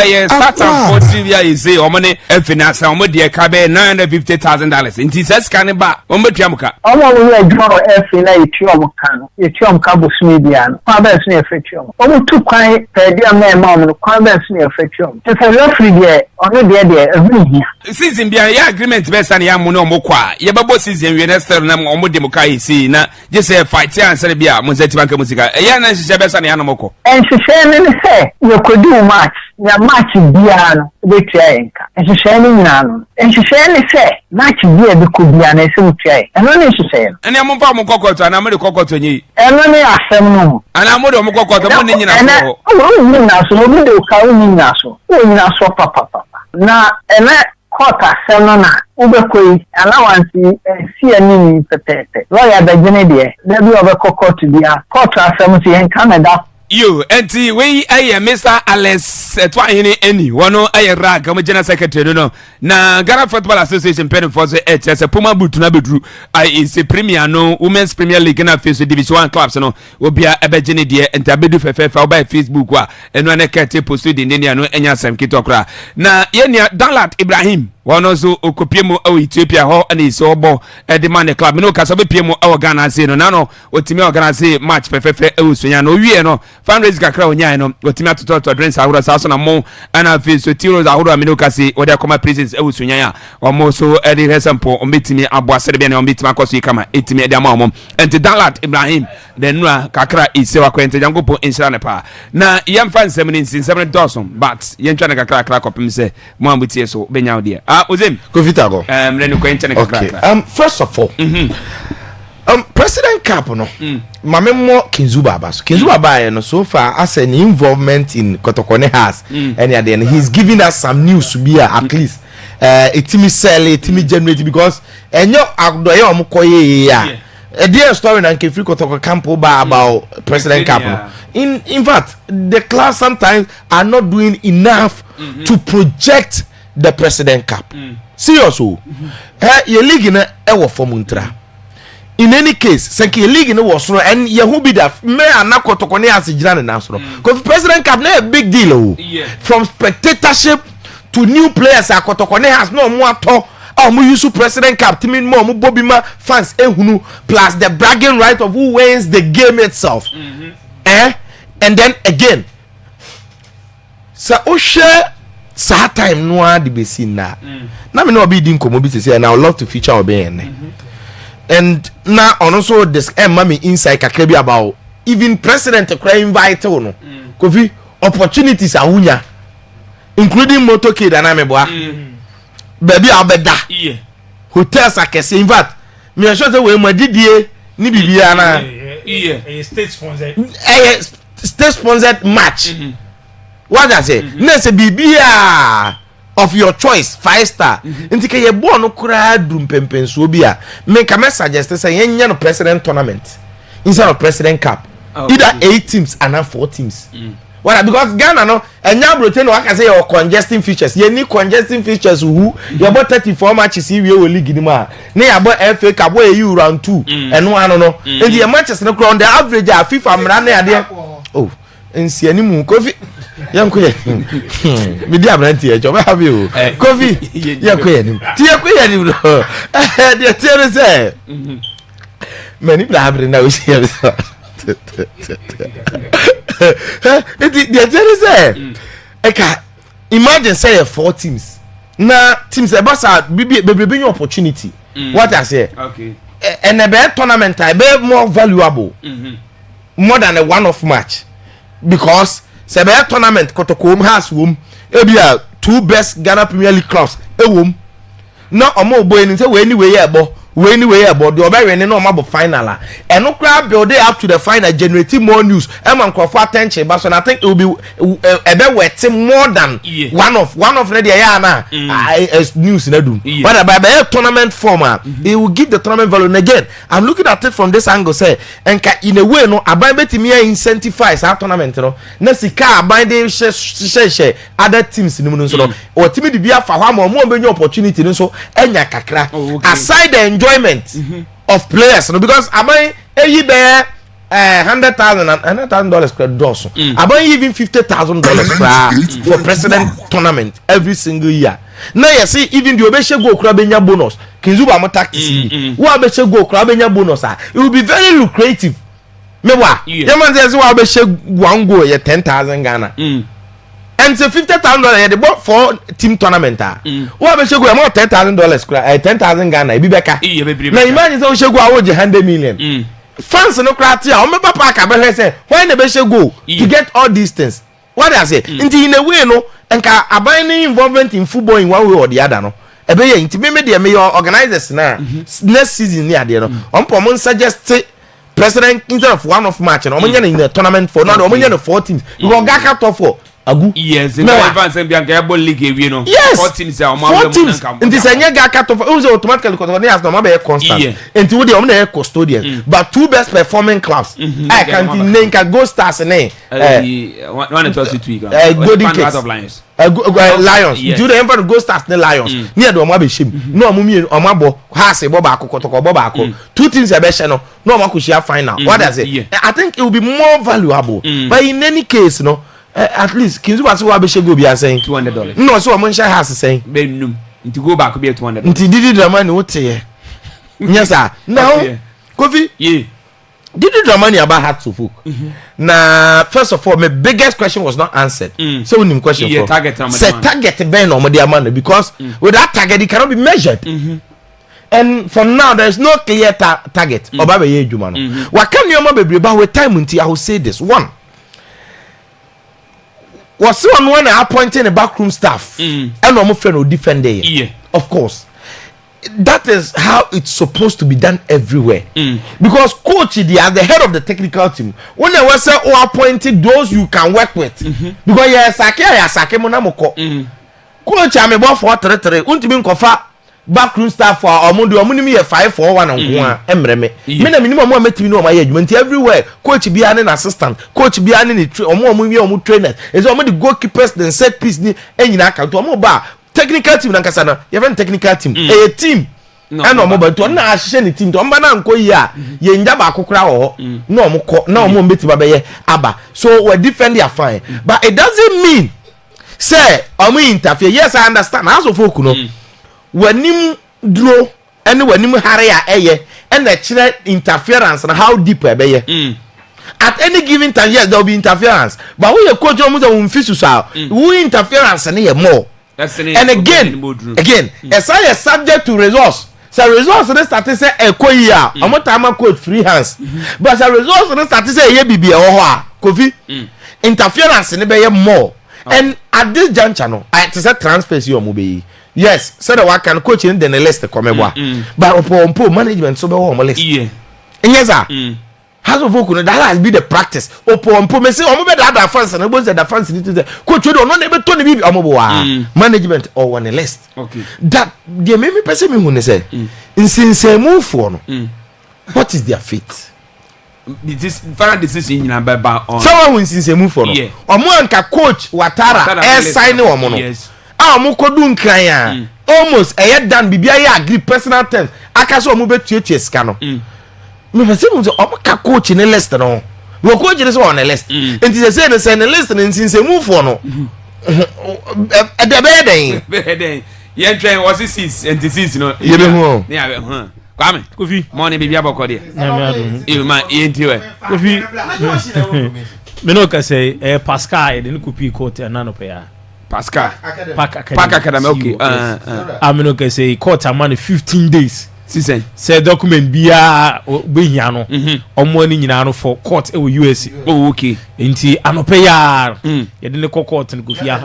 40 years say Omane FNAS Omo de Kabe $950,000. In this Caniba, Omo Tiamuka. Omo draw FA Tiamukan, a Tiam Cabus Median, Quabes near Fetium. Omo 2 quite per dear man, Quabes near Fetium. Just a referee there, on the day, every year. Season be a agreement best and Yamuno Mokwa. Yababo season, we next term Omo Demokai see na just a fight and Serbia. Banka musica yana shishabesa ni yana moko enshishe ni se you could do match ya match biano betia enka enshishe ni nyano enshishe ni se match bia be ko biano ese mutia eno ni enshishe ene amompa mokokoto ana amede kokoto nyi eno ni asem no ana amede mokokoto mo ni nyina so o ni nyina so obi de ka o ni nyina so o nyina so papa na ene kota semana ubekoi allowance see any petete lawyer the genede there be obekoko to dia court asem see in Canada you enti we Mr. Alex Twahini any one aye rag am general secretary no na Ghana Football Association pen for the HS Puma boot na bedru is a premier no women's premier league na face division 1 clubs no obia ebegene de enti abedu fefe by Facebook wa eno na kete post di nenia no enya sam kitokra na yenia Dalat Ibrahim one also okopiemo o Ethiopia ho na isi obo the man club no ka so be piemo o Ghana say no na no otimi organize match fefe e usunya no wie no fundraise kakra onya no otimi atoto drinks ahura sa so na mo ana fe so tiros ahura me no ka say we dey come presence e usunya ya omo so e dey resampo o metimi aboase de na o metimi akoso ikama etimi de ama omo enti Dalat Ibrahim the nura kakra ise wa kwente jangopo insira ne pa na yemfa nsem ni nsem doson but yentwa ne kakra kopim se mo ambutie so benya ode Uzim Kovitago. Okay. First of all, President Cap no. Mamemo Kinzuba Baso. Kinzuba Baye no so far as an involvement in Kotokone has and then he's giving us some news to be at least etimi sell etimi generate because enyo agdoye omukoye ya. A dear story na Kefri Kotoko Campo ba about President Cap no. In fact, the class sometimes are not doing enough to project the President Cup. Serious your league na ewo formuntra. In any case, Senki league no was and who be that me anakotokone as jira na so. Because President Cup na a big deal from spectatorship to new players akotokone has no more to mu use President Cup timi mo mu bobima fans ehunu plus the bragging right of who wins the game itself. And then again so share sa time no a de be seen na me no be din komo bi say and I would love to feature obey and na also this mama inside kakra bi about even president kra invite no kofi opportunities awunya including motorcade and ameboa baby abeda hotels akese in fact me sure say we madidie ni bibia na state sponsored match. What I say? Nese bibia of your choice 5-star. Intike ye born no kura dum pempenso bia. Me ka me suggest say yenya no president tournament. instead of President Cup. Either 8 teams and then 4 teams. Well, because Ghana no, and now Britain no, I can say your congesting features. You need congesting features who you about 34 matches here we league in ma. Ne about FA Cup where you round 2 and one no. And the matches no crown the average are FIFA mrane ade. Oh, nsi animu Kofi. Yanko ye. Media brand here job have you. Kofi. Yanko ye nim. Ti yanko ye nim no. The theory say. Many people have now see. The imagine say 4 teams. Now teams about be opportunity. What I say? Okay. And a better tournament I be more valuable. More than a one-off match. Because say better tournament Kotokom has room. It be a 2 best Ghana Premier League clubs. A room. No more boy in say anyway about the obey no mabo final and no crowd build it up to the final generating more news and for attention but so I think it will be a bit wet more than one of the news in do but by the tournament format it will give the tournament value. And again I'm looking at it from this angle say and in a way no aban betimi incentivize our tournament no na sika aban dey share other teams in no so or team dey bia fa ho mo be opportunity no so enya kakra aside the enjoyment of players no because aban eyi be $100,000 credit dollars aban even $50,000 for president tournament every single year. Now you see even the obeshe go kura benya bonus kinzuba mo tactics wo obeshe go kura benya bonus it will be very lucrative mewa yaman say wo obeshe one go ye 10,000 Ghana and so $50,000 they bought for team tournament wo obeshe go more $10,000 kura 10,000 Ghana e bi beka now imagine say wo she go awoje 100 million fans no kratia o me papa ka be say when the beshe go to get all these things what I say in a way no enka abandon involvement in football in one way or the other no ebe ye nti me dey me organizers na next season ni ade no on pom suggest president instead of one of match no omonya in the tournament for now omonya no 4 teams because gaka top 4 agu yes in the Bianca able league we no 4 teams nti senye gaka top it was automatically because they have no be constant nti we dey omo na custodian but 2 best performing clubs I can name ka go stars ne one and 22 golden case of lions do the ever go stars ne lions near do omo be shim no omo mi omo abo ha se bo ba akokotoko bo ba ako 2 teams e be she no omo ko share final what does it I think it will be more valuable but in any case no at least kinzu wase wa be shego bia saying $200 no so omo share house saying be num nti go back be $200 nti didi drama ni wote yes sir now Kofi didi drama ni about heart to folk na first of all my biggest question was not answered so we need question for target ben no the amount because with that target it cannot be measured and for now there is no clear target oba be ye adwuma no wa kan you ma bebre ba with time until I will say this one was one appointing a backroom staff and no friend or defender of course that is how it's supposed to be done everywhere because coach they are the head of the technical team when they was say appointed those you can work with because ya sake mo na moko coach am ebo 433 untimi nkofa backroom staff for omundi me 541 nko a emreme me na minimum ametimi no ma ye adwuma nti everywhere coach bia ne assistant coach bia ne omu trainers is omu the goalkeepers then set piece ni enyina aka to omu ba technical team na kasa na even technical team a team and omu ba to na ahye ne team to omba na nko yi a ye nja ba akokora wo na omu ko na omu mbeti ba be aba so we defend their fine but it doesn't mean say omu interfere. Yes I understand as of folk no wanim dro ene wanim hare ya eye and the chile interference and how deep e be at any given time. Yes there will be interference but we coach omu say we fit so we interference and ye more and again as I is subject to resource so resource they start to say ekoyi a omo time coach free hands but so resource they start to say ye bibia wo ho a Kofi interference ne be ye more and at this juncture no I to say transfers you omo be yes so the work can coach in the list come but upon management so be on list yes sir has of that has been the practice upon me say omo be that fans and both the fans need to coach you don't know be to be omo management or on a list okay that they make me person me who say in since move for no what is their fate this final decision nyina beba on someone wins in semu for no omo anka coach Watara sign omo no a omo kodu nkran a almost done bibia ya agree personal terms aka so omo betuetua sika no me pese mo omo ka coach ne list no wo coach ne so on the list enti they say the list ne semu for no beden yen train was 6 and 6 no ye be hu ne ya hu Kwame Kofi morning baby aboko de e ma enti we Kofi me no ka say Pascal e de kopi court na no pe ya Pascal Park Academy okay me no ka say court amane 15 days say document bia be hia no omo ni nyina no for court e US oh okay enti anope ya ye de ne court ne Kofi ya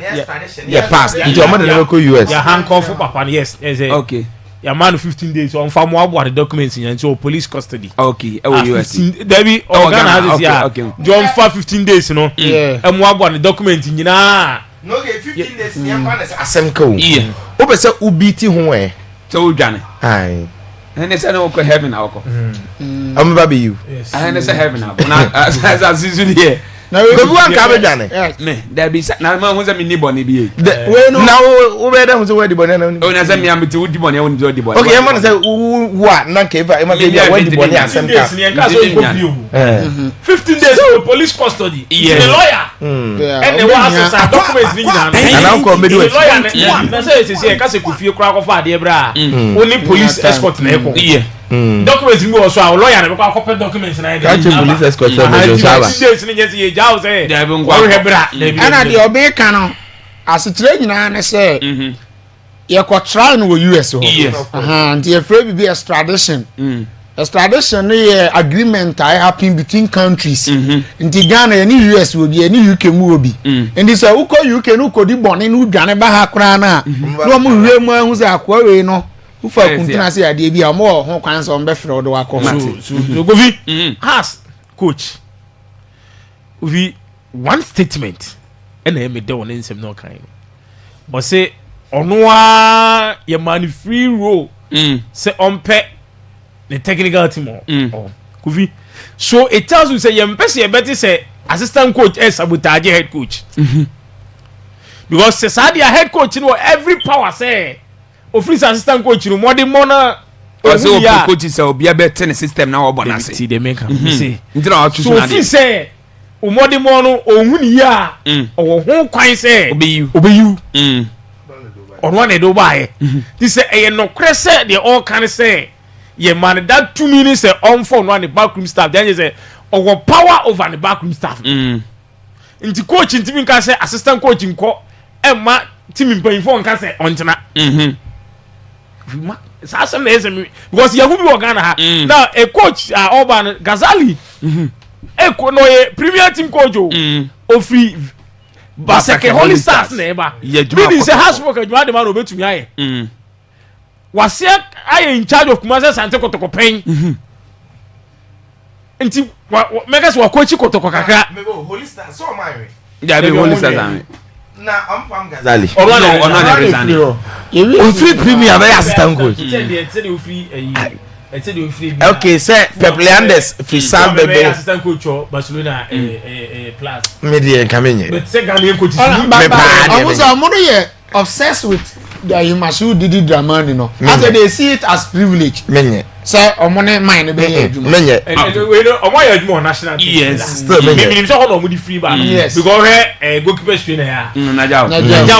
pass enti omo de ne ko US ya handcuff papa yes okay ya man 15 days on fa mo abo the documents in so police custody okay e US David Ghana has ya John for 15 days no e mo abo the document nyina no okay 15 days ni akwa na asem ka o o be se ubiti ho so o dwane ai and they say no go heaven na oko am ba be you and they say heaven na as usually here na we go an ka be dwane me there be na ma hu say me ni bone bi we no na wo be da hu say we di bone na o na say me am ti wo di bone won di bone okay e man say wa na ka eva e ma be we di bone asem ka 15 days of police custody the lawyer and the one has documents ni na and how me do it lawyer na say ka se Kofi kura ko fa de bra only police escort na e ko documents ni wo so a lawyer na be ko akopɛ documents na e ka che police escort na do saba days ni nyesi ye jaw say wo hebra ana de obe ka no asetre nyina na say ye ko try no US ho and ye free be extradition extradition is agreement I happen between countries. In Ghana, any US will be any UK will be. And this UK no could be born in Uganda Bahakrana. No more who's a Akwaaba no. Who for continue say there be more who can some be fraud or so go vi has coach we one statement and me dey on insem no kind. But say onwa ye man free roll say on pay the technical team Kofi so it tells you say you person better say assistant coach is sabotage head coach because say Sadia head coach you know every power say office assistant coach you know more than mona so coach say obi better the system now obona say they make am say so office say o more than mono ohun ya o ho kwan say obi you on one e do buy this say e no crese the all can say yeah man that 2 minutes on phone one the backroom staff then you say our power over the backroom staff into coach in team can say assistant coach nko e ma team pay phone can say ontena sa some because you who be Ghana ha now a coach Urban Gazali e ko no premier team coach o free Baseke Holy Stars na eba meaning say house work adwuma de man obetumi aye was I in charge of Kumasa Sante Kotoko Pen. Nti make us wa coach Kotoko kakra. Me go Holy Star so my. Yeah, be Holy Star am. Na am pam Gazali. Ono na resign. You free premier be assistant coach. Okay, sir, Pepliandes free Sam Bebe assistant coach Barcelona plus. Me dey kamenye. But say Ghanaian coach me pa. I'm obsessed with the Imashu Didi Dramani no. After they see it as privilege. Menye. Say omone mine be menye. We know omo ya adwuma national team. Yes. Still menye. Me say ho no di free ba. Because goalkeeper trainer ya. Na jaw.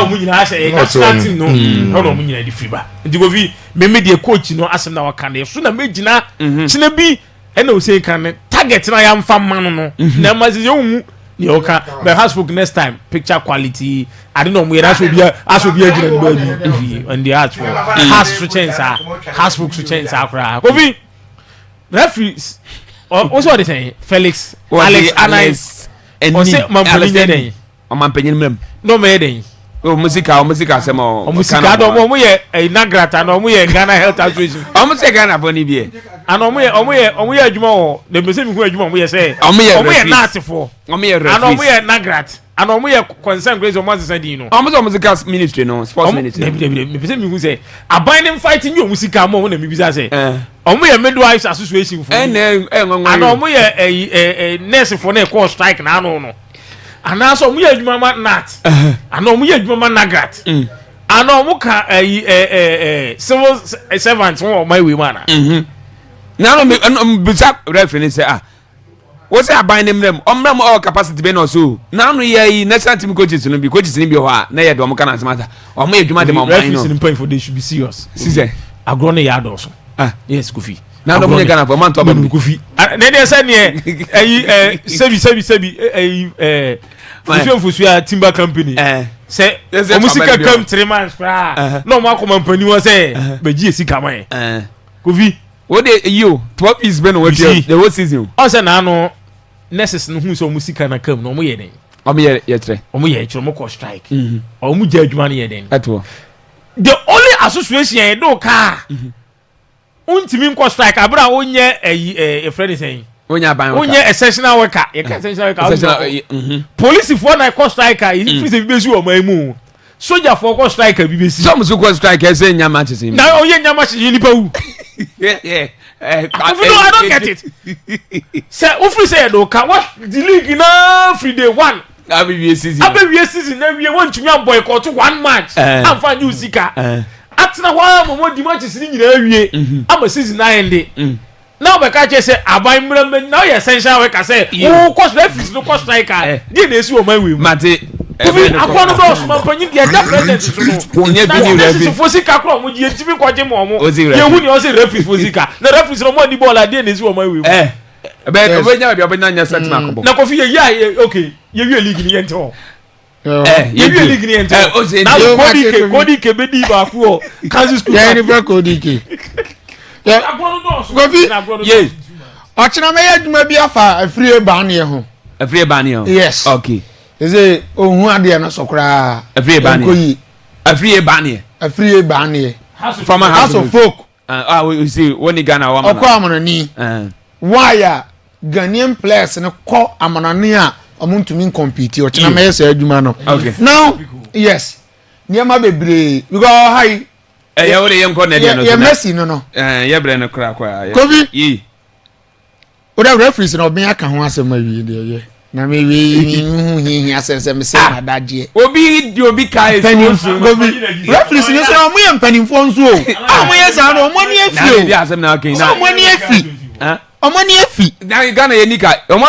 Mu nyina say national team no. Ho no mu nyina di free ba. Nti go vi me dey coach no asem na waka na so na megina china bi e na o say kan target na ya mfa man no. Na ma say you Yoka, but Hasbrook next time picture quality. I don't know where that should be. I should be a baby on the arch for Has to change. Hasbrook to change. Kofi referees. What's what they say? Felix, Alex, and Mampelin. Mampelin. No maiden. Oh, musica semo. Musica don't know a Nagrata, no we Ghana Health Association. Almost a Ghana Bonnie. And omu the museum who you say. Omu not for. And omu Nagrat. and omo ye concern grace omo asesa din no omo musical ministry no sports ministry me pese mi hu say abandon fighting you musical mo na mi bisa say omo ye midwives association for and omo ye nurse for na call strike na no and also omo ye adwuma ma nat and omo ye adwuma ma nagrat and omo ka civil servants won my way man na no bisa reference say what's that binding them all capacity be no so now no ye national team coaches no be coaches ni bi ho a na ye do mo kana asmata o mo adwuma de mo man no referees for they should be serious see agro na ya do so yes Kofi now no mo Ghana for man to ba Kofi na dey say ne sebi Kofi Fusu ya timber company say o musika come 3 months pra no mo akoma mpani wo say be ji esika man Kofi what dey you 12 is been what the whole season o say na no nurses no hu so musika na kam no mo ye den o mo ye tre o mo ye tre mo ko strike o mo je adwuma na ye den ato the only association e do ka untimi nko strike abra onye e friend saying onye aban onye exceptional worker ye ka exceptional worker police for na ko strike e fi se bi besu o man mu soldier for ko strike bi besi some so ko strike e say nyama chisi na onye nyama chisi ni pa wu I don't get it. Say, Ufri say, no, can what the league na free day one. Abi season. Abi season. Now we want to boycott 1 match. I'm fine, you sika. Atina wa mo di matches ni nyina wie. Am season na end. Now we catch say abai mrem now you essential we can say. Oh, cost referees no cost striker. Dey na esi o man we. Mate. Kofi akwa no boss man panyin dey that president so no. Onye bi ni referee. So fosika kro mo di entimi kwaje mo mo. Ye hu ni o say referee fosika. Na referees no mo di ball dey na esi o man we. Be obenya bi obenya nya set na kobo. Na Kofi ye okay. Ye wie league ni ente ho. Ye wie league ni ente. Na Kodi ke be di ba ku o. Kansas school. Ye ni bra Kodi ke. Kofi. Ye. Ochina me ye dwuma bi afa afrie ba ne ho. Afrie ba ne ho. Yes. Okay. Eze ohun ade na sokra. Afrie ba ne. Afrie ba ne. Afrie ba ne. From a house of folk. We see when Ghana wa man. Okọ amonani. Why Ghanaian players ne ko amonani a omuntumi compete ochina me yesa adwuma no. Okay. Now, yes. Niema bebre because hi ye wo de ye nko na dia no. Ye Messi no. Ye bre no kra kwa. Kofi. Yi. O da referees no be aka ho asem awie de ye. Na me we hu hi asem me say na daje. Obi kai so. Referees ni so mo ye mpanimfo nso o. Mo ye sa no mo ni afi o. Na dia asem na okay na. Mo ni afi. Omo ni afi. Na Ghana ye nika. Omo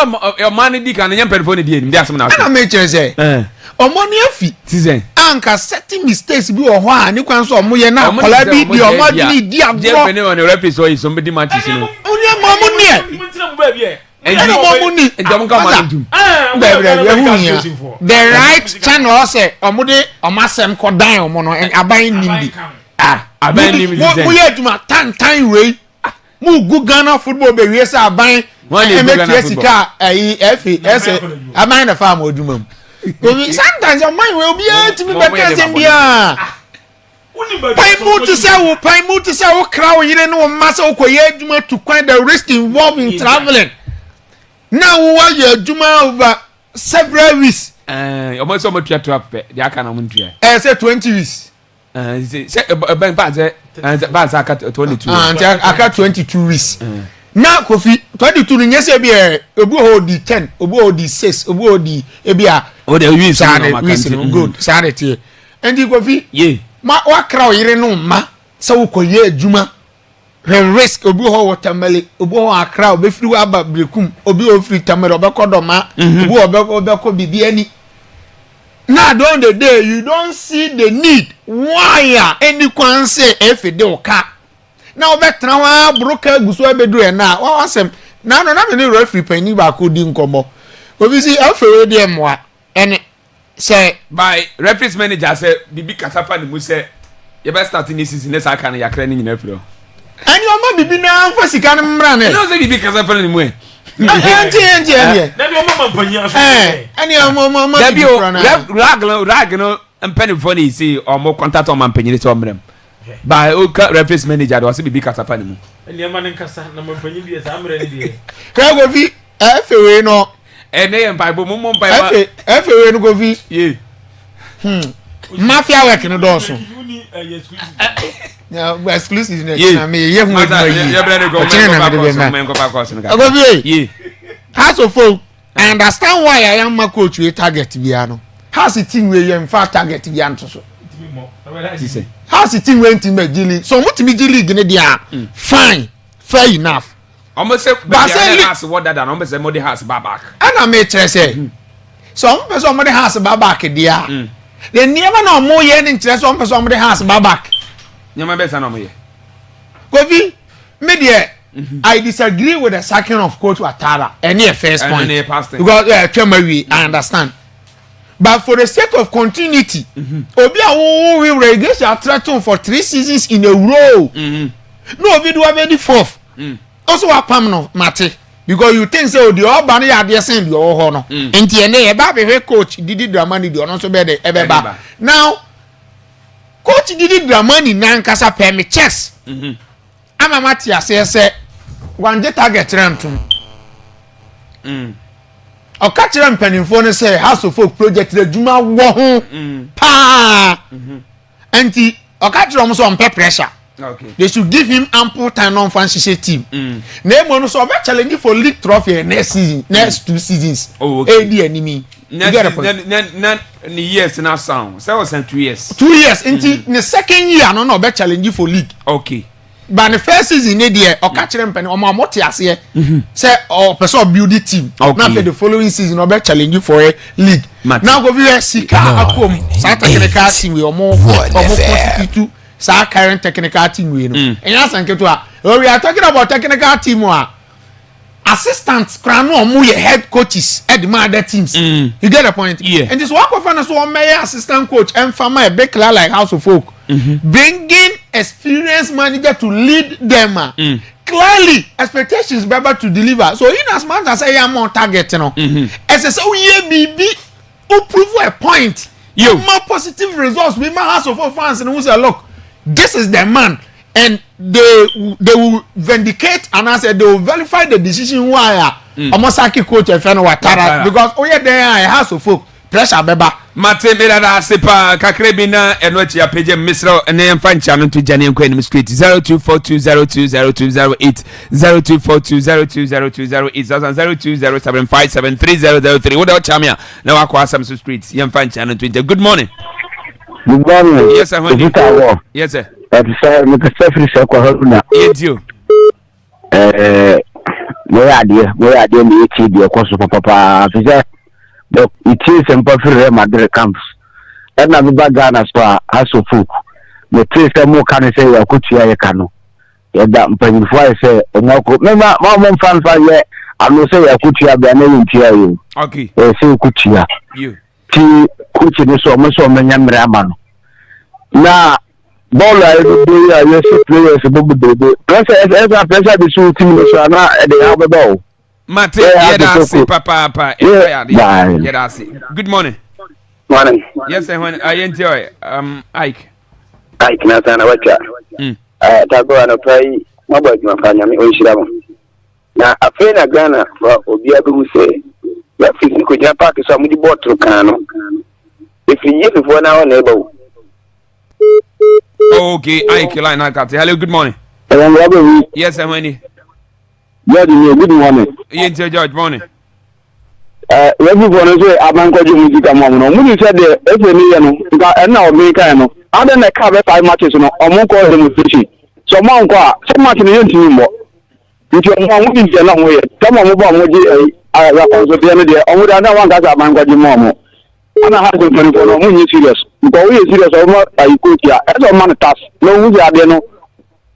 man di kan nye mpanimfo ne die ni dia asem na okay. Na me chere say. Omo ni afi. Season. Anka setting mistakes bi wo ho a ni kwan so omo ye na kola bi di omo di agbo. Je pene on referee so is somebody matches no. Onye mo mo ni e. The right channel say omude omasem ko dan omo no aban nimbi aban nimbi mo ye duma tan we mu gu Ghana football be we say aban emetriesika efi ese aban na farm oduma mu sometimes your mind will be to me better than bia pai mutu say wo krawo yire no massa okoye aduma to quite the risk involved in traveling. Now what you aduma over several weeks. Almost so much to up the akana muntia. Say 20 weeks. Say ben pass aka 22. Aka 22 weeks. Now Kofi 22 ni nyese bi obu hold 10, obu hold 6, obu hold ebia. O de weeks good. Sanity. And Kofi, ye. Ma wa kraw yire no ma se wo koye adwuma. Risk obi ho watermelon obi ho akra obi firi aba brekum obi o firi tamere obi kodoma obi ko bibi ani. Now during the day you don't see the need why any kwan say if de oka na obi tra wa broka guso abedu e na wa asem na me referee pani ba ko di nkomo obi si afewe de moa ene say by referee manager say bibi kasafa ni mu say you best start this season next aka na yakra ni nyina firo. Ani o ma bibi na mfa sika no mmra na. No say bibi kasafa ni mu e. Enti. Na bi o ma mpanya so. Ani o ma bibi rag no mpani for ni say o mo contact o ma mpanyire so mmrem. By o referee manager do say bibi kasafa ni mu. Ani ma ne nkasa na mpanyire bi sa mmra ni bi. Ka go fi FA no ene mpa bo mum mpa efe we no go fi ye mafia work no do so yeah exclusive na me ye hu adwuma ye bre go men go back course no ga go fi ye house of folk I understand why I am my coach we target bia no house team we ye mfa target bia nto so house team we team Gili so mutimi Gili gine dia fine fair enough almost say but say house what that and almost say modi house back and I make sure say so person modi house back dia the never no mo ye ni nkyere so person modi house back nyama be sa no mo ye Kofi me there I disagree with the sacking of Coach Ouattara any first point because I understand but for the sake of continuity obi a we relegation threaten for 3 seasons in a row no obi do have the fourth also wa pam no mate because you think say the all ban ya dey send the all no enti ene e ba be coach Didi Dramani the no so be the ebeba now coach Didi Dramani nan kasa pay me checks ama Matia say wanje target rentum o ka kire mpanimfo no say house of folk project the juma wo ho pa anti o ka kire so on pressure okay they should give him ample time on fancy team na emo no so be challenge for league trophy next season next 2 seasons AD enemy ni years na sound say was 2 years 2 years into the second year no be challenge for league okay but the first season ne there o ka kire mpani o ma mote ase say o person build the team now for the following season o be challenge for a league now go be sika akom sa technical team we o mo constitute sa current technical team we no and ya sanketo a we are talking about technical team assistants crown no mo head coaches at the other teams you get the point and this work of an so mayor assistant coach and farmer a big like house of folk bringing experienced manager to lead them clearly expectations be able to deliver so in as much as I am on target no as I say we be who prove a point you more positive results we my house of folk fans and who say look this is the man and they will vindicate and I said they will verify the decision why Omosaki coach Efeno Ouattara because there house of folk pressure beba Mate Mirada Sepa Kakrebina and what you page Misro and then find channel to Jenny and Queen Street 0242020208 0242020208 0207573003 what Chamia now Akwaba Street Yam find channel to good morning. Good morning. Yes sir. Yes sir. Mr. Stephanie Sekwahuna. Yes you. Where are you the HB course papa it is in Real Madrid camps. And I'm back Ghana so as of folk. The trace more can say I could hear a canoe. That before I say remember my fan fire I know say I could hear the name to you. Okay. Say could hear you. T coach is almost so many man. Now ball I do yes players pressure the shoot team so na they have a ball. Mate yedasi papa yedasi good morning. Morning. Yes sir when I enjoy Ike na sana wacha tago ana pray mabaki mafanya mi onshiramo na afena Ghana for obi abu say ya fisi ko ja park so amudi bottle kan no if you before now on able. Okay, Ike line I got. Hello, good morning. Yes, I'm Wendy. Good morning. Yes, George, morning. Everyone say Abankoji music among no. Muni said the FNE no. And now America no. Other than cover 5 matches no. Among call demonstration. So man kwa some match ni yenti mo. Nti mo mu bi na ho ye. Kama mo ba mo ji so dey no dey. Omo da na wan ga Abankoji mo. Ana ha go for no mu serious. Because we serious over I coach ya. Eso man task. No we dey no.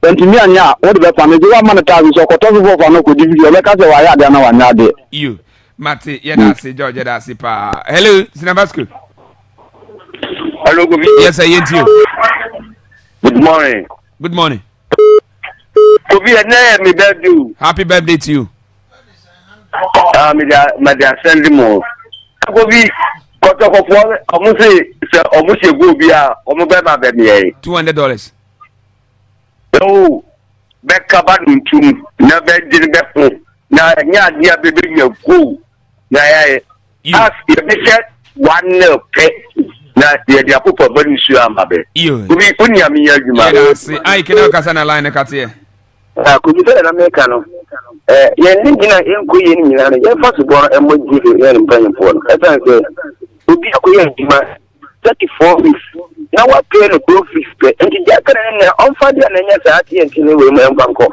Ntimi anya what be fa me dey man task so ko to for no ko divi. Be ka say wa ya dey na wa nya dey. You Mate, yedasi George, yedasi pa. Hello, Sinabasco. Hello, good morning. Yes, I hear you. Good morning. Good morning. Happy birthday to you. Me da send more. Kobi, koto kofo, omo say go bia, omo be ma be me. $200. Oh, be ka ba ntum, na be dire be fun. Na nya dia bebe nya go. Yeah. As you said 1-0 pay. Na dia popo bani su amabe. Ubi unya mi adwuma. Yeah, see, I can kasa na line kate. Ko bi na America no. Ye ngina enko ye ni nyina ye fa so boro emo give ye mpan fo no. Esa se ubi akoye adwuma 34 weeks. Na wa pay no go fix pay. Enti ja kana na on fa dia na nya sa ati enti ni we mo mpanko.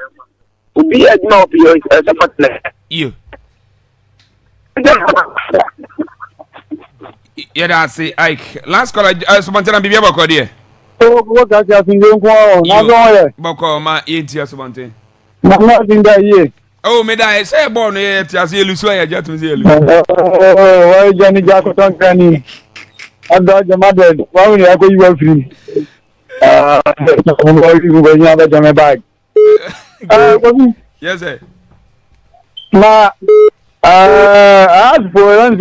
Ubi adwuma opi yo esa fa na. You. Yeah, that's it. Ike. Last call, Subantana Bibia Boko, dear. Oh, what I just been doing for now. Boko, my Intia Subante. Nothing that year. Oh, may I say, born here, Tiazi Lucia, Jatum. Oh, Johnny Jackson, Granny. I got the mother. Why would I go you are free? I'm going to go my bag. Yes, sir. Ma, as for one,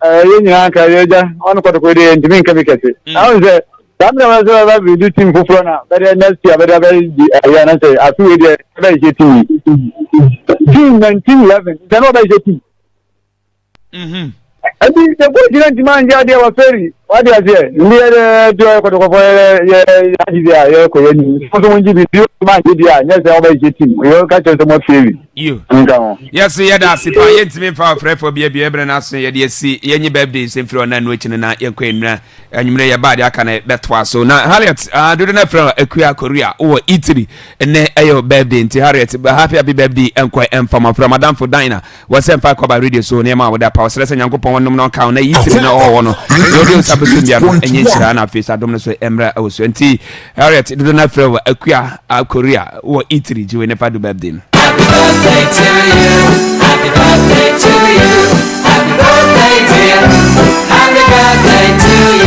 yẹn nyinaa nka yẹ gya ɔno kɔtɔkɔ de yɛ ntumi nka bi kɛse ahun sɛ saa mi na ma sɛ ɔba bi du team foforɔ na bɛdɛ next year bɛdɛ bɛ di ɛyɛ na sɛ afi wei deɛ ɔbɛ yɛ team team 1911 sɛ na ɔbɛ yɛ team. ɛbi sɛbo gyina ntumi anjɛ adeɛ wɔ fɛri wadi aseɛ ndi yɛ dɛ jɔ kɔtɔkɔfɔ yɛ agyi bi a yɛ kɔ yɛ ni fɔsɔ wɔn gyi bi bi ɔtumi anjɛ bi a nyɛ sɛ ɔbɛ yɛ team yɛ ka kyerɛ sɛ mo fɛri. Yes, yeah, that's it. I ain't me for for be able na so ye see yenyi birthday same for na no chine na yenkwenra anwumre ye bad aka na betwa so na Harriet do na from Akua Korea or Italy ene ayo birthday nti Harriet happy birthday enko emfama from Madam for Diner was emfa kwa radio so ne ma woda power sele nyankopon wonom na ka na Italy na all no radio sabeso bia no enye chira na face adom no so emra awoso nti Harriet do na from Akua Korea or Italy jiwe ne fa do birthday. Happy birthday to you. Happy birthday to you. Happy birthday dear. Happy birthday to you.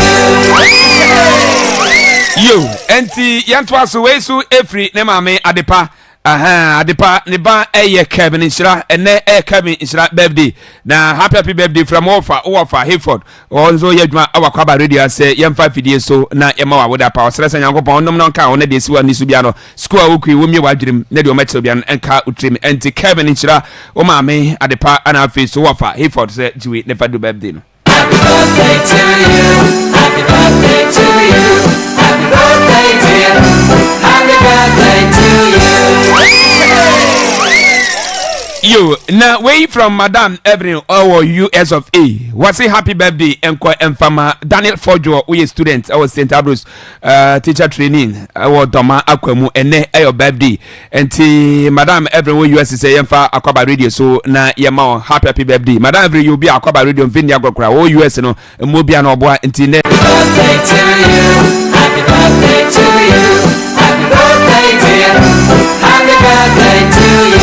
You enti yantwa so wesu efri ne mame adepa adepa ne ba Kevin Inshira ene Kevin Inshira birthday na happy birthday from Ofa Hayford also yedwa Akwaaba radio say yemfa fidie so na yema wa woda pa osresa nyankopon nom no nka one de siwa ni so bia no school awukui wo mi wadwirem na de o match bia no enka utrim enti Kevin Inshira o mame adepa ana face so Ofa Hayford say jiwe ne fa do birthday no. Happy birthday to you. Happy birthday to you. Happy birthday dear. Happy birthday to you. You now way from Madam Evelyn or US of A. What's a happy birthday and from Daniel Fojo, we a student, our St. Abru's teacher training, our Doma Akwemu, and your birthday. And Madam Evelyn US is a Akwaaba radio, so na yama happy birthday. Madam Evelyn, you'll be Akwaaba radio in Vindia Gokra, or US no, and Mobiano boy, and Tine. Happy birthday to you. Happy birthday to you. Happy birthday dear. Happy birthday to you.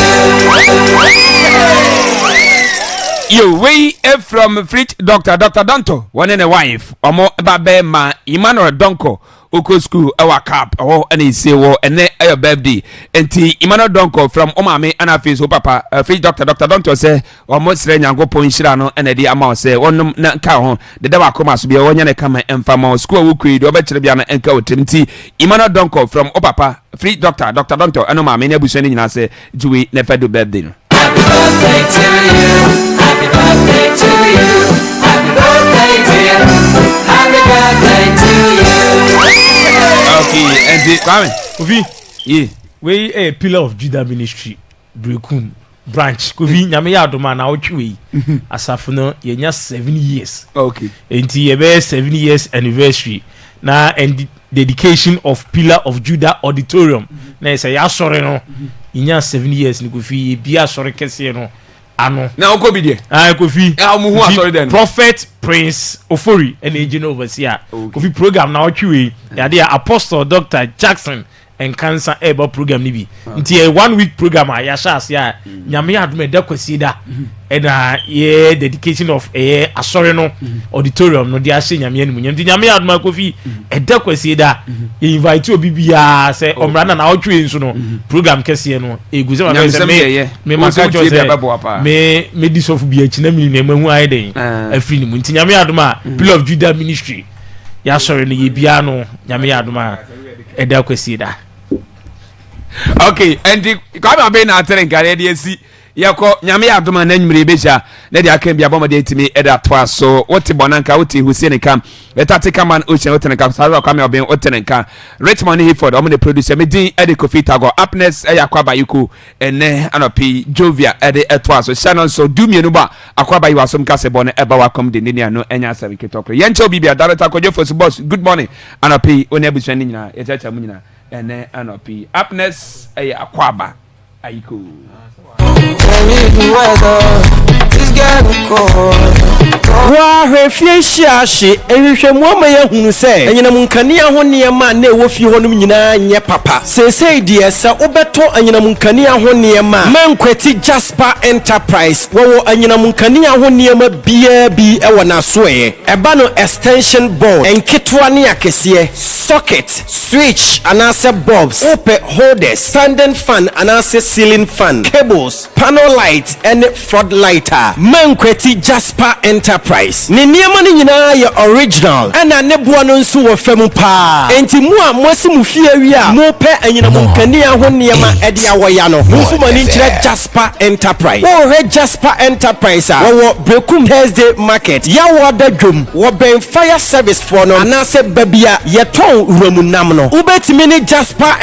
You way from Fridge Dr. Donto, one and a wife, or more about ma Emmanuel Donko, Oko School, our cap, or any say war, and then a birthday. And Emmanuel Donko from Omame and a face, papa, Fridge Dr. Donto say, or most rain and go point Shirano, and a dear amount say, one not cow, the Dava Comas be a one and come and from school who create over Chibiana and Co. Timothy, Emmanuel Donko from Opapa, Fridge Dr. Donto, and Omame, never sending us say, Jewy never do birthday. Happy birthday to you. Happy birthday to you. Happy birthday dear. Happy birthday to you. Okay, and the Kwame, Kofi, yeah, we a pillar of Judah ministry, Brekun branch. Kofi, nyame ya adoma na otwe asafuno yenya 7 years. Okay, enti yebe 7 years anniversary na and dedication of pillar of Judah auditorium. Na say ya sore no. Inya 7 years ni Kofi bia sore kese no ano na okobi de Kofi mu hu asore den Prophet Prince Ofori and engineer overseer Kofi program na otwe ya dey Apostle Dr. Jackson and cancer able program ni bi nti 1 week program a ya sha ase a nyame ya adom da kwasi da and yeah dedication of asore no auditorium no dia she nyame animu nti nyame ya adom Kofi da kwasi da invite obi bia say omrana na otwe nso no program kese no eguze ma say me maka cho say me disofu bia chi na mi na mahu ayi den afri ni mu nti nyame ya adom Pillar of Judah ministry ya sore no ye bia no nyame ya adom da kwasi da. Okay, and the Kwame be na tren kare dey si yako nyame adoma na nwumire beja na dia kan bia bomade etimi eda toa so wote bonanka wote Hussein kam etatika man ocean wote nka sawa kwa me oben wote nka Richmond Hayford omo the producer me din ede Kofi Tago Happiness Akwaaba yiku ene anopi Jovia ede etoa so Shannon so dumienu ba Akwaaba yi wasom kase bone eba wakom de nini ano enya sabe ketokro yencho bibia director kojo for boss good morning anopi oni abusuan ni nyina echacha mu nyina ene anopi Happiness Akwaaba ayiku wa hwefie hyiahye ehwehwemu ama ya hunu se anyinam nkania ho niema na ewofi ho num nyina nye papa sesei die sa obeto anyinam nkania ho niema mankwati Jasper Enterprise wo anyinam nkania ho niema bia bi ewo na soe eba no extension board enketwa ne akese socket switch anase bulbs open holders standing fan anase ceiling fan cables panel light and floodlighter mankwati Jasper Enterprise ni niema ni nyina ye original ana ne boa no nso wo fam pa enti mu a mosi mu fie wi a mo pe anyina mo nkania ho niema ede awoya no mfu mani kire Jasper Enterprise wo he Jasper Enterprise a wo Brekum Thursday market ya wo da dwom wo ben fire service for no anase babia ye ton uramu nam no ubetimi ni Jasper